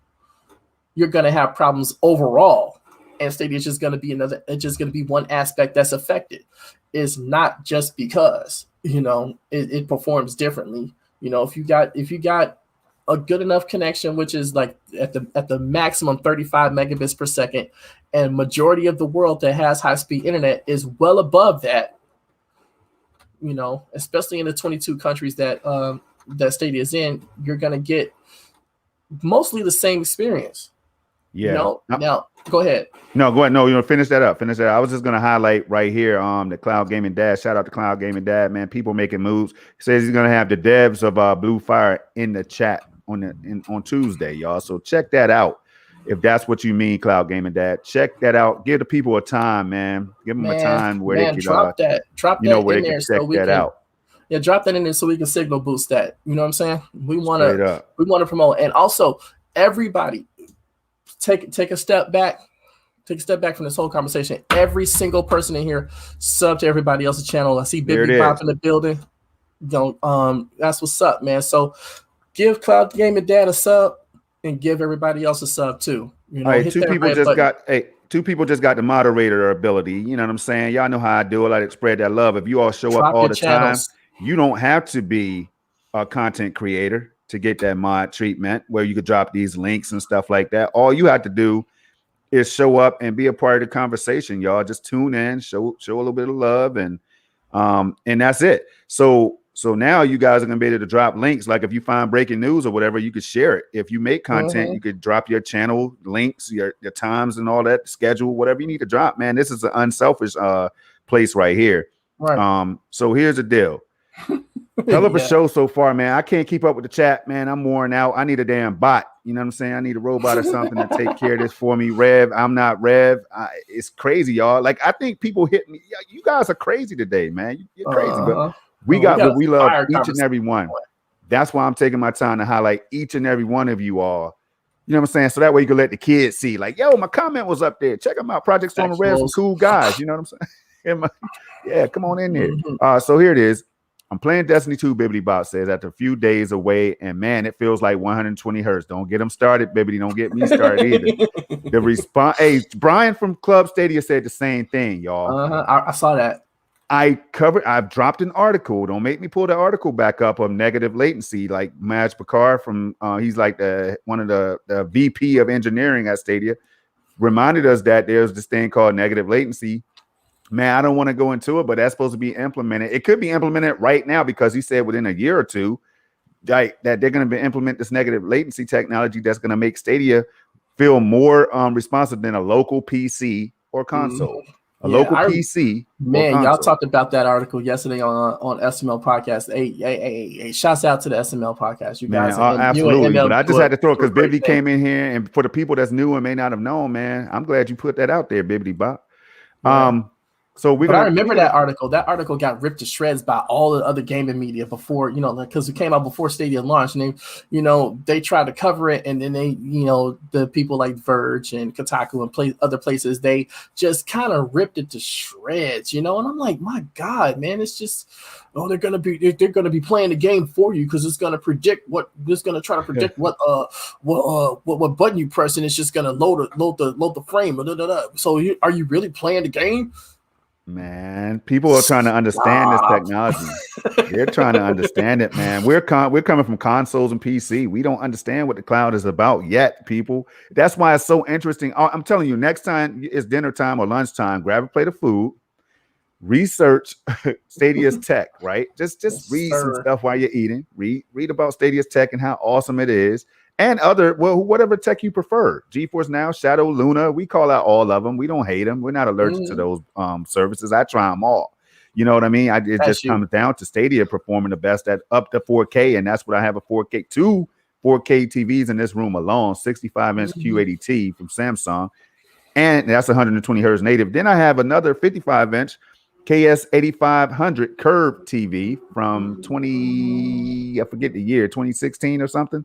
you're going to have problems overall. And Stadia is just going to be one aspect that's affected. It's not just because it performs differently. If you got a good enough connection, which is like at the maximum 35 megabits per second, and majority of the world that has high-speed internet is well above that, especially in the 22 countries that Stadia is in, you're going to get mostly the same experience. Yeah. Now go ahead. No, go ahead. No, finish that up. I was just going to highlight right here the Cloud Gaming Dad. Shout out to Cloud Gaming Dad, man. People making moves. He says he's going to have the devs of Blue Fire in the chat on Tuesday, y'all. So check that out. If that's what you mean, Cloud Gaming Dad, check that out. Give the people a time, man. Give them a time where they can drop that where in they there can check that out. Yeah, drop that in there so we can signal boost that. You know what I'm saying? We want to promote, and also everybody take a step back. Take a step back from this whole conversation. Every single person in here sub to everybody else's channel. I see Bibby Bop in the building. That's what's up, man. So give Cloud Gaming Dad a sub and give everybody else a sub too. All right, two people just got the moderator ability. You know what I'm saying? Y'all know how I do it. I like to spread that love. If you all show up all the time, you don't have to be a content creator to get that mod treatment where you could drop these links and stuff like that. All you have to do is show up and be a part of the conversation, y'all. Just tune in, show a little bit of love, and that's it. So now you guys are gonna be able to drop links. Like if you find breaking news or whatever, you could share it. If you make content, you could drop your channel links, your times and all that, schedule, whatever you need to drop, man. This is an unselfish place right here. Right. So here's the deal. Hell of a show so far, man. I can't keep up with the chat, man. I'm worn out. I need a damn bot. You know what I'm saying? I need a robot or something to take care of this for me. Rev, I'm not Rev. It's crazy, y'all. Like, I think people hit me. You guys are crazy today, man. You're crazy, but we got what we love, each and every one. That's why I'm taking my time to highlight each and every one of you all. You know what I'm saying? So that way you can let the kids see, like, yo, my comment was up there. Check them out. Project Storm and Rev, some cool guys. You know what I'm saying? Yeah, come on in there. So here it is. I'm playing Destiny 2, Bibbidi Bop says, after a few days away, and man, it feels like 120 hertz. Don't get them started, Bibbidi. Don't get me started either. The response, hey, Brian from Club Stadia said the same thing, y'all. I saw that. I've dropped an article. Don't make me pull the article back up of negative latency. Like Madge Picard from he's like one of the VP of engineering at Stadia, reminded us that there's this thing called negative latency. Man, I don't want to go into it, but that's supposed to be implemented. It could be implemented right now because he said within a year or two, like, that they're going to implement this negative latency technology that's going to make Stadia feel more responsive than a local PC or console. Local PC. Man, y'all talked about that article yesterday on SML podcast. Hey, shouts out to the SML podcast. You guys, absolutely. But I just had to throw it because Bibbidi came in here, and for the people that's new and may not have known, man, I'm glad you put that out there, Bibbidi Bop. I remember that article. That article got ripped to shreds by all the other gaming media before, because it came out before Stadia launched, and they tried to cover it, and then they, the people like Verge and Kotaku and other places, they just kind of ripped it to shreds, and I'm like, my God, man, it's just, they're gonna be playing the game for you because it's gonna predict what button you press, and it's just gonna load the frame. So are you really playing the game? Man, people are trying to understand this technology. They're trying to understand it, man. We're coming from consoles and PC. We don't understand what the cloud is about yet, people. That's why it's so interesting. I'm telling you, next time it's dinner time or lunchtime, grab a plate of food, research Stadia's tech, right? Just Yes, read some sir. stuff while you're eating. Read about Stadia's tech and how awesome it is. And whatever tech you prefer. GeForce Now, Shadow, Luna, we call out all of them. We don't hate them. We're not allergic to those services. I try them all. You know what I mean? It just comes down to Stadia performing the best at up to 4K, and that's what I have a 4K, 4K TVs in this room alone, 65-inch QADT from Samsung, and that's 120 hertz native. Then I have another 55-inch KS8500 curved TV from I forget the year, 2016 or something.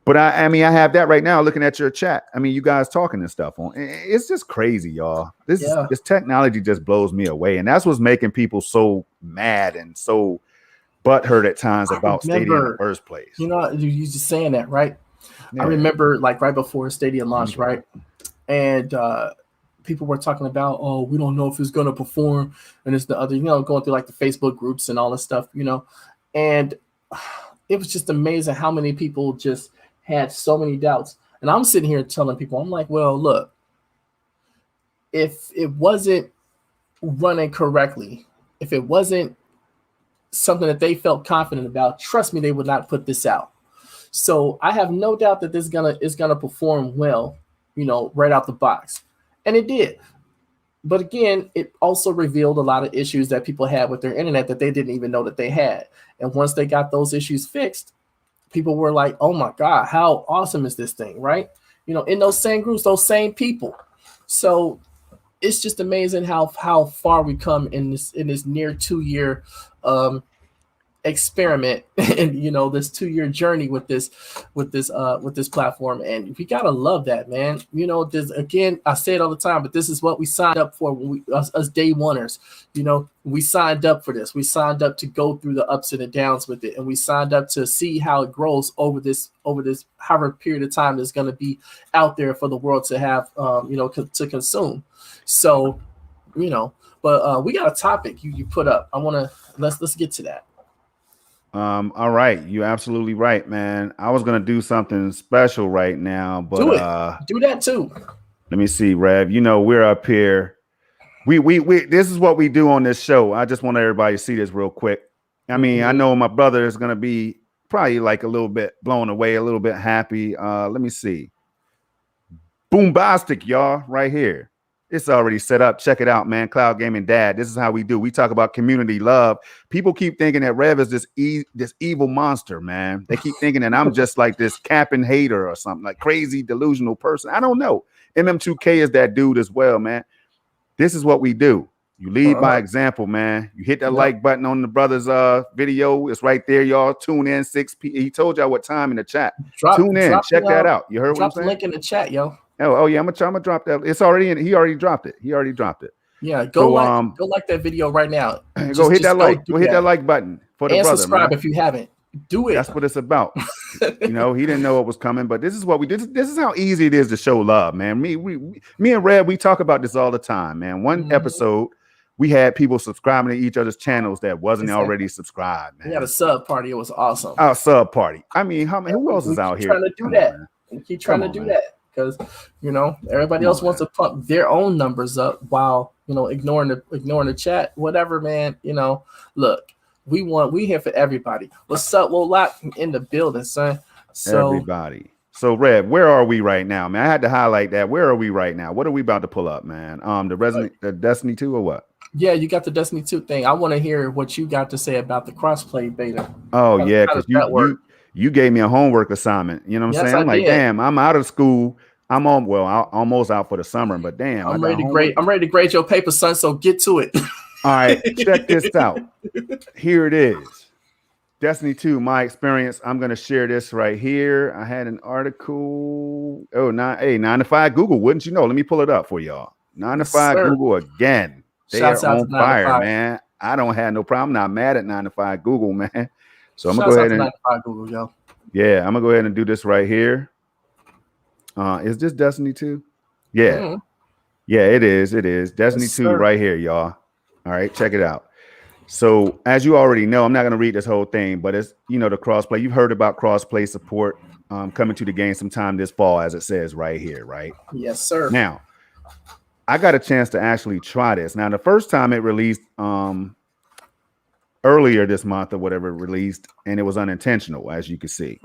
But I mean, I have that right now looking at your chat. I mean, you guys talking and stuff on. It's just crazy, y'all. This technology just blows me away. And that's what's making people so mad and so butthurt at times about Stadia in the first place. You know, you just saying that, right? Yeah. I remember like right before Stadia launched, right? And people were talking about, oh, we don't know if it's going to perform. And it's the other, you know, going through like the Facebook groups and all this stuff, you know. And it was just amazing how many people just had so many doubts. And I'm sitting here telling people, I'm like, well, look, if it wasn't running correctly, if it wasn't something that they felt confident about, trust me, they would not put this out. So I have no doubt that this is gonna perform well, you know, right out the box. And it did. But again, it also revealed a lot of issues that people had with their internet that they didn't even know that they had. And once they got those issues fixed, people were like, oh my God, how awesome is this thing, right? You know, in those same groups, those same people. So it's just amazing how far we come in this near 2-year experiment and, you know, this 2-year journey with this platform. And we gotta love that, man. You know, this, again, I say it all the time, but this is what we signed up for when us day oneers. You know, we signed up for this. We signed up to go through the ups and the downs with it, and we signed up to see how it grows over this however period of time that's going to be out there for the world to have, you know, to consume. So, you know, but we got a topic you put up. I want to let's get to that. All right, you're absolutely right, man. I was gonna do something special right now, but do that too. Let me see, Rev. You know, we're up here. We this is what we do on this show. I just want everybody to see this real quick. I mean, I know my brother is gonna be probably like a little bit blown away, a little bit happy. Let me see. Boombastic, y'all, right here. It's already set up. Check it out, man. Cloud Gaming Dad. This is how we do. We talk about community love. People keep thinking that Rev is this evil monster, man. They keep thinking that I'm just like this capping hater or something, like crazy delusional person. I don't know. MM2K is that dude as well, man. This is what we do. You lead by example, man. You hit that like button on the brother's video. It's right there, y'all. Tune in 6 p.m. He told y'all what time in the chat. Tune in. Check that out. You heard what I'm saying? Drop the link in the chat, yo. Oh yeah, I'm gonna drop that. It's already in. He already dropped it. Yeah, go like that video right now. Go hit that like. Go hit that like button for the brother. Subscribe, man. If you haven't. Do it. That's what it's about. You know, he didn't know it was coming, but this is what we did. This is how easy it is to show love, man. Me and Red, we talk about this all the time, man. One episode, we had people subscribing to each other's channels that wasn't already subscribed, man. We had a sub party. It was awesome. Our sub party. I mean, who else is out here? Trying to do that. We keep trying to do that. Because, you know, everybody else wants to pump their own numbers up while, you know, ignoring the chat, whatever, man. You know, look, we here for everybody. What's up, Lock in the building, son? So everybody. So Rev, where are we right now, man? I had to highlight that. Where are we right now? What are we about to pull up, man? The Destiny 2 or what? Yeah, you got the Destiny 2 thing. I want to hear what you got to say about the CrossPlay beta. Oh, yeah, because you gave me a homework assignment. You know what I'm saying? I'm like, damn, I'm out of school. I'm almost out for the summer, but damn, I'm ready to grade your paper, son. So get to it. All right, check this out. Here it is. Destiny 2, my experience. I'm gonna share this right here. I had an article. 9 to 5 Google, wouldn't you know? Let me pull it up for y'all. 9 to 5 Google again. They are on fire, man. I don't have no problem. I'm not mad at 9 to 5 Google, man. So I'm gonna go ahead and 9 to 5 Google, yo. Yeah, I'm gonna go ahead and do this right here. Is this Destiny 2? Yeah. Yeah, it is. It is. Destiny 2 right here, y'all. All right, check it out. So as you already know, I'm not going to read this whole thing, but it's, you know, the crossplay. You've heard about crossplay support coming to the game sometime this fall, as it says right here, right? Yes, sir. Now, I got a chance to actually try this. Now, the first time it released earlier this month or whatever it released, and it was unintentional, as you can see.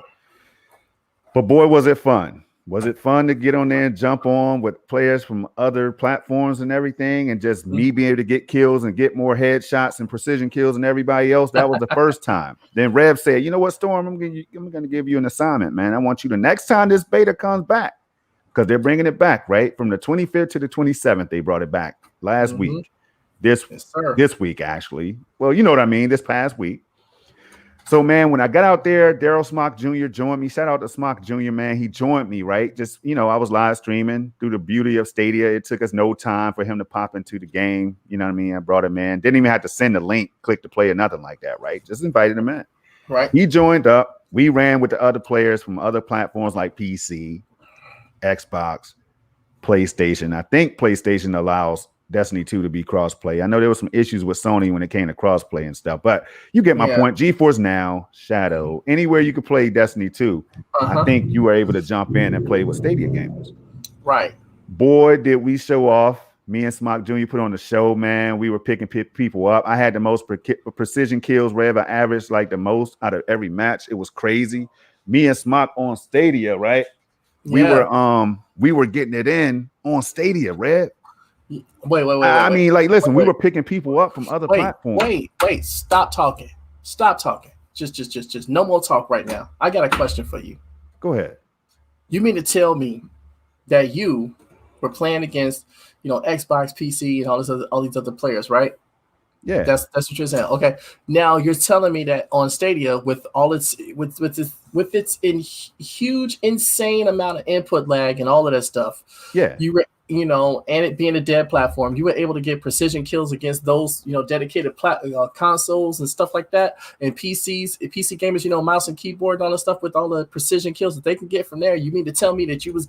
But boy, was it fun. Was it fun to get on there and jump on with players from other platforms and everything, and just me being able to get kills and get more headshots and precision kills than everybody else? That was the first time. Then Rev said, you know what, Storm, I'm going to give you an assignment, man. I want you to, next time this beta comes back, because they're bringing it back, right? From the 25th to the 27th, they brought it back last week. This week, actually. Well, you know what I mean, this past week. So, man, when I got out there, Daryl Smock Jr. joined me. Shout out to Smock Jr., man. He joined me, right? Just, I was live streaming through the beauty of Stadia. It took us no time for him to pop into the game. You know what I mean? I brought him in. Didn't even have to send a link, click to play or nothing like that, right? Just invited him in. Right. He joined up. We ran with the other players from other platforms like PC, Xbox, PlayStation. I think PlayStation allows Destiny 2 to be crossplay. I know there were some issues with Sony when it came to crossplay and stuff, but you get my point. GeForce Now, Shadow, anywhere you could play Destiny 2, I think you were able to jump in and play with Stadia gamers. Right. Boy, did we show off. Me and Smock Jr. put on the show, man. We were picking people up. I had the most precision kills, Rev. I averaged like the most out of every match. It was crazy. Me and Smock on Stadia, right? We were getting it in on Stadia, Rev. Wait. I mean, like, listen, we were picking people up from other platforms. Wait. Stop talking. Just no more talk right now. I got a question for you. Go ahead. You mean to tell me that you were playing against, Xbox, PC, and all these other players, right? Yeah. That's what you're saying. Okay. Now you're telling me that on Stadia, with all its huge, insane amount of input lag and all of that stuff. Yeah. And it being a dead platform, you were able to get precision kills against those, dedicated consoles and stuff like that. And PC gamers, mouse and keyboard and all that stuff with all the precision kills that they can get from there. You mean to tell me that you was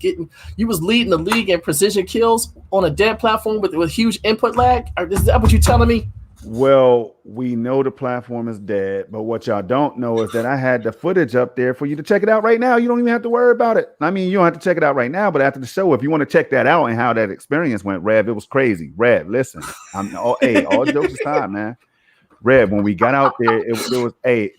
leading the league in precision kills on a dead platform with huge input lag? Is that what you're telling me? Well, we know the platform is dead, but what y'all don't know is that I had the footage up there for you to check it out right now. You don't even have to worry about it. I mean, you don't have to check it out right now, but after the show, if you want to check that out and how that experience went, Rev, it was crazy. Rev, listen, all jokes aside, man. Rev, when we got out there,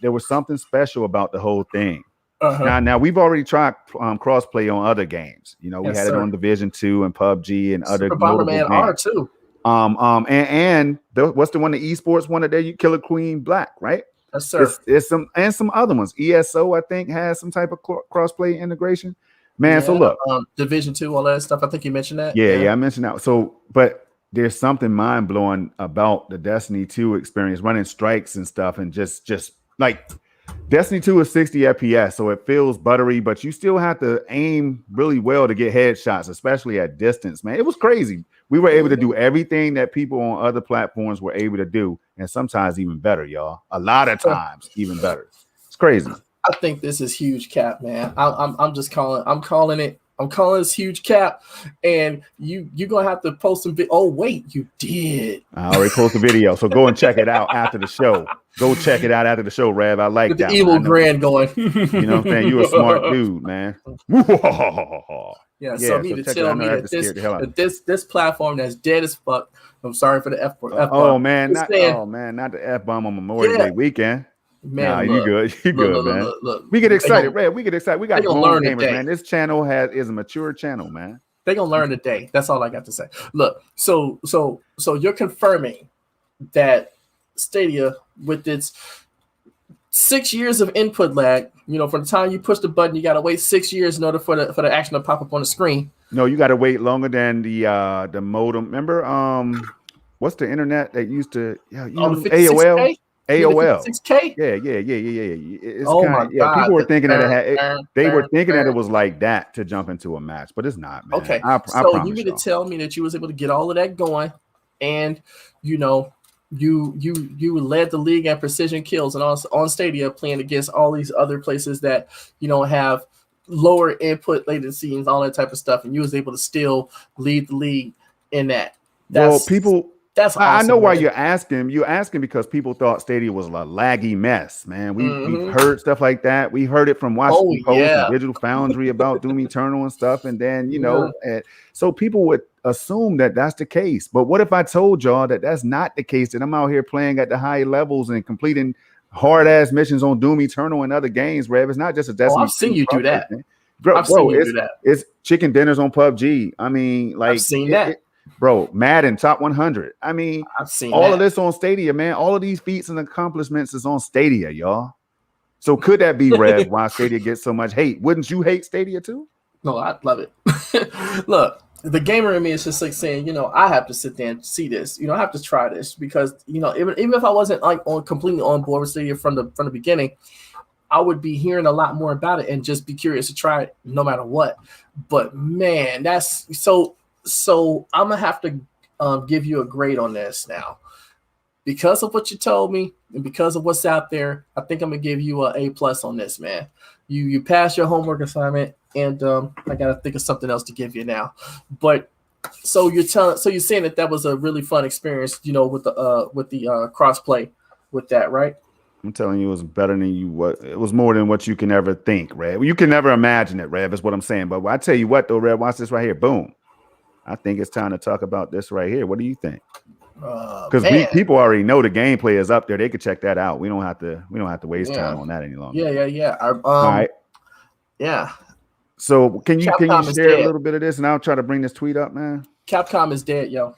there was something special about the whole thing. Now we've already tried crossplay on other games. We had it on Division 2 and PUBG and other Bomberman R2. What's the one, the esports one that Killer Queen Black, right? Yes, sir. It's some other ones. ESO, I think, has some type of crossplay integration. Man, so look, Division 2, all that stuff. I think you mentioned that. Yeah, I mentioned that. So, but there's something mind blowing about the Destiny 2 experience, running strikes and stuff, and just like Destiny 2 is 60 FPS, so it feels buttery, but you still have to aim really well to get headshots, especially at distance, man. It was crazy. We were able to do everything that people on other platforms were able to do, and sometimes even better, y'all. A lot of times, even better. It's crazy. I think this is huge cap, man. I'm calling it. I'm calling this huge cap, and you're gonna have to post some. Oh wait, you did. I already posted a video, so go and check it out after the show. Go check it out after the show, Rev. I like that. The evil grand going. You know what I'm saying? You're a smart dude, man. Yeah, so me to tell me that this platform that's dead as fuck. I'm sorry for the F word. Oh man, not the F bomb on Memorial Day weekend. Man, you good. You good, man. Look. We get excited, Red. We get excited. We got grown gamers, man. This channel is a mature channel, man. They're gonna learn today. That's all I got to say. Look, so you're confirming that Stadia, with its 6 years of input lag, from the time you push the button, you gotta wait 6 years in order for the action to pop up on the screen. No, you gotta wait longer than the modem. Remember, what's the internet that used to AOL? AOL. 6K? Yeah. It's my God. People were thinking that they were thinking that it was like that to jump into a match, but it's not, man. Okay. I so you mean to tell me that you was able to get all of that going, and you led the league at precision kills and on Stadia, playing against all these other places that have lower input latency and all that type of stuff, and you was able to still lead the league in that. That's awesome, I know why you're asking. You're asking because people thought Stadia was a laggy mess, man. We've heard stuff like that. We heard it from Washington Post and Digital Foundry about Doom Eternal and stuff. And then, and so people would assume that that's the case. But what if I told y'all that that's not the case, that I'm out here playing at the high levels and completing hard ass missions on Doom Eternal and other games, Rev? It's not just a Destiny. I've seen you do that. Thing. Bro, it's chicken dinners on PUBG. I mean, like, I've seen that. Bro, Madden top 100. I mean, I've seen all of this on Stadia, man. All of these feats and accomplishments is on Stadia, y'all. So could that be, Rev, why Stadia gets so much hate? Wouldn't you hate Stadia too? No, I love it. Look, the gamer in me is just like saying, you know, I have to sit there and see this. You know, I have to try this because, you know, even if I wasn't like completely on board with Stadia from the beginning, I would be hearing a lot more about it and just be curious to try it no matter what. But man, that's so I'm gonna have to give you a grade on this now. Because of what you told me and because of what's out there, I think I'm gonna give you an A+ on this, man. You passed your homework assignment, and I gotta think of something else to give you now. But so you're saying that was a really fun experience, you know, with the crossplay with that, right? I'm telling you, it was better than it was more than what you can ever think, Rev. You can never imagine it, Rev, is what I'm saying. But I tell you what, though, Rev, watch this right here. Boom. I think it's time to talk about this right here. What do you think? Because people already know the gameplay is up there. They could check that out. We don't have to waste time on that any longer. Yeah. All right. Yeah. So can you share a little bit of this, and I'll try to bring this tweet up, man. Capcom is dead, yo.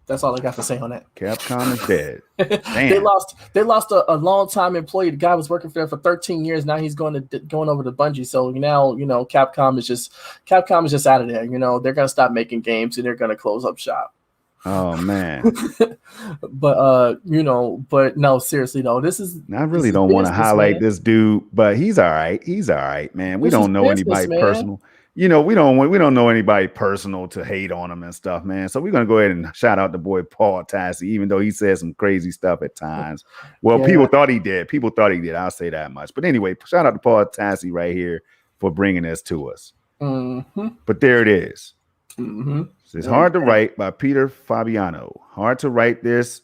That's all I got to say on that. Capcom is dead. They lost a long-time employee. The guy was working for them for 13 years. Now he's going over to Bungie. So now, you know, Capcom is just out of there. You know, they're gonna stop making games and they're gonna close up shop. Oh man. But no, seriously though, this is. I really don't want to highlight this dude, but he's all right. He's all right, man. We don't know anybody personal. You know, we don't know anybody personal to hate on him and stuff, man. So we're gonna go ahead and shout out the boy Paul Tassi, even though he said some crazy stuff at times. Well, people thought he did. I'll say that much. But anyway, shout out to Paul Tassi right here for bringing this to us. Mm-hmm. But there it is. Mm-hmm. It's Hard to Write by Peter Fabiano. Hard to write this.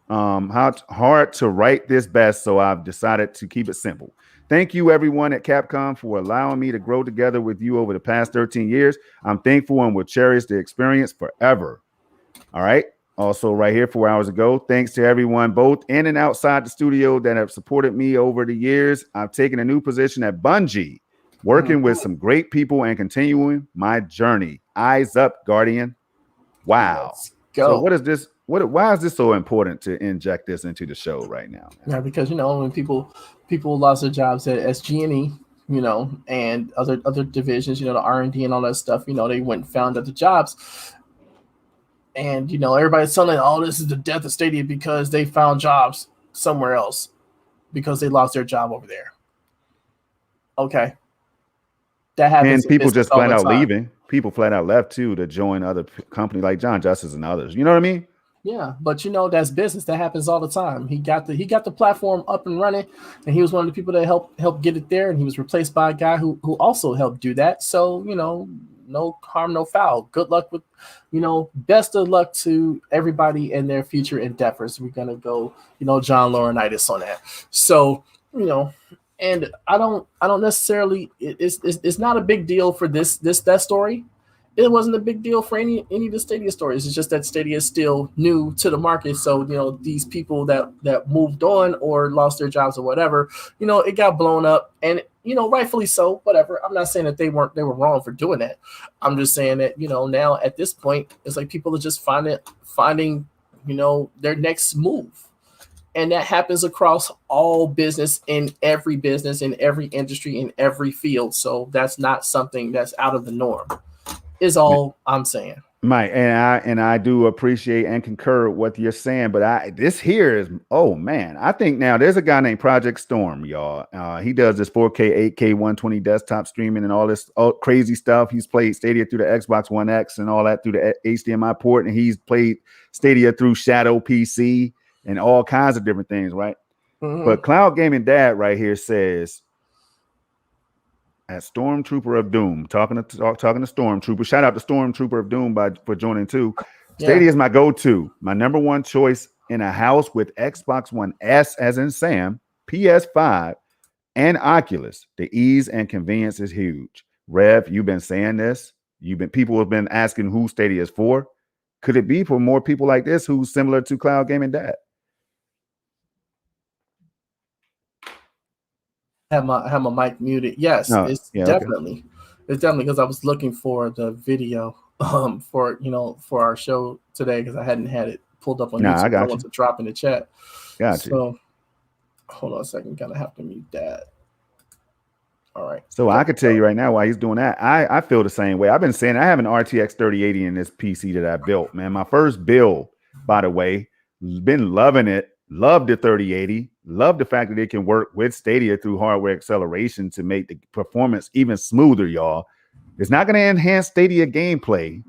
Hard to write this best, so I've decided to keep it simple. Thank you, everyone at Capcom, for allowing me to grow together with you over the past 13 years. I'm thankful and will cherish the experience forever. All right. Also, right here 4 hours ago, thanks to everyone, both in and outside the studio, that have supported me over the years. I've taken a new position at Bungie, working with some great people and continuing my journey. Eyes up, Guardian. Wow. Let's go. So what is this? Why is this so important to inject this into the show right now? Yeah, because, you know, when people lost their jobs at SG&E, you know, and other divisions, you know, the R&D and all that stuff, you know, they went and found other jobs. And, you know, everybody's telling, oh, this is the death of Stadia because they found jobs somewhere else because they lost their job over there. Okay. That happens. And people just flat out leaving. People flat out left, too, to join other companies like John Justice and others. You know what I mean? Yeah, but you know, that's business. That happens all the time. He got the platform up and running, and he was one of the people that helped get it there, and he was replaced by a guy who also helped do that. So, you know, no harm, no foul. Good luck with, you know, best of luck to everybody in their future endeavors. We're gonna go, you know, John Laurinaitis on that. So, you know, and I don't necessarily. It's not a big deal for that story. It wasn't a big deal for any of the Stadia stories. It's just that Stadia is still new to the market. So, you know, these people that moved on or lost their jobs or whatever, you know, it got blown up, and, you know, rightfully so, whatever. I'm not saying that they were wrong for doing that. I'm just saying that, you know, now at this point, it's like people are just finding, you know, their next move. And that happens across all business, in every industry, in every field. So that's not something that's out of the norm. Is all I'm saying. Mike, and I do appreciate and concur with what you're saying, but this here is, oh man, I think now there's a guy named Project Storm, y'all. He does this 4K, 8K, 120 desktop streaming and all this crazy stuff. He's played Stadia through the Xbox One X and all that through the HDMI port, and he's played Stadia through Shadow PC and all kinds of different things, right? Mm-hmm. But Cloud Gaming Dad right here says, at Stormtrooper of Doom, talking to Stormtrooper. Shout out to Stormtrooper of Doom for joining too. Stadia is my go-to, my number one choice in a house with Xbox One S, as in Sam, PS5, and Oculus. The ease and convenience is huge. Rev, you've been saying this. People have been asking who Stadia is for. Could it be for more people like this who's similar to Cloud Gaming Dad? Have my mic muted. Yes, No, it's yeah, definitely. okay. It's definitely because I was looking for the video for for our show today because I hadn't had it pulled up on Nah, I YouTube. I got want you. to drop in the chat. Got you. So hold on a second. Gonna have to mute that. All right. So I could tell you right now why he's doing that. I feel the same way. I've been saying I have an RTX 3080 in this PC that I built, man. My first build, by the way, been loving it. Love the 3080. Love the fact that it can work with Stadia through hardware acceleration to make the performance even smoother, y'all. It's not going to enhance Stadia gameplay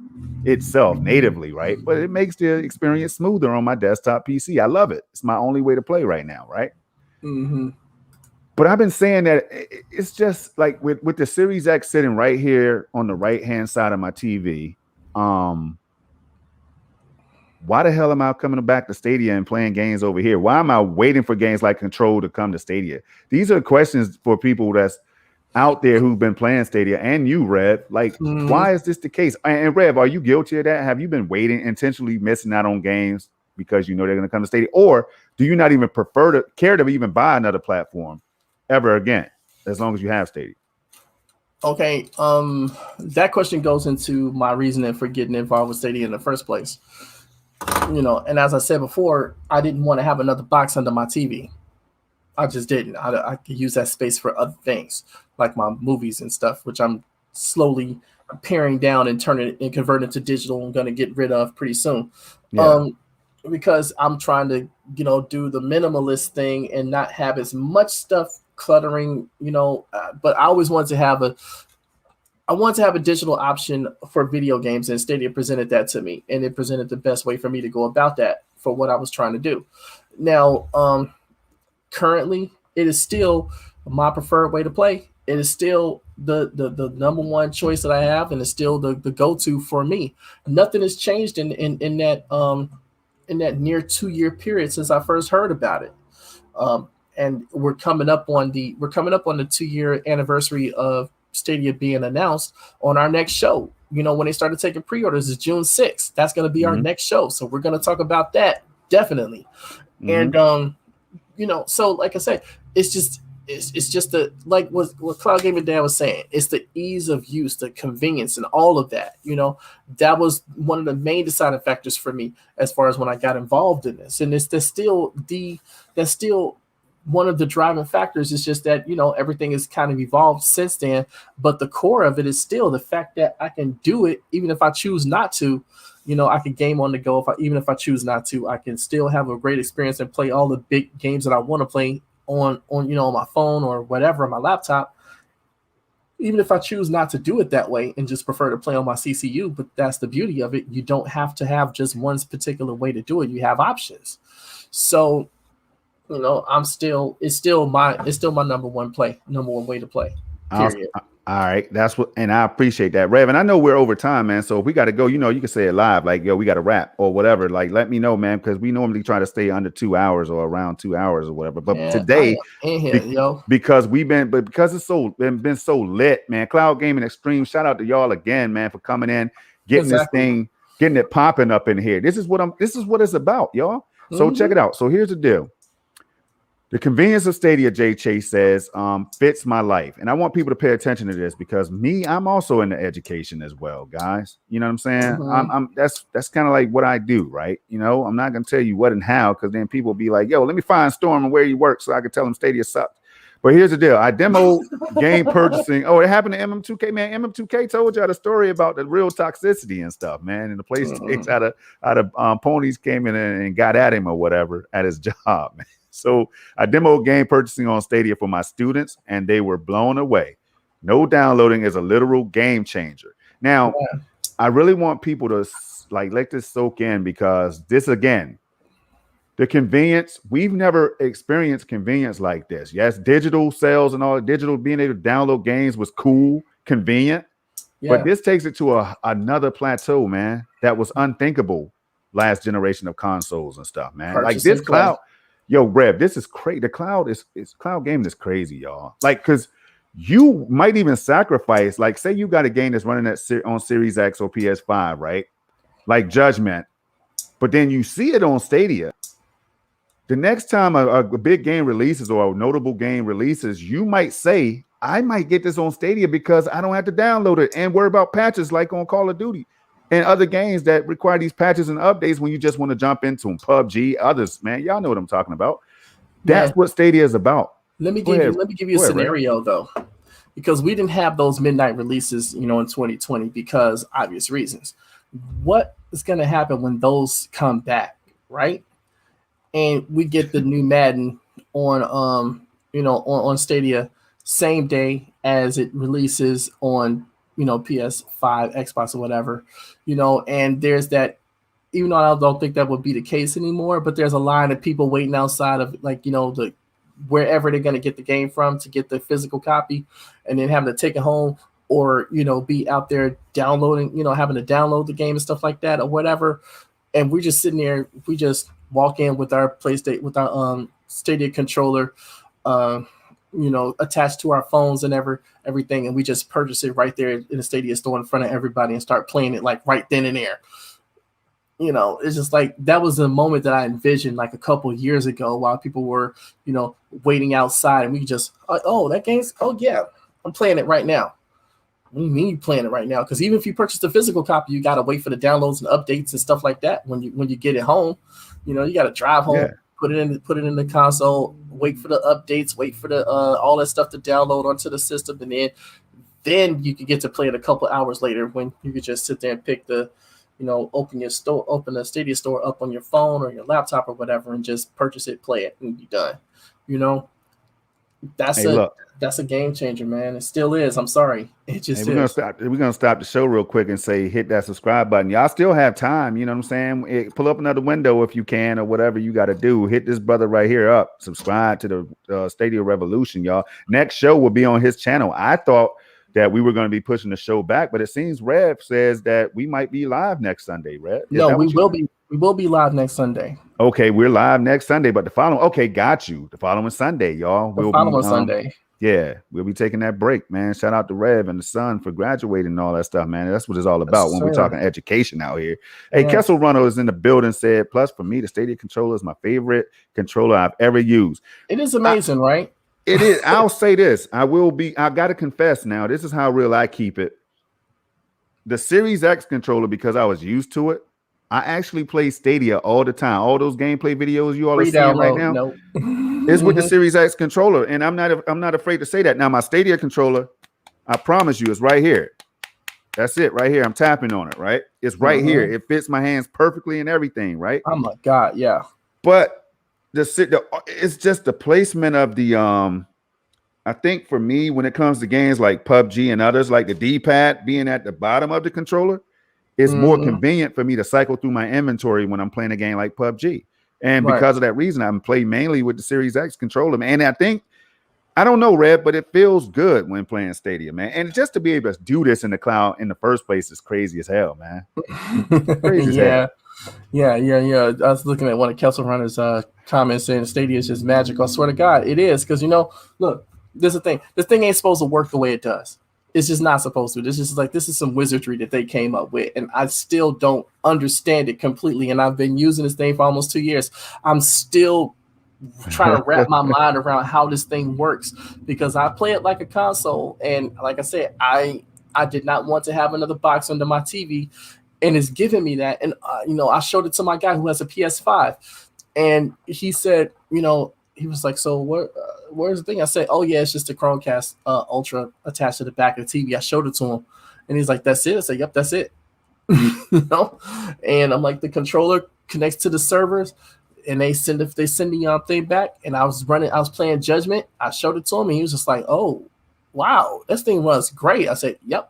itself natively, right? But it makes the experience smoother on my desktop PC. I love it. It's my only way to play right now, right? Mm-hmm. But I've been saying that it's just like with the Series X sitting right here on the right-hand side of my TV. Why the hell am I coming back to Stadia and playing games over here? Why am I waiting for games like Control to come to Stadia? These are questions for people that's out there who've been playing Stadia, and you, Rev. Like, why is this the case? And Rev, are you guilty of that? Have you been waiting, intentionally missing out on games because you know they're going to come to Stadia? Or do you not even care to even buy another platform ever again, as long as you have Stadia? Okay, that question goes into my reasoning for getting involved with Stadia in the first place. And as I said before, I didn't want to have another box under my TV. I just didn't. I could use that space for other things, like my movies and stuff, which I'm slowly paring down and turning it and converting it to digital. I'm going to get rid of pretty soon. Yeah. Because I'm trying to, do the minimalist thing and not have as much stuff cluttering, but I always wanted to have a digital option for video games, and Stadia presented that to me, and it presented the best way for me to go about that for what I was trying to do. Now, currently, it is still my preferred way to play. It is still the number one choice that I have, and it's still the go-to for me. Nothing has changed in that near 2-year period since I first heard about it. And we're coming up on the 2-year anniversary of Stadia being announced on our next show. When they started taking pre-orders is June 6th. That's going to be our next show. So we're going to talk about that definitely. And so like I said, it's just like what Cloud Gaming Dad was saying. It's the ease of use, the convenience, and all of that. That was one of the main deciding factors for me as far as when I got involved in this. And that's still one of the driving factors. Is just that everything has kind of evolved since then, but the core of it is still the fact that I can do it even if I choose not to. I can game on the go. Even if I choose not to, I can still have a great experience and play all the big games that I want to play on my phone or whatever, on my laptop, even if I choose not to do it that way and just prefer to play on my CCU. But that's the beauty of it. You don't have to have just one particular way to do it. You have options. So, it's still my number one way to play. Period. All right. And I appreciate that, Rev. And I know we're over time, man. So if we got to go, you can say it live, like, yo, we got to wrap or whatever. Like, let me know, man, because we normally try to stay under 2 hours or around 2 hours or whatever. But today, because it's been so lit, man. Cloud Gaming Extreme, shout out to y'all again, man, for coming in, getting this thing, getting it popping up in here. This is what it's about, y'all. So check it out. So here's the deal. The convenience of Stadia, Jay Chase says, fits my life. And I want people to pay attention to this because I'm also into education as well, guys. You know what I'm saying? That's kind of like what I do, right? I'm not going to tell you what and how, because then people will be like, yo, let me find Storm and where you work so I can tell them Stadia sucks. But here's the deal. I demoed game purchasing. Oh, it happened to MM2K, man. MM2K told y'all the story about the real toxicity and stuff, man. And the place takes out of ponies came in and got at him or whatever at his job, man. So I demoed game purchasing on Stadia for my students, and they were blown away. No downloading is a literal game changer. Now, I really want people to let this soak in, because this, again, the convenience, we've never experienced convenience like this. Yes, digital sales and all, digital being able to download games was cool, convenient, but this takes it to another plateau, man, that was unthinkable last generation of consoles and stuff, man. Like this cloud. Yo, Rev, this is crazy. The cloud gaming is crazy, y'all. Like, because you might even sacrifice, like, say you got a game that's running on Series X or PS5, right? Like Judgment, but then you see it on Stadia. The next time a big game releases or a notable game releases, you might say, I might get this on Stadia because I don't have to download it and worry about patches like on Call of Duty and other games that require these patches and updates when you just want to jump into them. PUBG, others, man, y'all know what I'm talking about. That's what Stadia is about. Let me give you a scenario though, because we didn't have those midnight releases, in 2020 because obvious reasons. What is going to happen when those come back, right? And we get the new Madden on on Stadia same day as it releases on PS5, Xbox, or whatever, and there's that. Even though I don't think that would be the case anymore, but there's a line of people waiting outside of the wherever they're going to get the game from to get the physical copy, and then having to take it home or be out there downloading, having to download the game and stuff like that or whatever. And we're just sitting there. We just walk in with our PlayStation, with our Stadia controller, attached to our phones and everything, and we just purchase it right there in the Stadia store in front of everybody and start playing it like right then and there. It's just like that was the moment that I envisioned like a couple years ago while people were, waiting outside, and we just, that game's, yeah, I'm playing it right now. What do you mean you playing it right now? Because even if you purchase the physical copy, you got to wait for the downloads and updates and stuff like that. When you get it home, you got to drive home, put it in the console, wait for the updates, wait for the all that stuff to download onto the system, and then you can get to play it a couple hours later when you could just sit there and pick the, open the Stadia store up on your phone or your laptop or whatever, and just purchase it, play it, and be done. That's a game changer, man. It still is. I'm sorry. It just is. We're gonna stop the show real quick and say hit that subscribe button. Y'all still have time, you know what I'm saying? Pull up another window if you can, or whatever you got to do. Hit this brother right here up. Subscribe to the Stadia Revolution, y'all. Next show will be on his channel. I thought that we were going to be pushing the show back, but it seems Rev says that we might be live next Sunday, Rev. No, we will be. We will be live next Sunday. Okay, we're live next Sunday, but the following Sunday, y'all. The following Sunday. Yeah, we'll be taking that break, man. Shout out to Rev and the son for graduating and all that stuff, man. That's what it's all about when we're talking education out here. Hey, Kessel Runner is in the building, said, plus for me, the Stadia controller is my favorite controller I've ever used. It is amazing, right? It is. I'll say this. I got to confess now. This is how real I keep it. The Series X controller, because I was used to it, I actually play Stadia all the time. All those gameplay videos you all are seeing right now is with the Series X controller. And I'm not afraid to say that. Now, my Stadia controller, I promise you, is right here. That's it right here. I'm tapping on it, right? It's right here. It fits my hands perfectly and everything, right? Oh, my God, yeah. But it's just the placement of the I think for me, when it comes to games like PUBG and others, like the D-pad being at the bottom of the controller, it's more convenient for me to cycle through my inventory when I'm playing a game like PUBG. And because of that reason, I'm playing mainly with the Series X controller, man. And I think, I don't know, Red, but it feels good when playing Stadia, man. And just to be able to do this in the cloud in the first place is crazy as hell, man. Crazy as hell. Yeah. I was looking at one of Kessel Runner's comments saying Stadia is just magical. I swear to God, it is. Because, look, there's a thing. This thing ain't supposed to work the way it does. It's just not supposed to. This is some wizardry that they came up with, and I still don't understand it completely. And I've been using this thing for almost 2 years. I'm still trying to wrap my mind around how this thing works, because I play it like a console, and like I said, I did not want to have another box under my TV, and it's giving me that. And I showed it to my guy who has a PS5, and he said, he was like, so where's the thing? I said, oh, yeah, it's just a Chromecast Ultra attached to the back of the TV. I showed it to him, and he's like, that's it? I said, yep, that's it. And I'm like, the controller connects to the servers, and they send the thing back, and I was playing Judgment. I showed it to him, and he was just like, oh, wow, this thing runs great. I said, yep,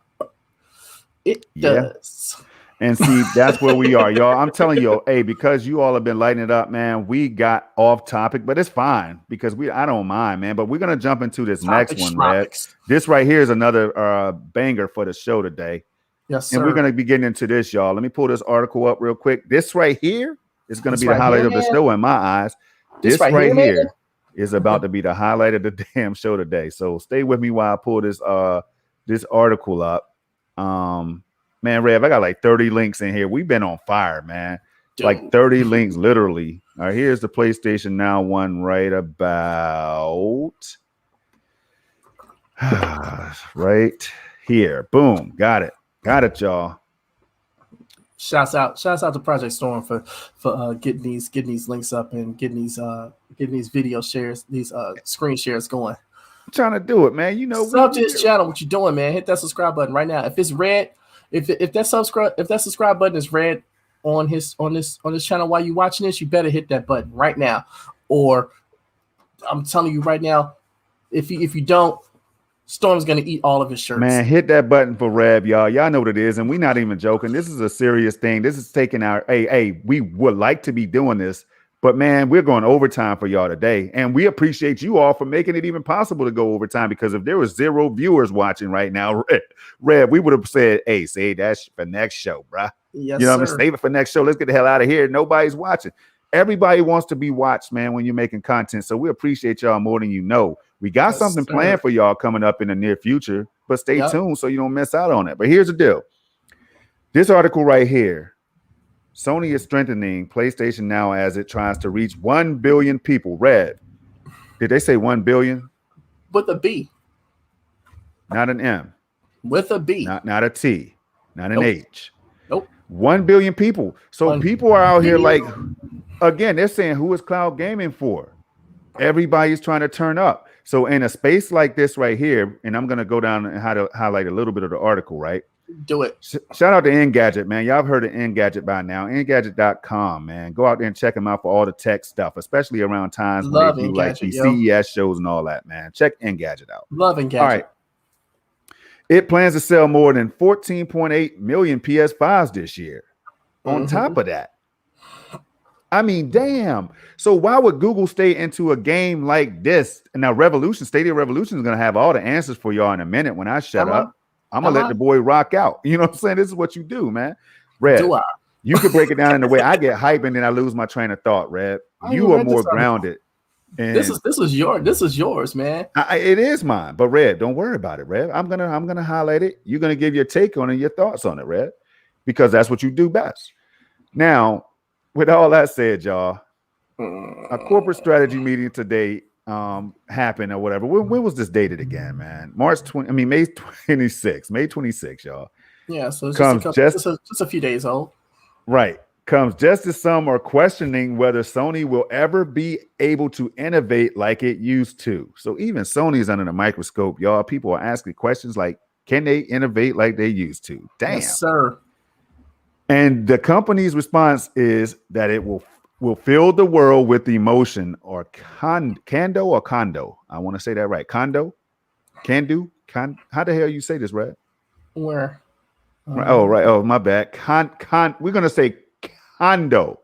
it does. And see, that's where we are, y'all. I'm telling you, hey, because you all have been lighting it up, man, we got off topic, but it's fine because I don't mind, man. But we're going to jump into this next one, man. This right here is another banger for the show today. Yes, sir. And we're going to be getting into this, y'all. Let me pull this article up real quick. This right here is going to be the highlight of the show in my eyes. This right here is about to be the highlight of the damn show today. So stay with me while I pull this article up. Man, Rev, I got like 30 links in here. We've been on fire, man. Dude. Like 30 links, literally. All right, here's the PlayStation Now one right about right here. Boom, got it, y'all. Shouts out to Project Storm for getting these links up and getting these video shares, these screen shares going. I'm trying to do it, man. You know, sub to his channel. What you doing, man? Hit that subscribe button right now. If it's red, if that subscribe button is red on this channel while you watching this, you better hit that button right now. Or I'm telling you right now, if you don't, Storm's gonna eat all of his shirts. Man, hit that button for Reb, y'all. Y'all know what it is, and we're not even joking. This is a serious thing. This is taking our we would like to be doing this, but man, we're going overtime for y'all today. And we appreciate you all for making it even possible to go overtime, because if there was 0 viewers watching right now, Reb, we would have said, hey, say that's for next show, bruh. Yes, you know what I mean? Save it for next show. Let's get the hell out of here. Nobody's watching. Everybody wants to be watched, man, when you're making content. So we appreciate y'all more than you know. We got something planned for y'all coming up in the near future, but stay tuned so you don't miss out on it. But here's the deal. This article right here, Sony is strengthening PlayStation Now as it tries to reach 1 billion people. Red. Did they say 1 billion? With a B. Not an M. With a B. Not a T. Not an H. Nope. 1 billion people. So people are out here like, again, they're saying, who is cloud gaming for? Everybody's trying to turn up. So in a space like this right here, and I'm going to go down and highlight a little bit of the article, right? Do it. Shout out to Engadget, man. Y'all have heard of Engadget by now. Engadget.com, man. Go out there and check them out for all the tech stuff, especially around times when they do like these CES shows and all that, man. Check Engadget out. Love Engadget. All right. It plans to sell more than 14.8 million PS5s this year. On top of that, I mean, damn. So why would Google stay into a game like this? And now Stadia Revolution is going to have all the answers for y'all in a minute when I shut up. I'm going to let the boy rock out. You know what I'm saying? This is what you do, man. Red, you could break it down in the way I get hype and then I lose my train of thought, Red. You are more grounded. And this is yours, man. It is mine. But Red, don't worry about it, Red. I'm gonna highlight it. You're gonna give your take on it, your thoughts on it, Red, because that's what you do best. Now, with all that said, y'all, a corporate strategy meeting today happened or whatever. When was this dated again, man? May 26th. May 26th, y'all. Yeah, so it's just a few days old. Right. Comes just as some are questioning whether Sony will ever be able to innovate like it used to. So even Sony is under the microscope, y'all. People are asking questions like, can they innovate like they used to? Damn. Yes, sir. And the company's response is that it will fill the world with emotion, or Kando or Kondo. I want to say that right. Kondo? How the hell you say this, Red? Where? Oh, right. Oh, my bad. We're going to say Kando.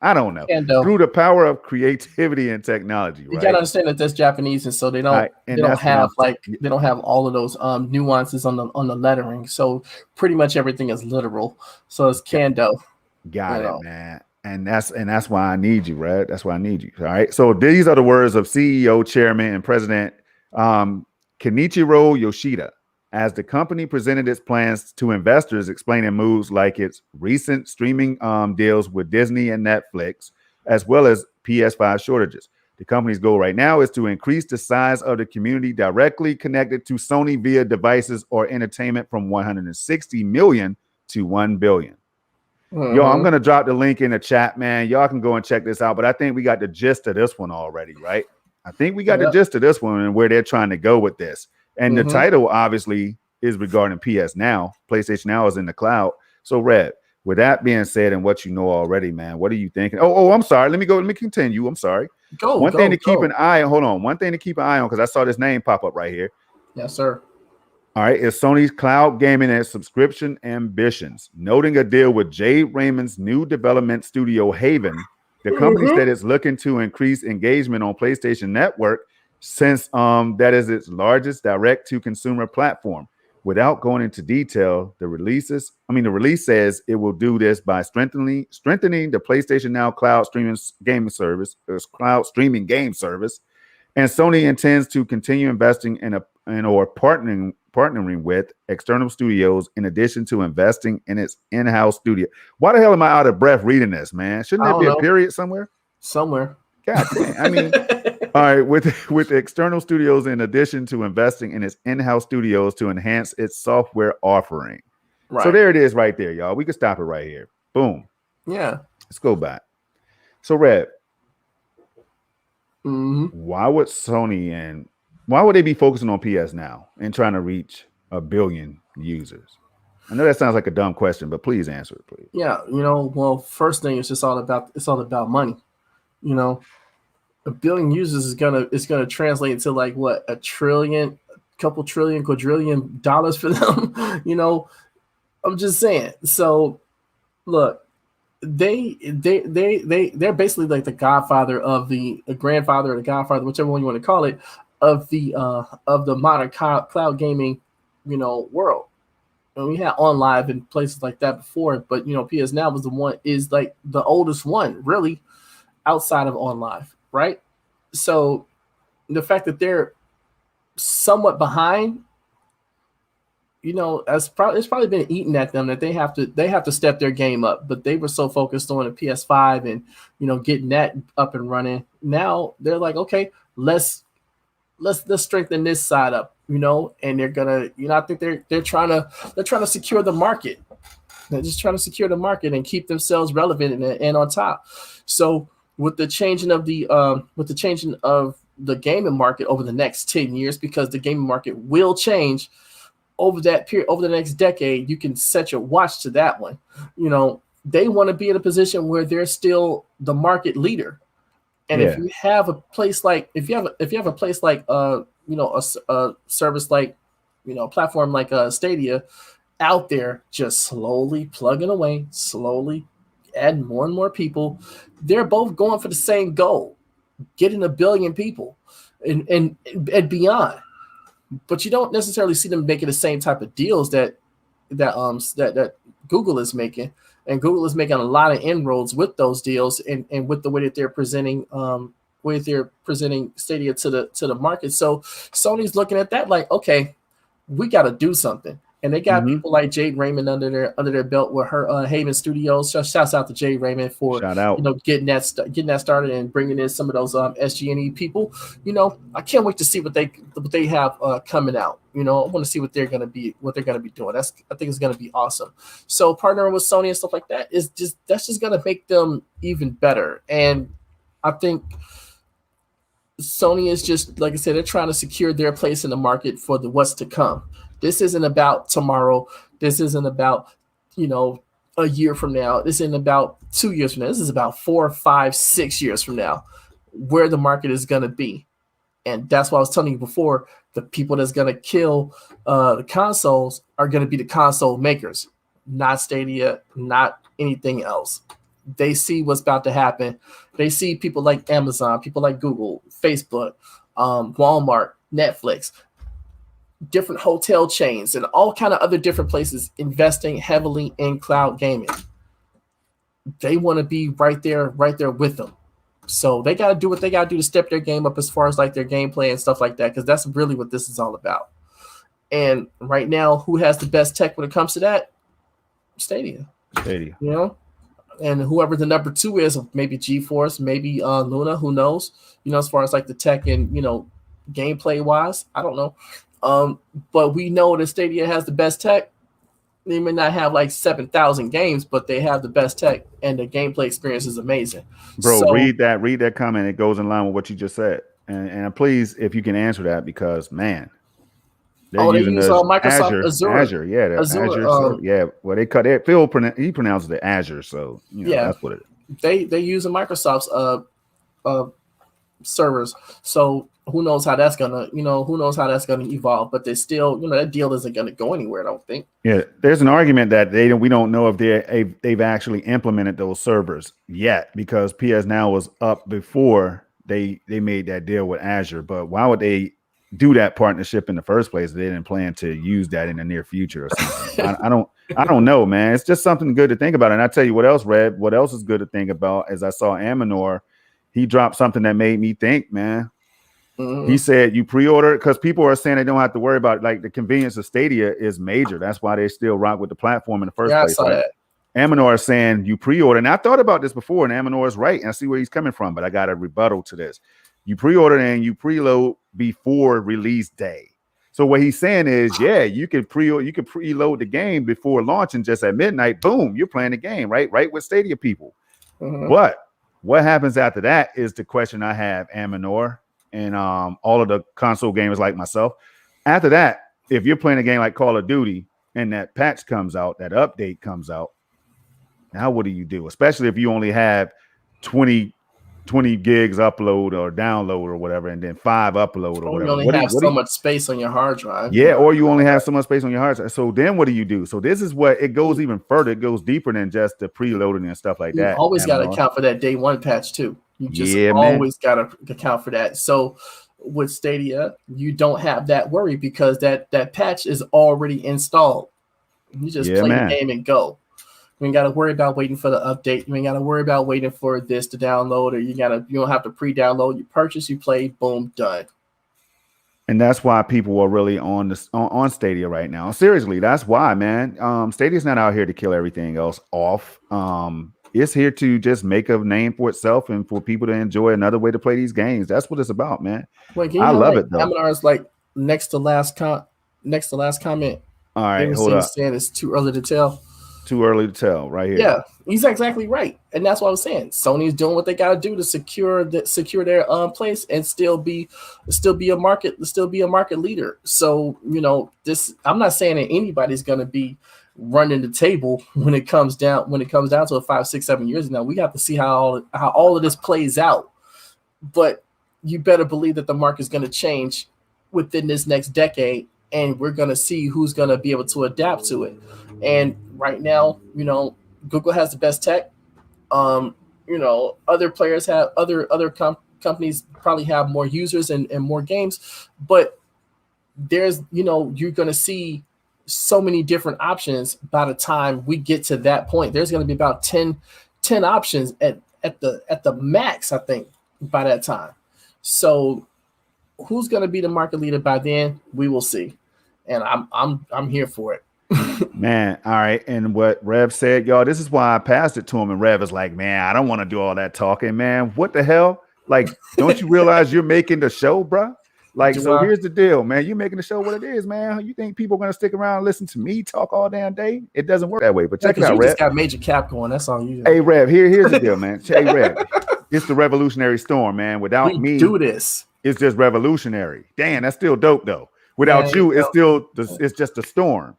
I don't know. Kando. Through the power of creativity and technology. You gotta understand that that's Japanese, and so they don't have all of those nuances on the lettering. So pretty much everything is literal. So it's Kando. Got it, man. And that's why I need you, Red. That's why I need you. All right. So these are the words of CEO, Chairman, and President Kenichiro Yoshida as the company presented its plans to investors, explaining moves like its recent streaming deals with Disney and Netflix, as well as PS5 shortages. The company's goal right now is to increase the size of the community directly connected to Sony via devices or entertainment from 160 million to 1 billion. Yo, I'm going to drop the link in the chat, man. Y'all can go and check this out, but I think we got the gist of this one already, right? I think we got the gist of this one and where they're trying to go with this. And the title obviously is regarding PS Now. PlayStation Now is in the cloud. So, Red, with that being said and what you know already, man, what are you thinking? Oh, I'm sorry. Let me continue. I'm sorry. One thing to keep an eye on, because I saw this name pop up right here. Yes, sir. All right, is Sony's cloud gaming and subscription ambitions. Noting a deal with Jade Raymond's new development studio, Haven, the company said it's looking to increase engagement on PlayStation Network since that is its largest direct-to-consumer platform. Without going into detail, the release says it will do this by strengthening the PlayStation Now cloud streaming game service, and Sony intends to continue investing or partnering with external studios in addition to investing in its in-house studio. Why the hell am I out of breath reading this, man? Shouldn't there be a period somewhere? Somewhere. God dang. I mean, all right, with external studios in addition to investing in its in-house studios to enhance its software offering. Right. So there it is right there, y'all. We can stop it right here. Boom. Yeah. Let's go back. So, Red, mm-hmm. Why would they be focusing on PS Now and trying to reach 1 billion users? I know that sounds like a dumb question, but please answer it, please. Yeah, well, first thing, it's all about money. 1 billion users is gonna translate into like what, $1 trillion, couple trillion, quadrillion dollars for them. I'm just saying. So look, they're basically like the grandfather, whichever one you want to call it, of the modern cloud gaming, world. And we had OnLive and places like that before, but PS Now is like the oldest one really outside of OnLive, right? So the fact that they're somewhat behind, it's probably been eating at them, that they have to step their game up. But they were so focused on the PS5 and getting that up and running. Now they're like, okay, let's strengthen this side up, and they're gonna, I think they're trying to secure the market. They're just trying to secure the market and keep themselves relevant and on top. So with the changing of the gaming market over the next 10 years, because the gaming market will change over that period, over the next decade, you can set your watch to that one. They want to be in a position where they're still the market leader. And if you have a place like, a service like, a platform like Stadia out there just slowly plugging away, slowly adding more and more people, they're both going for the same goal, getting 1 billion people and beyond. But you don't necessarily see them making the same type of deals that Google is making. And Google is making a lot of inroads with those deals and with the way that they're presenting Stadia to the market. So Sony's looking at that like, okay, we got to do something. And they got people like Jade Raymond under their belt with her Haven Studios. So shouts out to Jade Raymond for getting that started and bringing in some of those SG&E people. I can't wait to see what they have coming out. I want to see what they're gonna be doing. I think it's gonna be awesome. So partnering with Sony and stuff like that that's just gonna make them even better. And I think Sony is just, like I said, they're trying to secure their place in the market for what's to come. This isn't about tomorrow. This isn't about, a year from now. This isn't about 2 years from now. This is about 4, 5, 6 years from now, where the market is going to be. And that's why I was telling you before, the people that's going to kill the consoles are going to be the console makers, not Stadia, not anything else. They see what's about to happen. They see people like Amazon, people like Google, Facebook, Walmart, Netflix, different hotel chains, and all kind of other different places investing heavily in cloud gaming. They want to be right there with them. So they got to do what they got to do to step their game up as far as like their gameplay and stuff like that, because that's really what this is all about. And right now, who has the best tech when it comes to that? Stadia. And whoever the number 2 is, maybe GeForce, maybe Luna, who knows? As far as like the tech and gameplay wise, I don't know. But we know that Stadia has the best tech. They may not have like 7,000 games, but they have the best tech, and the gameplay experience is amazing. Bro, read that comment. It goes in line with what you just said. And please, if you can answer that, because man, they're using Microsoft Azure. Yeah, Azure. Well, they cut it. He pronounces it Azure, so that's what it is. They using Microsoft's servers. So who knows how that's gonna evolve? But they still, that deal isn't gonna go anywhere, I don't think. Yeah, there's an argument that we don't know if they've actually implemented those servers yet, because PS Now was up before they made that deal with Azure. But why would they do that partnership in the first place. They didn't plan to use that in the near future or something. I don't know, man. It's just something good to think about. And I tell you what else, Red, what else is good to think about is I saw Amanor. He dropped something that made me think, man. He said you pre-order because people are saying they don't have to worry about it. Like the convenience of Stadia is major. That's why they still rock with the platform in the first place. I saw that. Amanor is saying you pre-order. And I thought about this before, and Amanor is right. And I see where he's coming from, but I got a rebuttal to this. You pre-order and you preload before release day. So what he's saying is, yeah, you can preload the game before launching just at midnight. Boom, you're playing the game, right with Stadia people. But what happens after that is the question I have, Amanor, and all of the console gamers like myself. After that, if you're playing a game like Call of Duty and that patch comes out, that update comes out, now what do you do? Especially if you only have 20 gigs upload or download or whatever, and then 5 upload or whatever. You only have so much space on your hard drive. Yeah, or you only have so much space on your hard drive. So then what do you do? So this is what it goes even further. It goes deeper than just the preloading and stuff like that. You always got to account for that day one patch too. You just always got to account for that. So with Stadia, you don't have that worry because that patch is already installed. You just play the game and go. You ain't got to worry about waiting for the update. You ain't got to worry about waiting for this to download, or you don't have to pre-download. You purchase, you play, boom, done. And that's why people are really on Stadia right now. Seriously, that's why, man. Stadia's not out here to kill everything else off. It's here to just make a name for itself and for people to enjoy another way to play these games. That's what it's about, man. I love it though. Amanar's like next to last comment. All right, hold up. Saying it's too early to tell. Too early to tell, right here. Yeah, he's exactly right, and that's what I was saying. Sony's doing what they got to do to secure their place and still be a market leader. So this. I'm not saying that anybody's going to be running the table when it comes down to a 5, 6, 7 years now. We have to see how all of this plays out. But you better believe that the market is going to change within this next decade, and we're going to see who's going to be able to adapt to it. And right now, Google has the best tech. Other players have other companies probably have more users and more games, but there's you're going to see so many different options by the time we get to that point. There's going to be about 10 options at the max, I think, by that time. So who's going to be the market leader by then? We will see. And I'm here for it. Man, all right. And what Rev said, y'all, this is why I passed it to him. And Rev is like, man, I don't want to do all that talking, man. What the hell? Like, don't you realize you're making the show, bro? Like, so here's the deal, man. You're making the show what it is, man. You think people are going to stick around and listen to me talk all damn day? It doesn't work that way. But check it out, you Rev. Just got major cap going. That's all you. Hey, Rev, here's the deal, man. Hey, Rev, it's the revolutionary storm, man. Without me, do this. It's just revolutionary. Damn, that's still dope, though. Without you, it's just a storm.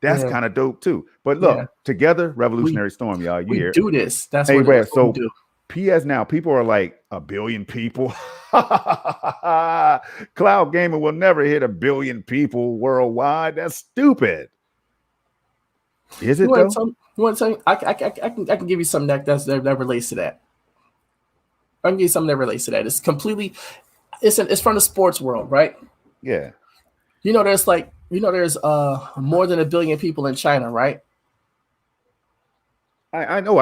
That's kind of dope too. But look, together, revolutionary storm, y'all. You hear? Do this. That's what Rev, so do. PS now, people are like 1 billion people. Cloud gaming will never hit 1 billion people worldwide. That's stupid. Is it though? You want to tell me? I can give you something that relates to that. I can give you something that relates to that. It's completely. It's from the sports world, right? Yeah. There's more than 1 billion people in China, right? I know.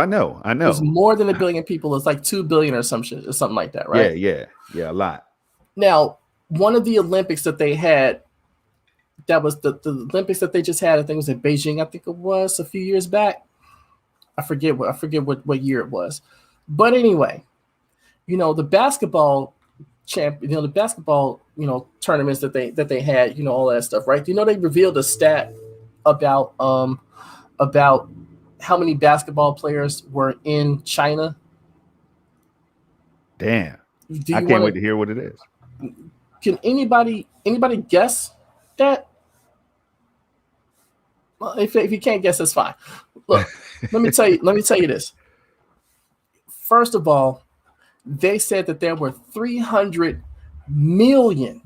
There's more than 1 billion people. It's like 2 billion or something like that, right? Yeah, a lot. Now, one of the Olympics that they had, that was the Olympics that they just had. I think it was in Beijing. I think it was a few years back. I forget what year it was, but anyway, the basketball the basketball tournaments that they had, all that stuff, right? They revealed a stat about how many basketball players were in China. Damn. I can't wait to hear what it is. Can anybody guess that? Well, if you can't guess, that's fine. Look, let me tell you this. First of all, they said that there were 300 million,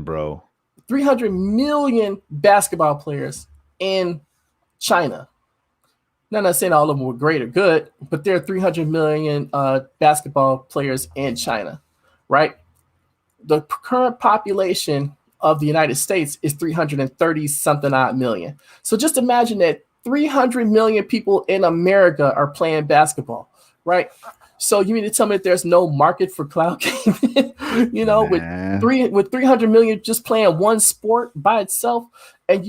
bro. 300 million basketball players in China. Now, I'm not saying all of them were great or good, but there are 300 million basketball players in China, right? The current population of the United States is 330 something odd million. So just imagine that 300 million people in America are playing basketball, right? So you mean to tell me that there's no market for cloud gaming? With 300 million just playing one sport by itself, and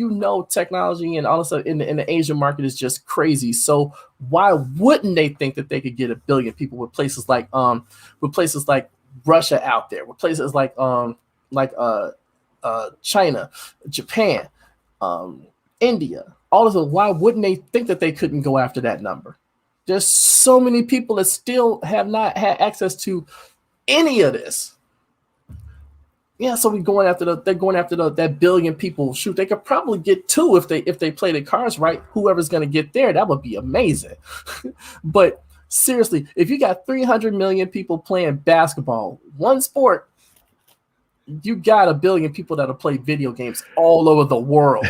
technology and all this stuff in the Asian market is just crazy. So why wouldn't they think that they could get 1 billion people with places like Russia out there, with places like China, Japan, India, all of them? Why wouldn't they think that they couldn't go after that number? There's so many people that still have not had access to any of this. Yeah, so they're going after that billion people. Shoot, they could probably get 2 if they play the cards right. Whoever's going to get there, that would be amazing. But seriously, if you got 300 million people playing basketball, one sport, you got 1 billion people that'll play video games all over the world.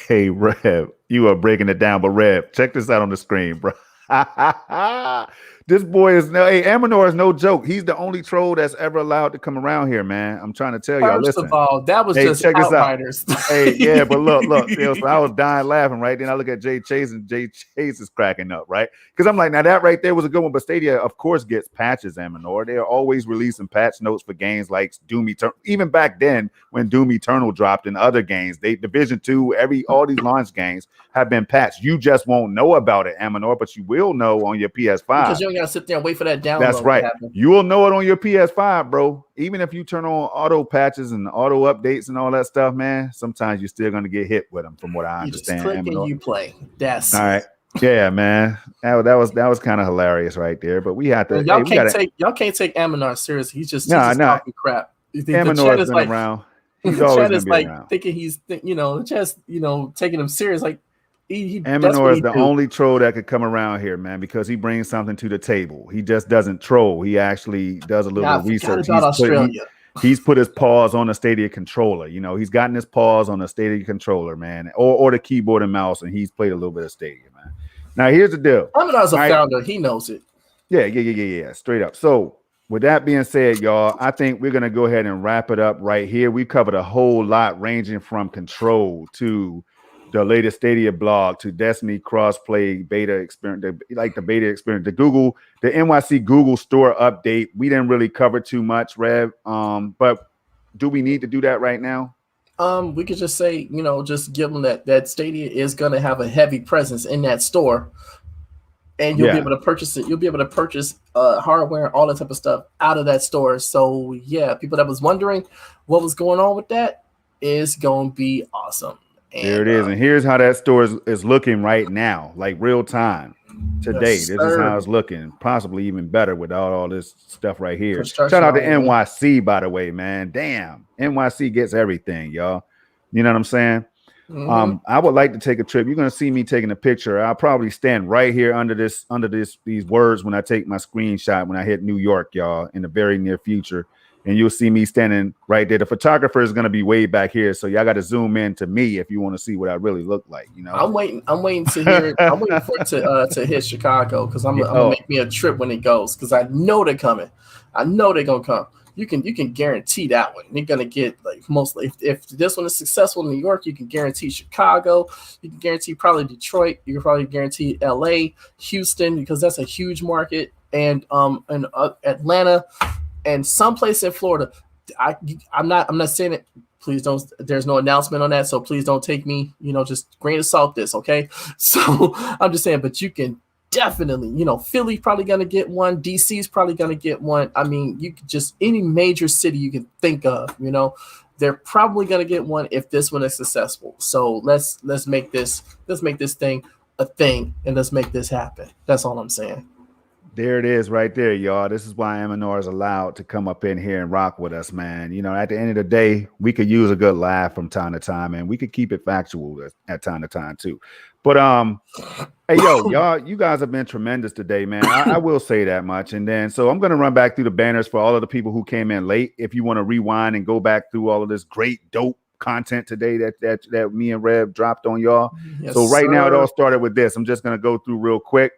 Hey, Rev, you are breaking it down, but Rev, check this out on the screen, bro. This boy is Amanor is no joke. He's the only troll that's ever allowed to come around here, man. I'm trying to tell y'all. Listen, first of all, that was just Outriders. Hey, yeah, but look, so I was dying laughing, right? Then I look at Jay Chase, and Jay Chase is cracking up, right? Because I'm like, now that right there was a good one. But Stadia, of course, gets patches, Amanor. They're always releasing patch notes for games like Doom Eternal. Even back then, when Doom Eternal dropped in other games, Division 2, all these launch games have been patched. You just won't know about it, Amanor, but you will know on your PS5. Because you don't gotta sit there and wait for that download. That's right. You will know it on your PS5, bro. Even if you turn on auto patches and auto updates and all that stuff, man, sometimes you're still gonna get hit with them, from what I understand. Just click and you play. That's all right. Yeah, man. That was kind of hilarious right there. But we have to. Y'all can't take Amanor seriously. He's just talking crap. Amanor is around. He's always gonna be around. Thinking he's taking him serious. Like Amanor is the only troll that could come around here, man, because he brings something to the table. He just doesn't troll. He actually does a little research. He's put his paws on a Stadia controller. He's gotten his paws on a Stadia controller, man, or the keyboard and mouse, and he's played a little bit of Stadia, man. Now, here's the deal. Amanor's a founder. He knows it. Yeah. Straight up. So, with that being said, y'all, I think we're going to go ahead and wrap it up right here. We covered a whole lot, ranging from Control to the latest Stadia blog to Destiny crossplay beta experience, the beta experience, the NYC Google store update. We didn't really cover too much, Rev. But do we need to do that right now? We could just say, just give them that Stadia is going to have a heavy presence in that store, and you'll be able to purchase it. You'll be able to purchase hardware, all that type of stuff out of that store. So yeah, people that was wondering what was going on with that is going to be awesome. And there it is. And here's how that store is looking right now, like real time today. Yes, this is how it's looking, possibly even better without all this stuff right here. Shout out to NYC, by the way, man. Damn, NYC gets everything, y'all. You know what I'm saying? Mm-hmm. I would like to take a trip. You're gonna see me taking a picture. I'll probably stand right here under these words when I take my screenshot when I hit New York, y'all, in the very near future. And you'll see me standing right there. The photographer is going to be way back here, so y'all got to zoom in to me if you want to see what I really look like. I'm waiting to hear. I'm waiting for it to hit Chicago, because I'm gonna make me a trip when it goes, because I know they're coming. I know they're gonna come. You can guarantee that one. They're gonna get mostly. If this one is successful in New York, you can guarantee Chicago. You can guarantee probably Detroit. You can probably guarantee LA, Houston, because that's a huge market, and Atlanta. And someplace in Florida. I'm not saying it. Please don't. There's no announcement on that, so please don't take me. Just grain of salt this, okay? So I'm just saying, but you can definitely. Philly probably gonna get one. DC's probably gonna get one. I mean, you could just any major city you can think of. They're probably gonna get one if this one is successful. So let's make this thing a thing, and let's make this happen. That's all I'm saying. There it is right there, y'all. This is why Amanor is allowed to come up in here and rock with us, man. At the end of the day, we could use a good laugh from time to time, and we could keep it factual at time to time too. But hey, y'all, you guys have been tremendous today, man. I will say that much. And then, so I'm going to run back through the banners for all of the people who came in late. If you want to rewind and go back through all of this great, dope content today that me and Rev dropped on y'all. Yes, so right now, it all started with this. I'm just going to go through real quick.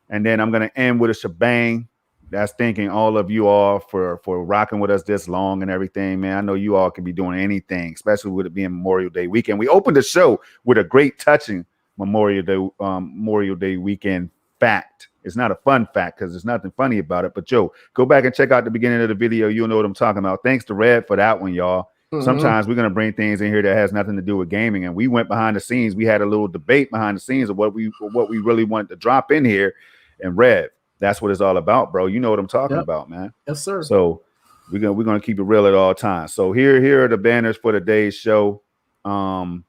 And then I'm going to end with a shebang. that's thanking all of you all for rocking with us this long and everything, man. I know you all can be doing anything, especially with it being Memorial Day weekend. We opened the show with a great, touching Memorial Day weekend fact. It's not a fun fact because there's nothing funny about it. But Joe, go back and check out the beginning of the video. You'll know what I'm talking about. Thanks to Red for that one, y'all. Sometimes we're gonna bring things in here that has nothing to do with gaming, and we went behind the scenes. We had a little debate behind the scenes of what we really wanted to drop in here. And Red, that's what it's all about, bro. You know what I'm talking about, man. Yes, sir. So we're gonna keep it real at all times. So here are the banners for today's show. Now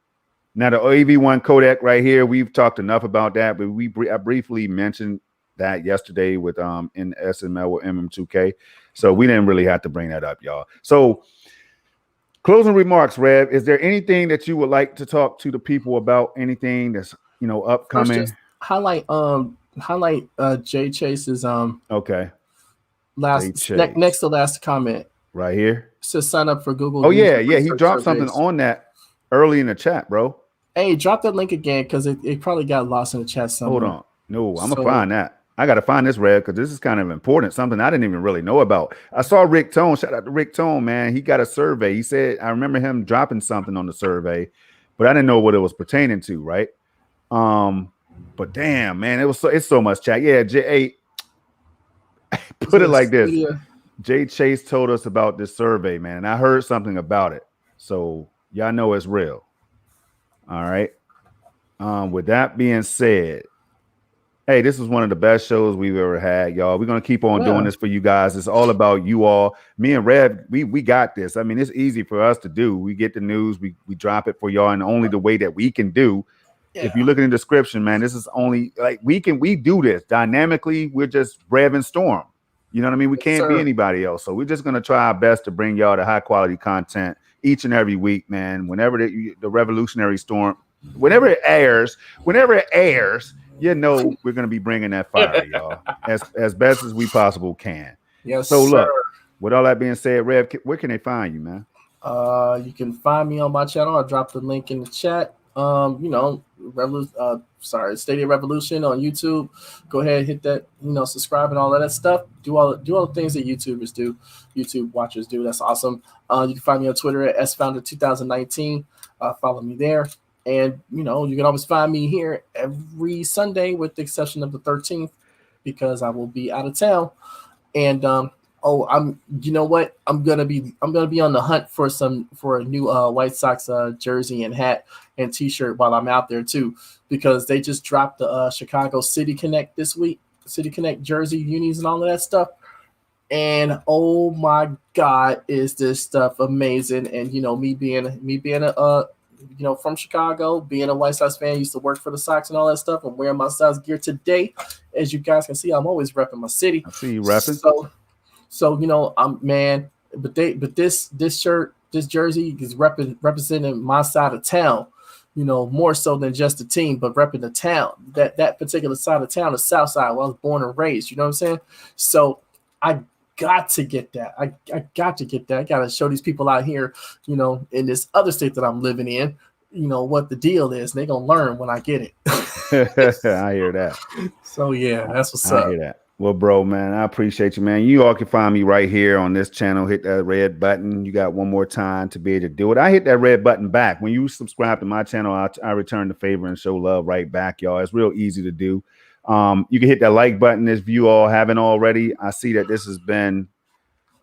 the AV1 codec right here, we've talked enough about that, but I briefly mentioned that yesterday with in SML with MM2K. So we didn't really have to bring that up, y'all. So closing remarks, Rev. Is there anything that you would like to talk to the people about? Anything that's upcoming? First, just highlight Jay Chase's okay. Next to last comment. Right here. It says sign up for Google. Oh yeah. He dropped something on that early in the chat, bro. Hey, drop that link again because it probably got lost in the chat somewhere. Hold on. No, I'm gonna find that. I got to find this, Red, because this is kind of important. Something I didn't even really know about. I saw Rick Tone. Shout out to Rick Tone, man. He got a survey. He said, I remember him dropping something on the survey, but I didn't know what it was pertaining to, right? But damn, man, it's so much chat. Yeah, put it like this. Jay Chase told us about this survey, man, and I heard something about it. So y'all know it's real. All right. With that being said, hey, this is one of the best shows we've ever had, y'all. We're going to keep on doing this for you guys. It's all about you all. Me and Rev, we got this. I mean, it's easy for us to do. We get the news, we drop it for y'all in only the way that we can do. Yeah. If you look in the description, man, this is only like we do this dynamically. We're just Rev and Storm. You know what I mean? We can't be anybody else. So we're just going to try our best to bring y'all the high quality content each and every week, man. Whenever the Revolutionary Storm, whenever it airs, you know we're going to be bringing that fire, y'all, as best as we possible can. Yes, so look, with all that being said, Rev, where can they find you, man? You can find me on my channel. I dropped the link in the chat. Stadia Revolution on YouTube. Go ahead, hit that, subscribe and all that stuff. Do all the things that YouTube watchers do. That's awesome. You can find me on Twitter at sfounder2019. Follow me there. And, you can always find me here every Sunday with the exception of the 13th because I will be out of town. And, I'm going to be on the hunt for a new White Sox jersey and hat and t-shirt while I'm out there too, because they just dropped the Chicago City Connect this week, City Connect jersey unis and all of that stuff. And oh my God, is this stuff amazing. And, me being a from Chicago, being a White Sox fan, used to work for the Sox and all that stuff. I'm wearing my Sox gear today. As you guys can see, I'm always repping my city. I see you repping. But this shirt, this jersey is representing my side of town, more so than just the team, but repping the town. That particular side of town, the South Side, where I was born and raised. You know what I'm saying? So I got to get that. I got to get that. I got to show these people out here, in this other state that I'm living in, what the deal is. And they're going to learn when I get it. I hear that. So, yeah, that's what's up. I hear that. Well, bro, man, I appreciate you, man. You all can find me right here on this channel. Hit that red button. You got one more time to be able to do it. I hit that red button back. When you subscribe to my channel, I return the favor and show love right back, y'all. It's real easy to do. You can hit that like button if you all haven't already. I see that this has been,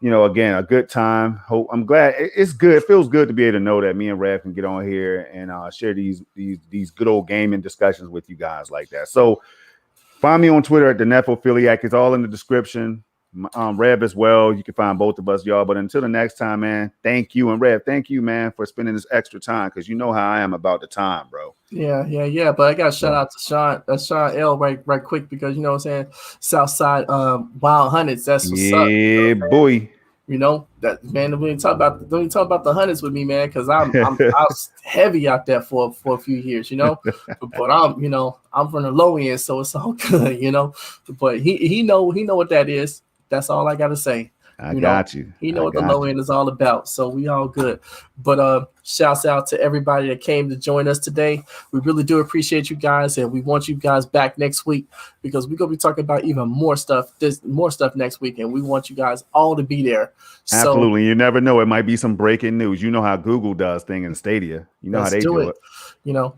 again, a good time. I'm glad it's good. It feels good to be able to know that me and Rev can get on here and share these good old gaming discussions with you guys like that. So find me on Twitter at the Nephiliac. It's all in the description. Rev as well. You can find both of us, y'all. But until the next time, man, thank you. And Rev, thank you, man, for spending this extra time because you know how I am about the time, bro. Yeah. But I got to shout out to Sean L right quick because, you know what I'm saying? Southside Wild Hunteds. That's what's up. Yeah, boy. That man, don't even talk about the Hunteds with me, man, because I was heavy out there for a few years, but I'm from the low end, so it's all good, but he know what that is. That's all I gotta say. I got you. He know what the low end is all about, so we all good. But shouts out to everybody that came to join us today. We really do appreciate you guys, and we want you guys back next week because we're gonna be talking about even more stuff next week, and we want you guys all to be there. Absolutely. You never know. It might be some breaking news. You know how Google does things in Stadia. You know how they do it.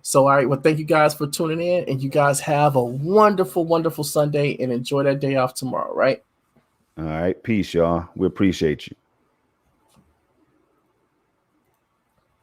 So all right, well, thank you guys for tuning in, and you guys have a wonderful, wonderful Sunday and enjoy that day off tomorrow, right? All right. Peace, y'all. We appreciate you.